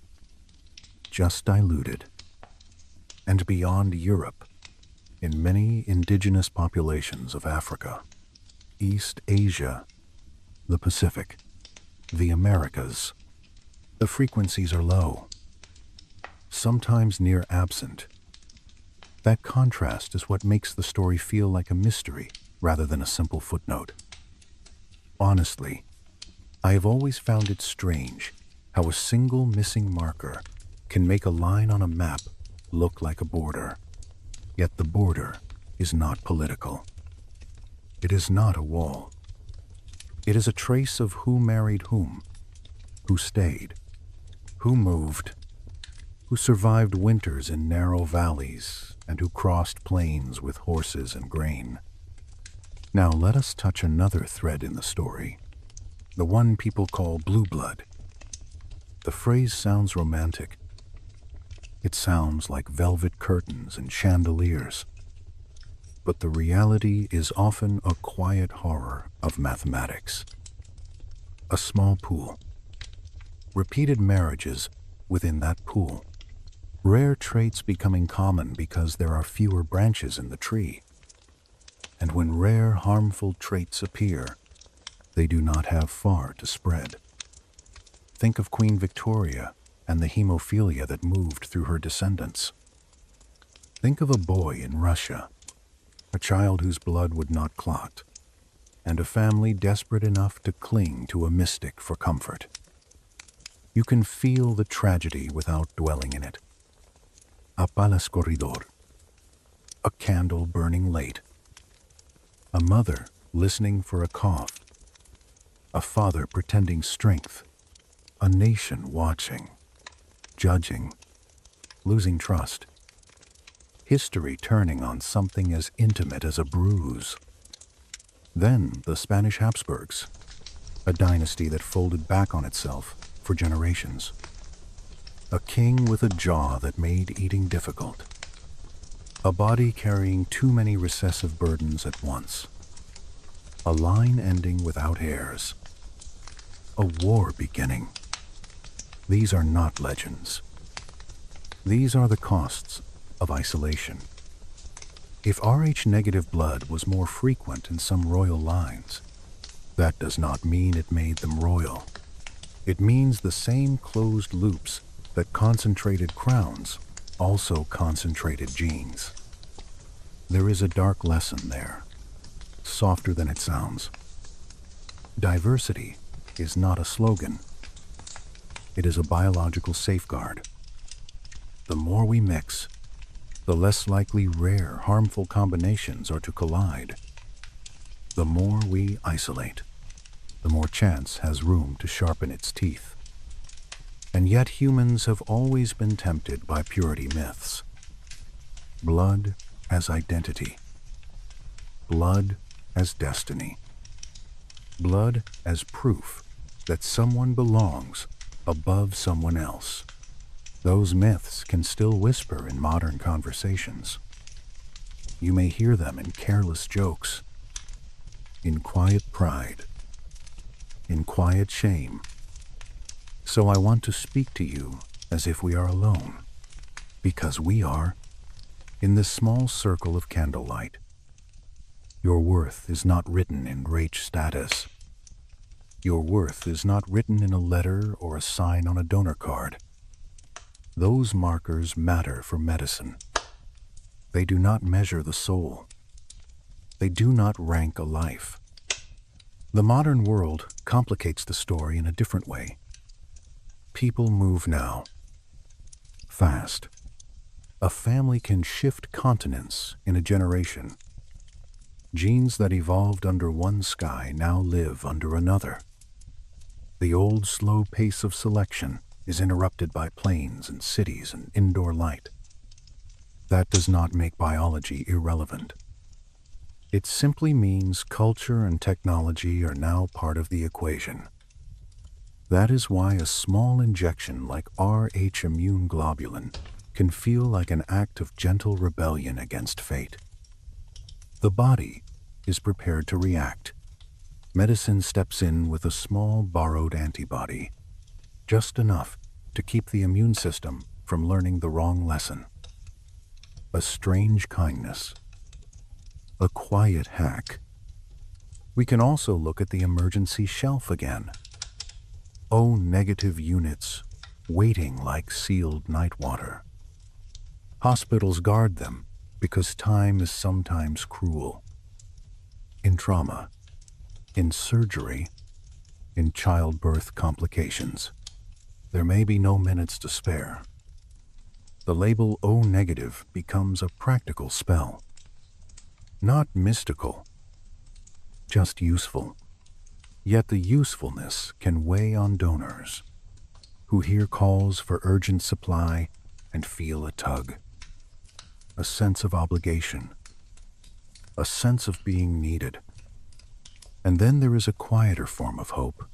just diluted. And beyond Europe, in many indigenous populations of Africa, East Asia, the Pacific, the Americas, the frequencies are low, sometimes near absent. That contrast is what makes the story feel like a mystery rather than a simple footnote. Honestly, I have always found it strange how a single missing marker can make a line on a map look like a border. Yet the border is not political. It is not a wall. It is a trace of who married whom, who stayed, who moved, who survived winters in narrow valleys, and who crossed plains with horses and grain. Now let us touch another thread in the story, the one people call blue blood. The phrase sounds romantic. It sounds like velvet curtains and chandeliers. But the reality is often a quiet horror of mathematics. A small pool. Repeated marriages within that pool. Rare traits becoming common because there are fewer branches in the tree. And when rare, harmful traits appear, they do not have far to spread. Think of Queen Victoria and the hemophilia that moved through her descendants. Think of a boy in Russia, a child whose blood would not clot, and a family desperate enough to cling to a mystic for comfort. You can feel the tragedy without dwelling in it. Apalas corridor. A candle burning late. A mother listening for a cough. A father pretending strength. A nation watching, judging, losing trust. History turning on something as intimate as a bruise. Then the Spanish Habsburgs, a dynasty that folded back on itself for generations. A king with a jaw that made eating difficult. A body carrying too many recessive burdens at once. A line ending without heirs. A war beginning. These are not legends. These are the costs of isolation. If Rh-negative blood was more frequent in some royal lines, that does not mean it made them royal. It means the same closed loops that concentrated crowns also concentrated genes. There is a dark lesson there, softer than it sounds. Diversity is not a slogan. It is a biological safeguard. The more we mix, the less likely rare, harmful combinations are to collide. The more we isolate, the more chance has room to sharpen its teeth. And yet humans have always been tempted by purity myths. Blood as identity. Blood as destiny. Blood as proof that someone belongs above someone else. Those myths can still whisper in modern conversations. You may hear them in careless jokes, in quiet pride, in quiet shame. So I want to speak to you as if we are alone, because we are, in this small circle of candlelight. Your worth is not written in Rach status. Your worth is not written in a letter or a sign on a donor card. Those markers matter for medicine. They do not measure the soul. They do not rank a life. The modern world complicates the story in a different way. People move now. Fast. A family can shift continents in a generation. Genes that evolved under one sky now live under another. The old slow pace of selection is interrupted by planes and cities and indoor light. That does not make biology irrelevant. It simply means culture and technology are now part of the equation. That is why a small injection like Rh immune globulin can feel like an act of gentle rebellion against fate. The body is prepared to react. Medicine steps in with a small borrowed antibody, just enough to keep the immune system from learning the wrong lesson. A strange kindness. A quiet hack. We can also look at the emergency shelf again. O-negative units waiting like sealed night water. Hospitals guard them because time is sometimes cruel. In trauma, in surgery, in childbirth complications, there may be no minutes to spare. The label O-negative becomes a practical spell. Not mystical, just useful. Yet the usefulness can weigh on donors who hear calls for urgent supply and feel a tug, a sense of obligation, a sense of being needed. And then there is a quieter form of hope,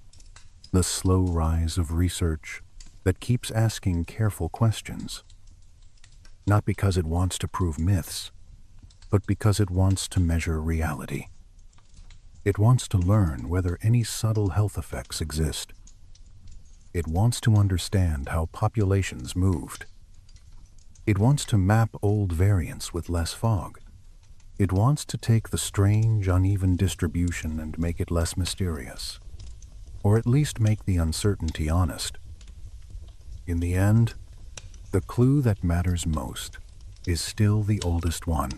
the slow rise of research that keeps asking careful questions, not because it wants to prove myths, but because it wants to measure reality. It wants to learn whether any subtle health effects exist. It wants to understand how populations moved. It wants to map old variants with less fog. It wants to take the strange, uneven distribution and make it less mysterious, or at least make the uncertainty honest. In the end, the clue that matters most is still the oldest one.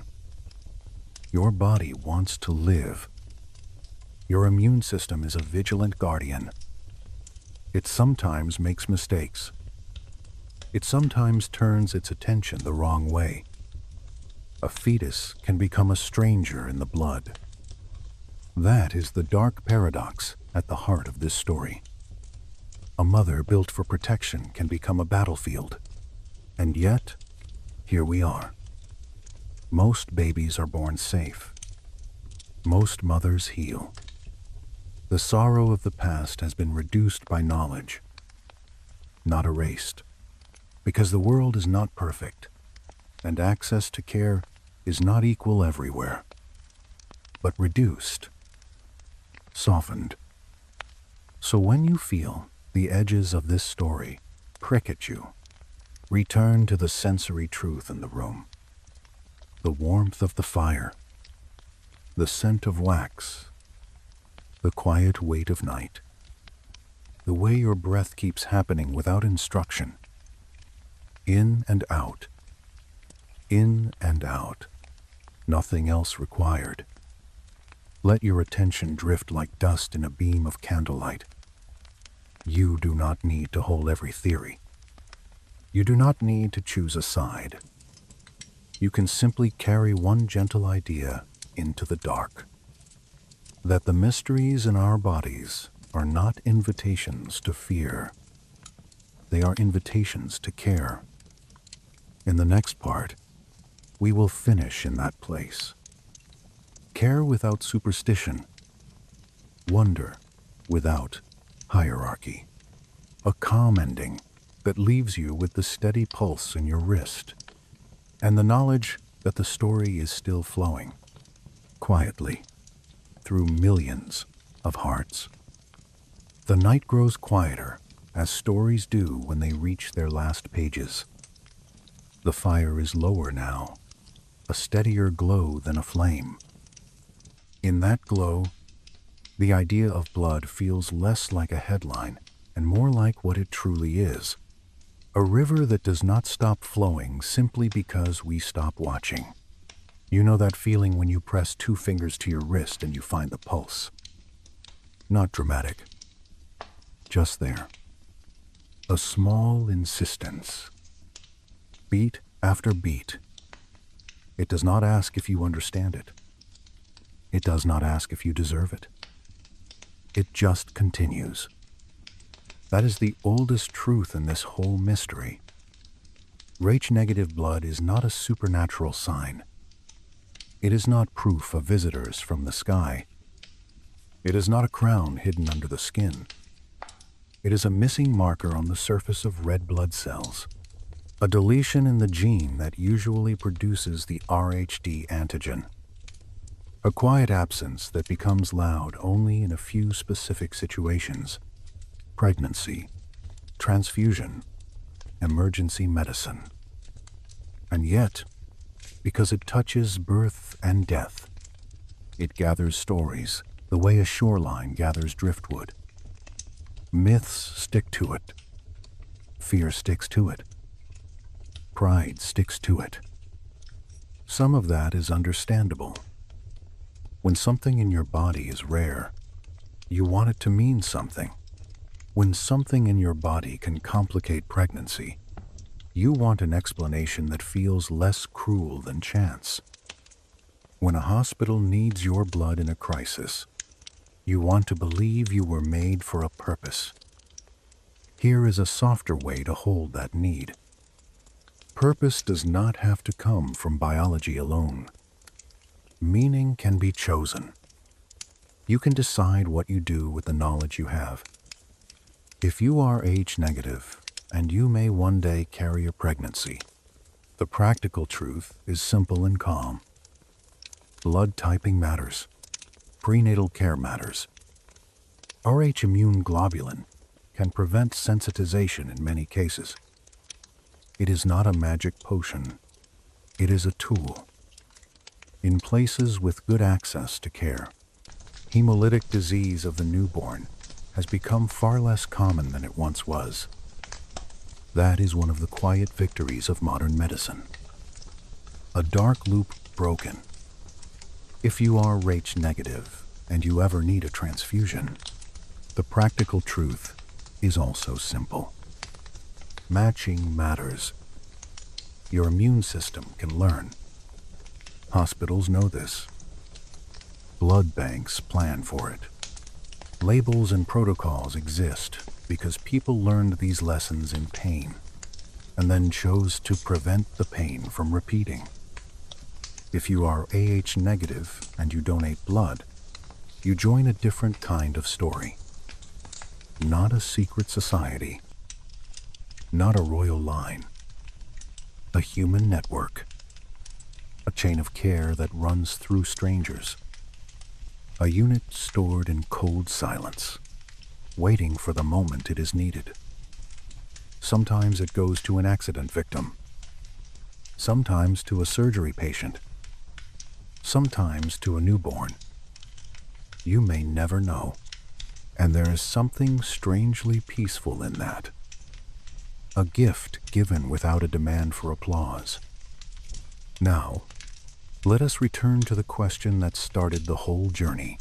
Your body wants to live. Your immune system is a vigilant guardian. It sometimes makes mistakes. It sometimes turns its attention the wrong way. A fetus can become a stranger in the blood. That is the dark paradox at the heart of this story. A mother built for protection can become a battlefield. And yet, here we are. Most babies are born safe. Most mothers heal. The sorrow of the past has been reduced by knowledge, not erased, because the world is not perfect, and access to care is not equal everywhere, but reduced, softened. So when you feel the edges of this story prick at you, return to the sensory truth in the room. The warmth of the fire, the scent of wax, the quiet weight of night, the way your breath keeps happening without instruction. In and out, nothing else required. Let your attention drift like dust in a beam of candlelight. You do not need to hold every theory. You do not need to choose a side. You can simply carry one gentle idea into the dark. That the mysteries in our bodies are not invitations to fear. They are invitations to care. In the next part, we will finish in that place. Care without superstition. Wonder without hierarchy. A calm ending that leaves you with the steady pulse in your wrist and the knowledge that the story is still flowing, quietly, through millions of hearts. The night grows quieter, as stories do when they reach their last pages. The fire is lower now, a steadier glow than a flame. In that glow, the idea of blood feels less like a headline and more like what it truly is. A river that does not stop flowing simply because we stop watching. You know that feeling when you press 2 fingers to your wrist and you find the pulse. Not dramatic, just there. A small insistence. Beat after beat. It does not ask if you understand it. It does not ask if you deserve it. It just continues. That is the oldest truth in this whole mystery. Rh-negative blood is not a supernatural sign. It is not proof of visitors from the sky. It is not a crown hidden under the skin. It is a missing marker on the surface of red blood cells, a deletion in the gene that usually produces the RhD antigen. A quiet absence that becomes loud only in a few specific situations. Pregnancy, transfusion, emergency medicine. And yet, because it touches birth and death, it gathers stories the way a shoreline gathers driftwood. Myths stick to it. Fear sticks to it. Pride sticks to it. Some of that is understandable. When something in your body is rare, you want it to mean something. When something in your body can complicate pregnancy, you want an explanation that feels less cruel than chance. When a hospital needs your blood in a crisis, you want to believe you were made for a purpose. Here is a softer way to hold that need. Purpose does not have to come from biology alone. Meaning can be chosen. You can decide what you do with the knowledge you have. If you are H negative, and you may one day carry a pregnancy, the practical truth is simple and calm. Blood typing matters. Prenatal care matters. Rh immune globulin can prevent sensitization in many cases. It is not a magic potion. It is a tool. In places with good access to care, hemolytic disease of the newborn has become far less common than it once was. That is one of the quiet victories of modern medicine. A dark loop broken. If you are Rh negative and you ever need a transfusion, the practical truth is also simple. Matching matters. Your immune system can learn. Hospitals know this. Blood banks plan for it. Labels and protocols exist because people learned these lessons in pain and then chose to prevent the pain from repeating. If you are AH negative and you donate blood, you join a different kind of story. Not a secret society. Not a royal line. A human network. A chain of care that runs through strangers. A unit stored in cold silence, waiting for the moment it is needed. Sometimes it goes to an accident victim. Sometimes to a surgery patient. Sometimes to a newborn. You may never know, and there is something strangely peaceful in that. A gift given without a demand for applause. Now, let us return to the question that started the whole journey.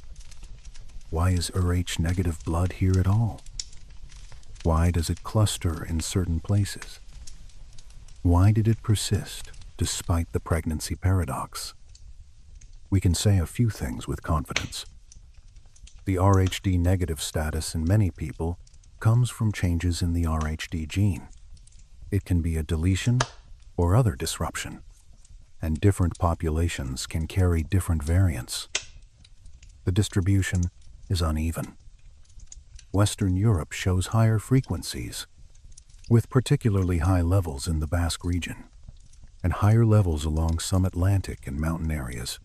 Why is Rh negative blood here at all? Why does it cluster in certain places? Why did it persist despite the pregnancy paradox? We can say a few things with confidence. The Rhd negative status in many people comes from changes in the Rhd gene. It can be a deletion or other disruption, and different populations can carry different variants. The distribution is uneven. Western Europe shows higher frequencies, with particularly high levels in the Basque region, and higher levels along some Atlantic and mountain areas.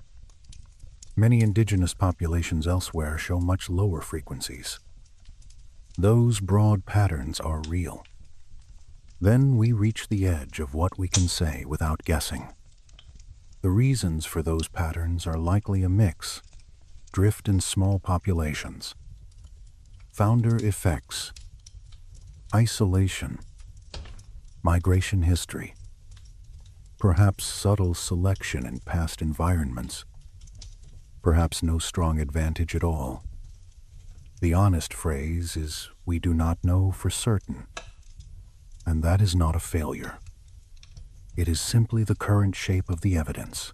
Many indigenous populations elsewhere show much lower frequencies. Those broad patterns are real. Then we reach the edge of what we can say without guessing. The reasons for those patterns are likely a mix, drift in small populations, founder effects, isolation, migration history, perhaps subtle selection in past environments, perhaps no strong advantage at all. The honest phrase is, we do not know for certain. And that is not a failure. It is simply the current shape of the evidence.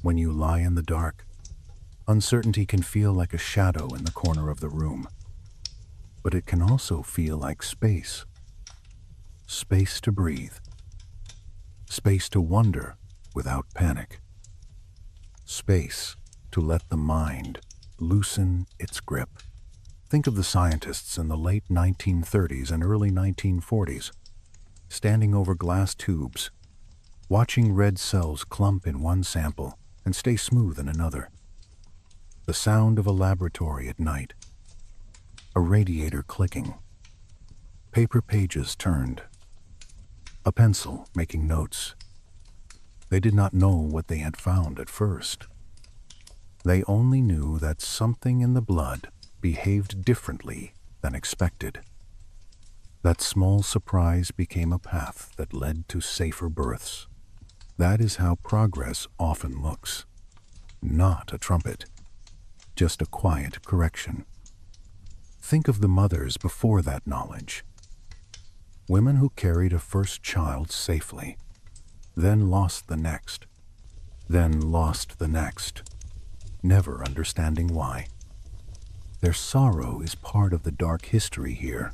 When you lie in the dark, uncertainty can feel like a shadow in the corner of the room. But it can also feel like space. Space to breathe. Space to wonder without panic. Space to let the mind loosen its grip. Think of the scientists in the late 1930s and early 1940s, standing over glass tubes, watching red cells clump in one sample and stay smooth in another. The sound of a laboratory at night, a radiator clicking, paper pages turned, a pencil making notes. They did not know what they had found at first. They only knew that something in the blood behaved differently than expected. That small surprise became a path that led to safer births. That is how progress often looks. Not a trumpet, just a quiet correction. Think of the mothers before that knowledge. Women who carried a first child safely, then lost the next, then lost the next, never understanding why. Their sorrow is part of the dark history here.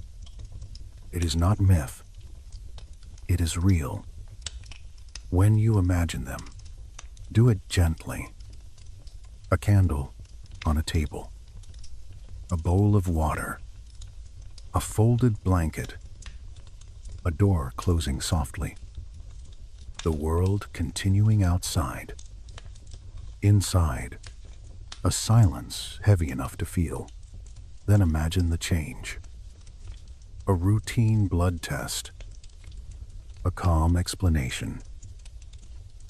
It is not myth. It is real. When you imagine them, do it gently. A candle on a table. A bowl of water. A folded blanket, a door closing softly, the world continuing outside. Inside, a silence heavy enough to feel. Then imagine the change. A routine blood test, a calm explanation,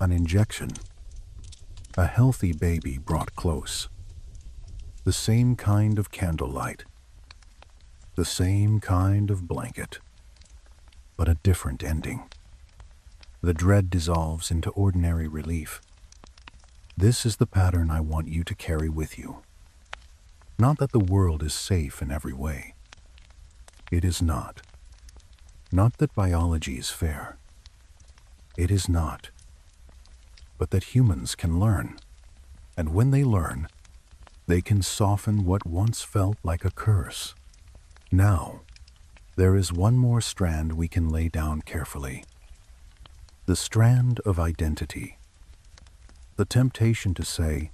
an injection, a healthy baby brought close, the same kind of candlelight, the same kind of blanket, but a different ending. The dread dissolves into ordinary relief. This is the pattern I want you to carry with you. Not that the world is safe in every way. It is not. Not that biology is fair. It is not. But that humans can learn. And when they learn, they can soften what once felt like a curse. Now, there is one more strand we can lay down carefully. The strand of identity. The temptation to say,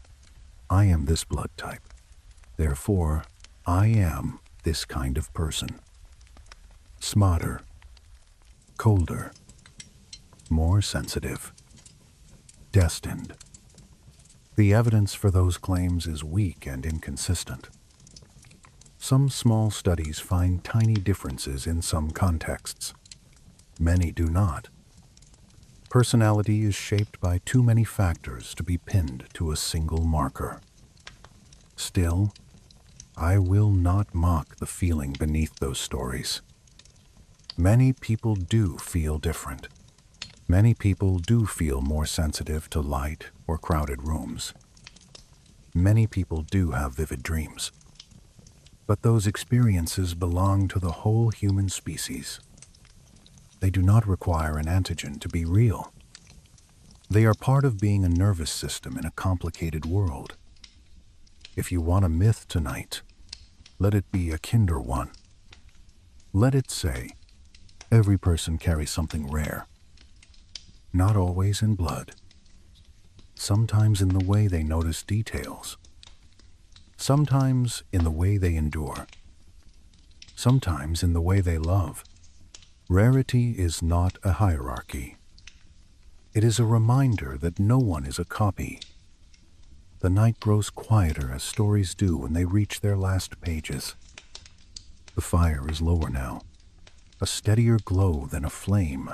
I am this blood type. Therefore, I am this kind of person. Smarter, colder, more sensitive, destined. The evidence for those claims is weak and inconsistent. Some small studies find tiny differences in some contexts. Many do not. Personality is shaped by too many factors to be pinned to a single marker. Still, I will not mock the feeling beneath those stories. Many people do feel different. Many people do feel more sensitive to light or crowded rooms. Many people do have vivid dreams. But those experiences belong to the whole human species. They do not require an antigen to be real. They are part of being a nervous system in a complicated world. If you want a myth tonight, let it be a kinder one. Let it say, every person carries something rare. Not always in blood. Sometimes in the way they notice details. Sometimes in the way they endure. Sometimes in the way they love. Rarity is not a hierarchy. It is a reminder that no one is a copy. The night grows quieter as stories do when they reach their last pages. The fire is lower now, a steadier glow than a flame.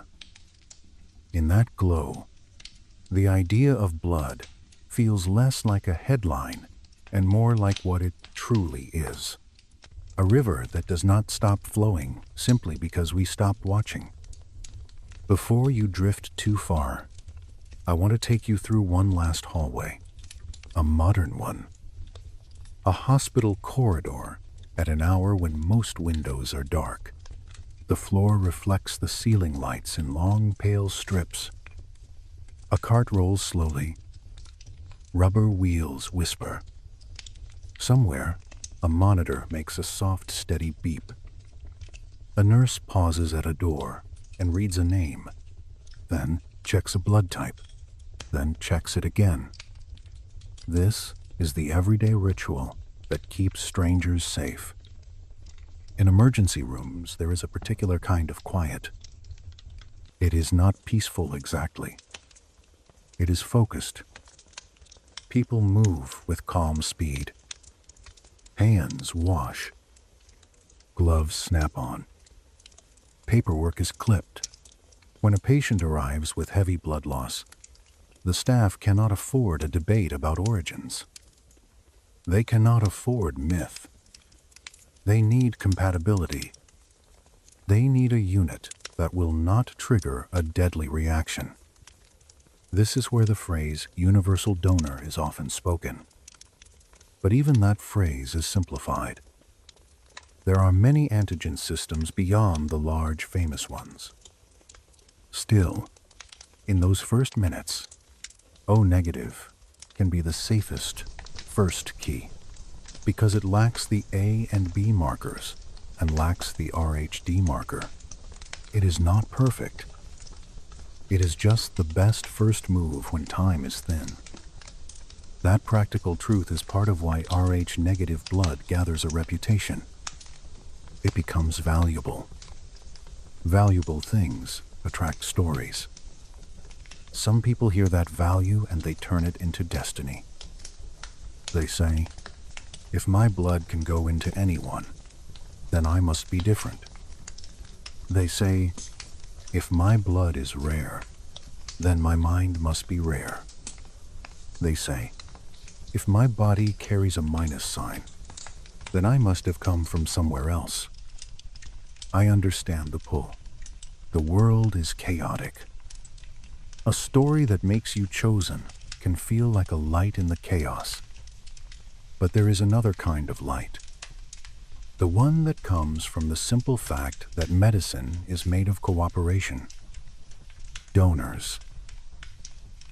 In that glow, the idea of blood feels less like a headline and more like what it truly is. A river that does not stop flowing simply because we stopped watching. Before you drift too far, I want to take you through one last hallway, a modern one. A hospital corridor at an hour when most windows are dark. The floor reflects the ceiling lights in long, pale strips. A cart rolls slowly. Rubber wheels whisper. Somewhere, a monitor makes a soft, steady beep. A nurse pauses at a door and reads a name, then checks a blood type, then checks it again. This is the everyday ritual that keeps strangers safe. In emergency rooms, there is a particular kind of quiet. It is not peaceful exactly. It is focused. People move with calm speed. Hands wash. Gloves snap on. Paperwork is clipped. When a patient arrives with heavy blood loss, the staff cannot afford a debate about origins. They cannot afford myth. They need compatibility. They need a unit that will not trigger a deadly reaction. This is where the phrase universal donor is often spoken. But even that phrase is simplified. There are many antigen systems beyond the large famous ones. Still, in those first minutes, O negative can be the safest first key because it lacks the A and B markers and lacks the RHD marker. It is not perfect. It is just the best first move when time is thin. That practical truth is part of why Rh negative blood gathers a reputation. it becomes valuable. Valuable things attract stories. Some people hear that value and they turn it into destiny. They say, if my blood can go into anyone, then I must be different. They say, if my blood is rare, then my mind must be rare. They say, if my body carries a minus sign, then I must have come from somewhere else. I understand the pull. The world is chaotic. A story that makes you chosen can feel like a light in the chaos. But there is another kind of light. The one that comes from the simple fact that medicine is made of cooperation. Donors,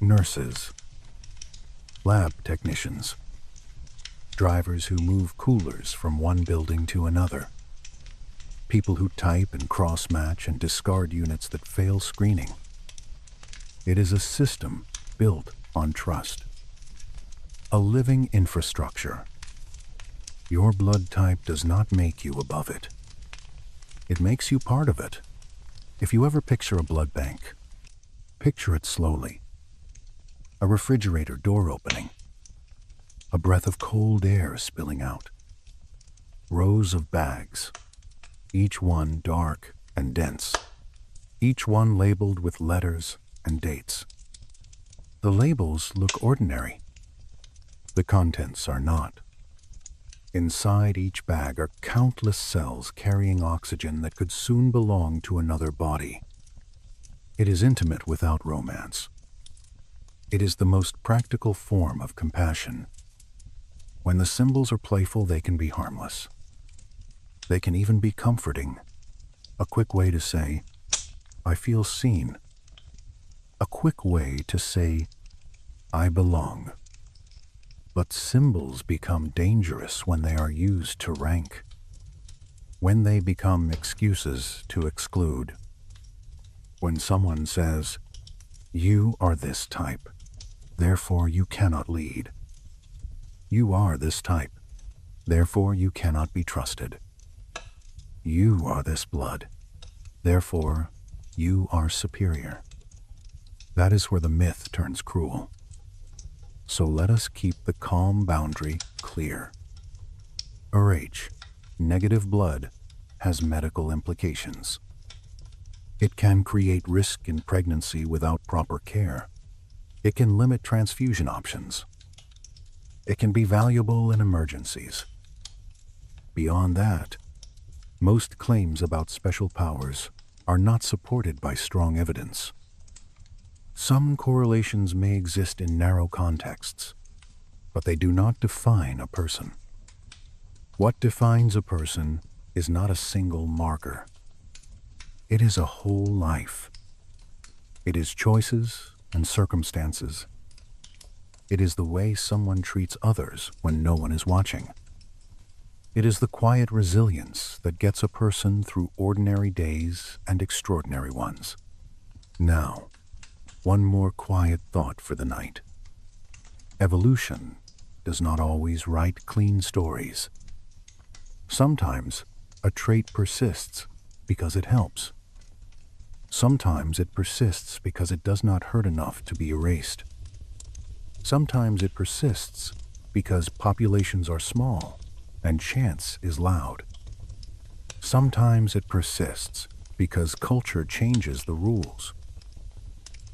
nurses, lab technicians, drivers who move coolers from one building to another, people who type and cross-match and discard units that fail screening. It is a system built on trust, a living infrastructure. Your blood type does not make you above it. It makes you part of it. If you ever picture a blood bank, picture it slowly. A refrigerator door opening, a breath of cold air spilling out, rows of bags, each one dark and dense, each one labeled with letters and dates. The labels look ordinary. The contents are not. Inside each bag are countless cells carrying oxygen that could soon belong to another body. It is intimate without romance. It is the most practical form of compassion. When the symbols are playful, they can be harmless. They can even be comforting. A quick way to say, I feel seen. A quick way to say, I belong. But symbols become dangerous when they are used to rank, when they become excuses to exclude. When someone says, you are this type, therefore you cannot lead. You are this type, therefore you cannot be trusted. You are this blood, therefore you are superior. That is where the myth turns cruel. So let us keep the calm boundary clear. RH, negative blood, has medical implications. It can create risk in pregnancy without proper care. It can limit transfusion options. It can be valuable in emergencies. Beyond that, most claims about special powers are not supported by strong evidence. Some correlations may exist in narrow contexts, but they do not define a person. What defines a person is not a single marker. It is a whole life. It is choices and circumstances. It is the way someone treats others when no one is watching. It is the quiet resilience that gets a person through ordinary days and extraordinary ones. Now, one more quiet thought for the night. Evolution does not always write clean stories. Sometimes a trait persists because it helps. Sometimes it persists because it does not hurt enough to be erased. Sometimes it persists because populations are small and chance is loud. Sometimes it persists because culture changes the rules.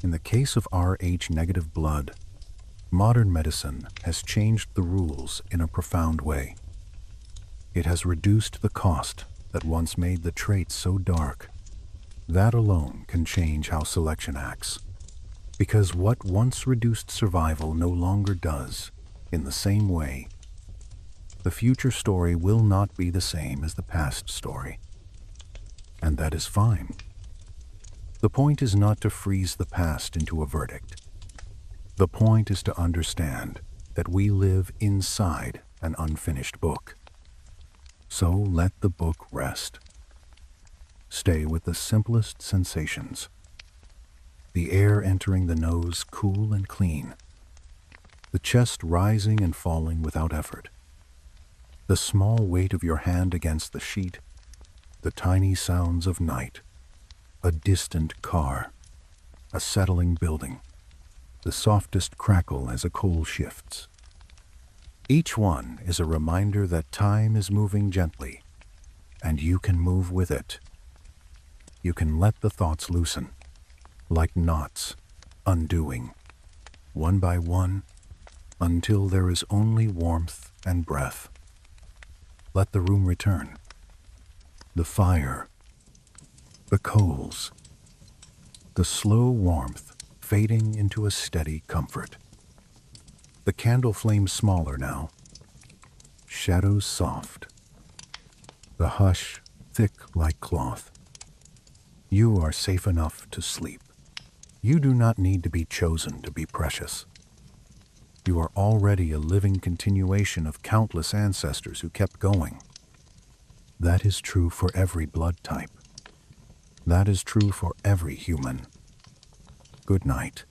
In the case of Rh negative blood, modern medicine has changed the rules in a profound way. It has reduced the cost that once made the trait so dark. That alone can change how selection acts, because what once reduced survival no longer does. In the same way, the future story will not be the same as the past story, and that is fine. The point is not to freeze the past into a verdict. The point is to understand that we live inside an unfinished book. So let the book rest. Stay with the simplest sensations. The air entering the nose cool and clean. The chest rising and falling without effort. The small weight of your hand against the sheet, the tiny sounds of night, a distant car, a settling building, the softest crackle as a coal shifts. Each one is a reminder that time is moving gently, and you can move with it. You can let the thoughts loosen, like knots, undoing, one by one, until there is only warmth and breath. Let the room return. The fire, the coals, the slow warmth fading into a steady comfort. The candle flames smaller now, shadows soft, the hush thick like cloth. You are safe enough to sleep. You do not need to be chosen to be precious. You are already a living continuation of countless ancestors who kept going. That is true for every blood type. That is true for every human. Good night.